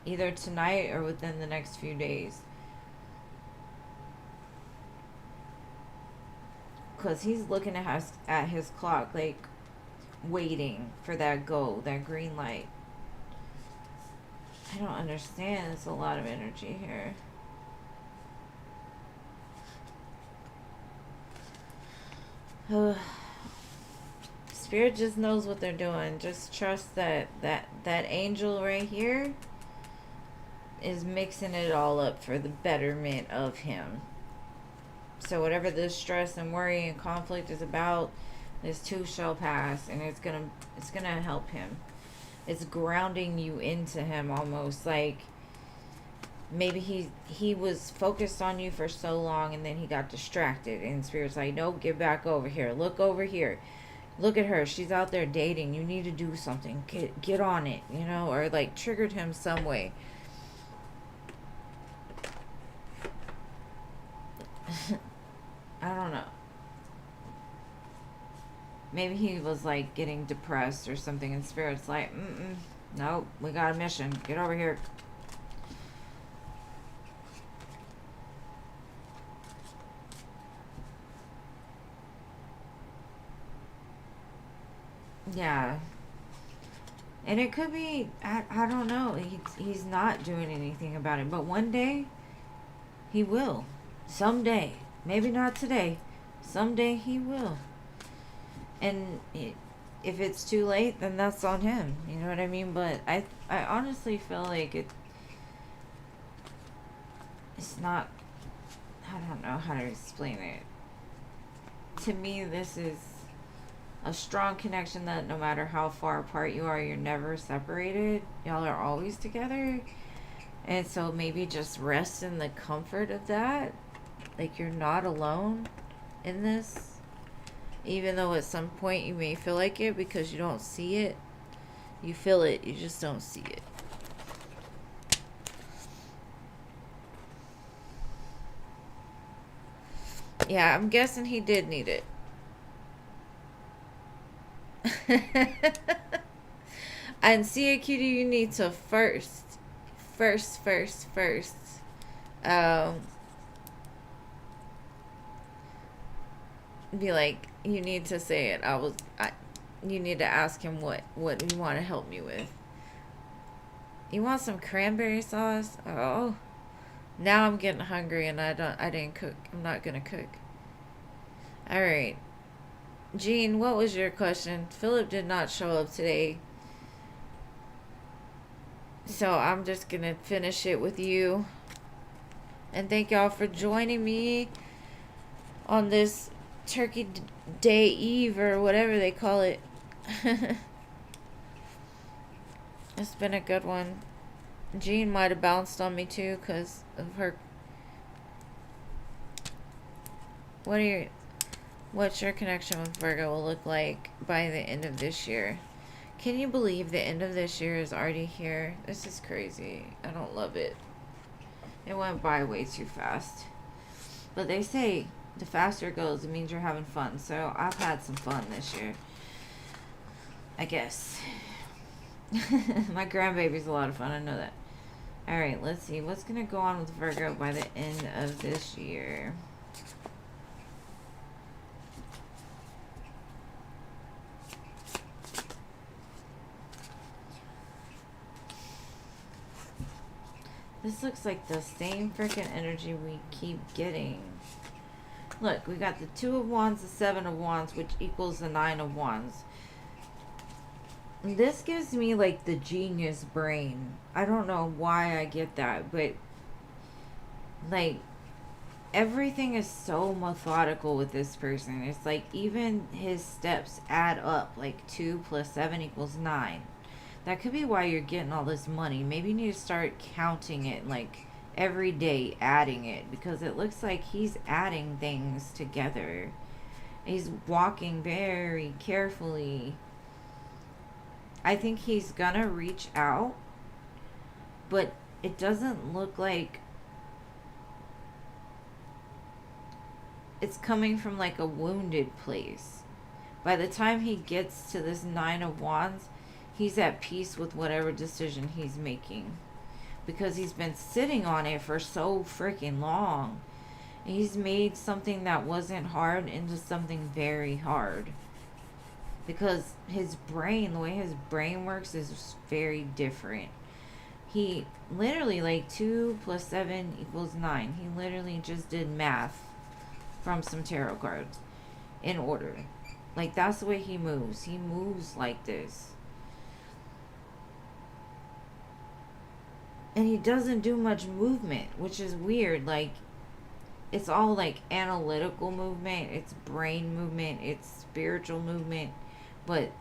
either tonight or within the next few days. Because he's looking at his clock, like, waiting for that go, that green light. I don't understand. It's a lot of energy here. Spirit just knows what they're doing. Just trust that angel right here is mixing it all up for the betterment of him. So whatever this stress and worry and conflict is about, this too shall pass, and it's gonna help him. It's grounding you into him almost, like maybe he was focused on you for so long and then he got distracted, and Spirit's like, no, get back over here. Look over here. Look at her. She's out there dating. You need to do something. Get on it, you know, or like triggered him some way. I don't know. Maybe he was like getting depressed or something, and Spirit's like, no, we got a mission. Get over here. Yeah. And it could be, I don't know. He's not doing anything about it. But one day, he will. Someday. Maybe not today. Someday he will. And if it's too late, then that's on him. You know what I mean? But I honestly feel like it's not, I don't know how to explain it. To me, this is a strong connection that no matter how far apart you are, you're never separated. Y'all are always together. And so maybe just rest in the comfort of that. Like you're not alone in this. Even though at some point you may feel like it because you don't see it. You feel it, you just don't see it. Yeah, I'm guessing he did need it. And see a cutie, you need to first be like, you need to say it. You need to ask him what you want to help me with. You want some cranberry sauce? Oh, now I'm getting hungry and I didn't cook. I'm not gonna cook. All right, Jean, what was your question? Philip did not show up today, so I'm just gonna finish it with you. And thank y'all for joining me on this Turkey Day Eve or whatever they call it. It's been a good one. Jean might have bounced on me too because of her. What's your connection with Virgo will look like by the end of this year? Can you believe the end of this year is already here? This is crazy. I don't love it. It went by way too fast. But they say the faster it goes, it means you're having fun. So I've had some fun this year, I guess. My grandbaby's a lot of fun. I know that. All right, let's see. What's going to go on with Virgo by the end of this year? This looks like the same freaking energy we keep getting. Look, we got the 2 of Wands, the 7 of Wands, which equals the 9 of Wands. This gives me like the genius brain. I don't know why I get that, but Like, everything is so methodical with this person. It's like even his steps add up. Like 2 plus 7 equals 9. That could be why you're getting all this money. Maybe you need to start counting it, like every day, adding it, because it looks like he's adding things together. He's walking very carefully. I think he's gonna reach out, but it doesn't look like it's coming from like a wounded place. By the time he gets to this 9 of Wands, he's at peace with whatever decision he's making, because he's been sitting on it for so freaking long. He's made something that wasn't hard into something very hard, because his brain, the way his brain works, is very different. He literally, like 2 plus 7 equals 9. He literally just did math from some tarot cards in order. Like, that's the way he moves. He moves like this. And he doesn't do much movement, which is weird. Like, it's all like analytical movement, it's brain movement, it's spiritual movement, but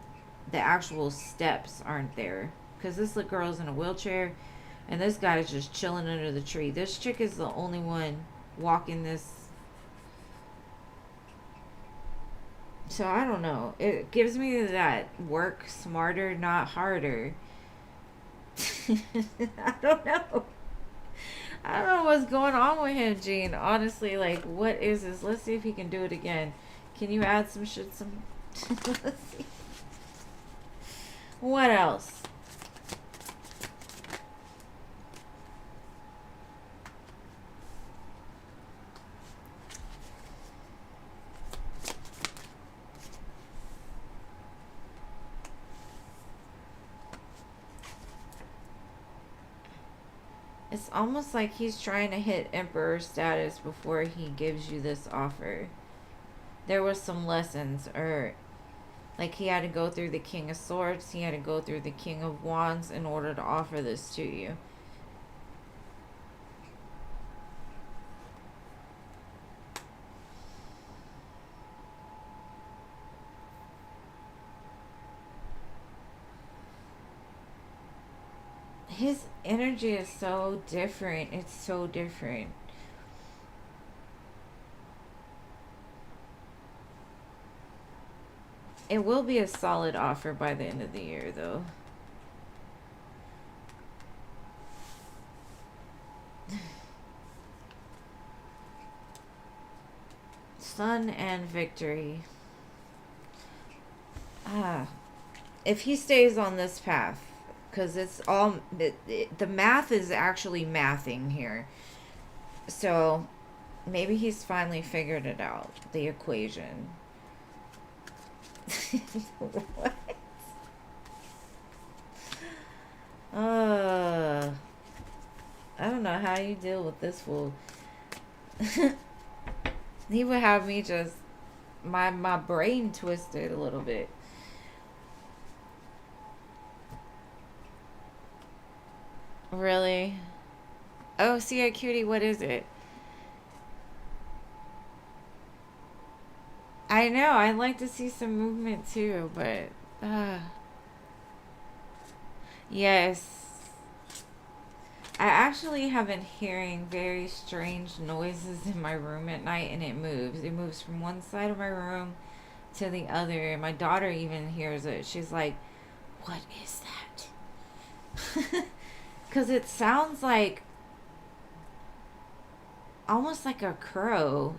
the actual steps aren't there. Because this little girl's in a wheelchair, and this guy is just chilling under the tree. This chick is the only one walking this. So I don't know. It gives me that work smarter, not harder. I don't know. I don't know what's going on with him, Gene. Honestly, like, what is this? Let's see if he can do it again. Can you add some shit? Let's see. What else? It's almost like he's trying to hit Emperor status before he gives you this offer. There was some lessons, or like he had to go through the King of Swords, he had to go through the King of Wands in order to offer this to you. His energy is so different. It's so different. It will be a solid offer by the end of the year, though. Sun and victory. If he stays on this path, because it's all the math is actually mathing here, so maybe he's finally figured it out, the equation. What? I don't know how you deal with this fool. He would have me just my brain twisted a little bit. Really? Oh, see a cutie, what is it? I know, I'd like to see some movement too, but yes. I actually have been hearing very strange noises in my room at night, and it moves. It moves from one side of my room to the other, and my daughter even hears it. She's like, "What is that?" Because it sounds like almost like a crow,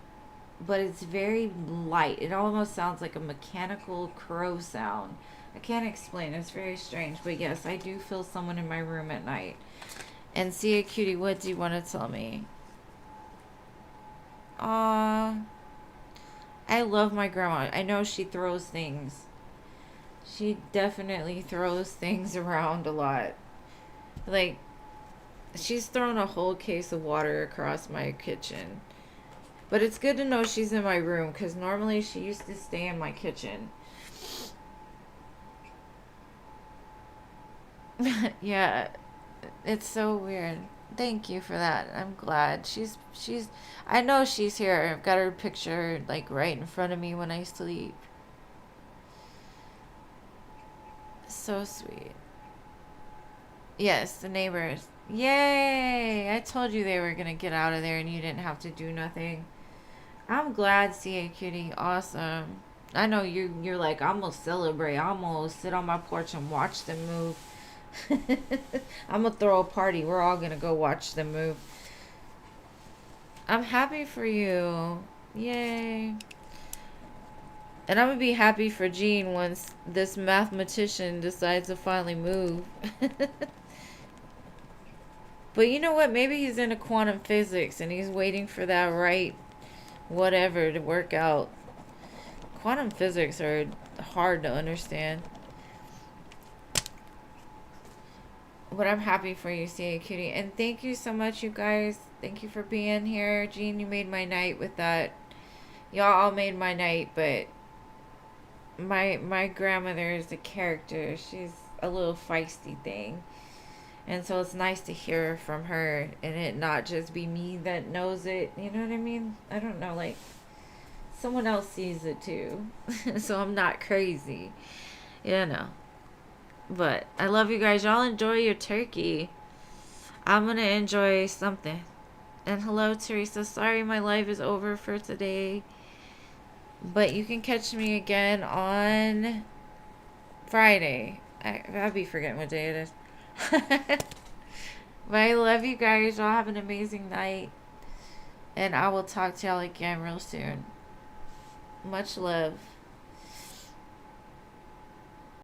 but it's very light. It almost sounds like a mechanical crow sound. I can't explain. It's very strange. But yes, I do feel someone in my room at night. And see a cutie, what do you want to tell me? Aww. I love my grandma. I know she throws things. She definitely throws things around a lot. Like, she's thrown a whole case of water across my kitchen. But it's good to know she's in my room, because normally she used to stay in my kitchen. Yeah, it's so weird. Thank you for that. I'm glad. I know she's here. I've got her picture like right in front of me when I sleep. So sweet. Yes, the neighbors. Yay! I told you they were gonna get out of there and you didn't have to do nothing. I'm glad, CA Cutie. Awesome. I know you're like, I'm gonna celebrate. I'm gonna sit on my porch and watch them move. I'm gonna throw a party. We're all gonna go watch them move. I'm happy for you. Yay. And I'm gonna be happy for Gene once this mathematician decides to finally move. But you know what? Maybe he's into quantum physics and he's waiting for that right whatever to work out. Quantum physics are hard to understand. But I'm happy for you, CA Cutie. And thank you so much, you guys. Thank you for being here. Gene, you made my night with that. Y'all all made my night, but my grandmother is a character. She's a little feisty thing. And so it's nice to hear from her and it not just be me that knows it. You know what I mean? I don't know, like someone else sees it too. So I'm not crazy. You know. But I love you guys. Y'all enjoy your turkey. I'm gonna enjoy something. And hello, Teresa. Sorry my life is over for today. But you can catch me again on Friday. I'll be forgetting what day it is. But I love you guys. Y'all have an amazing night. And I will talk to y'all again real soon. Much love.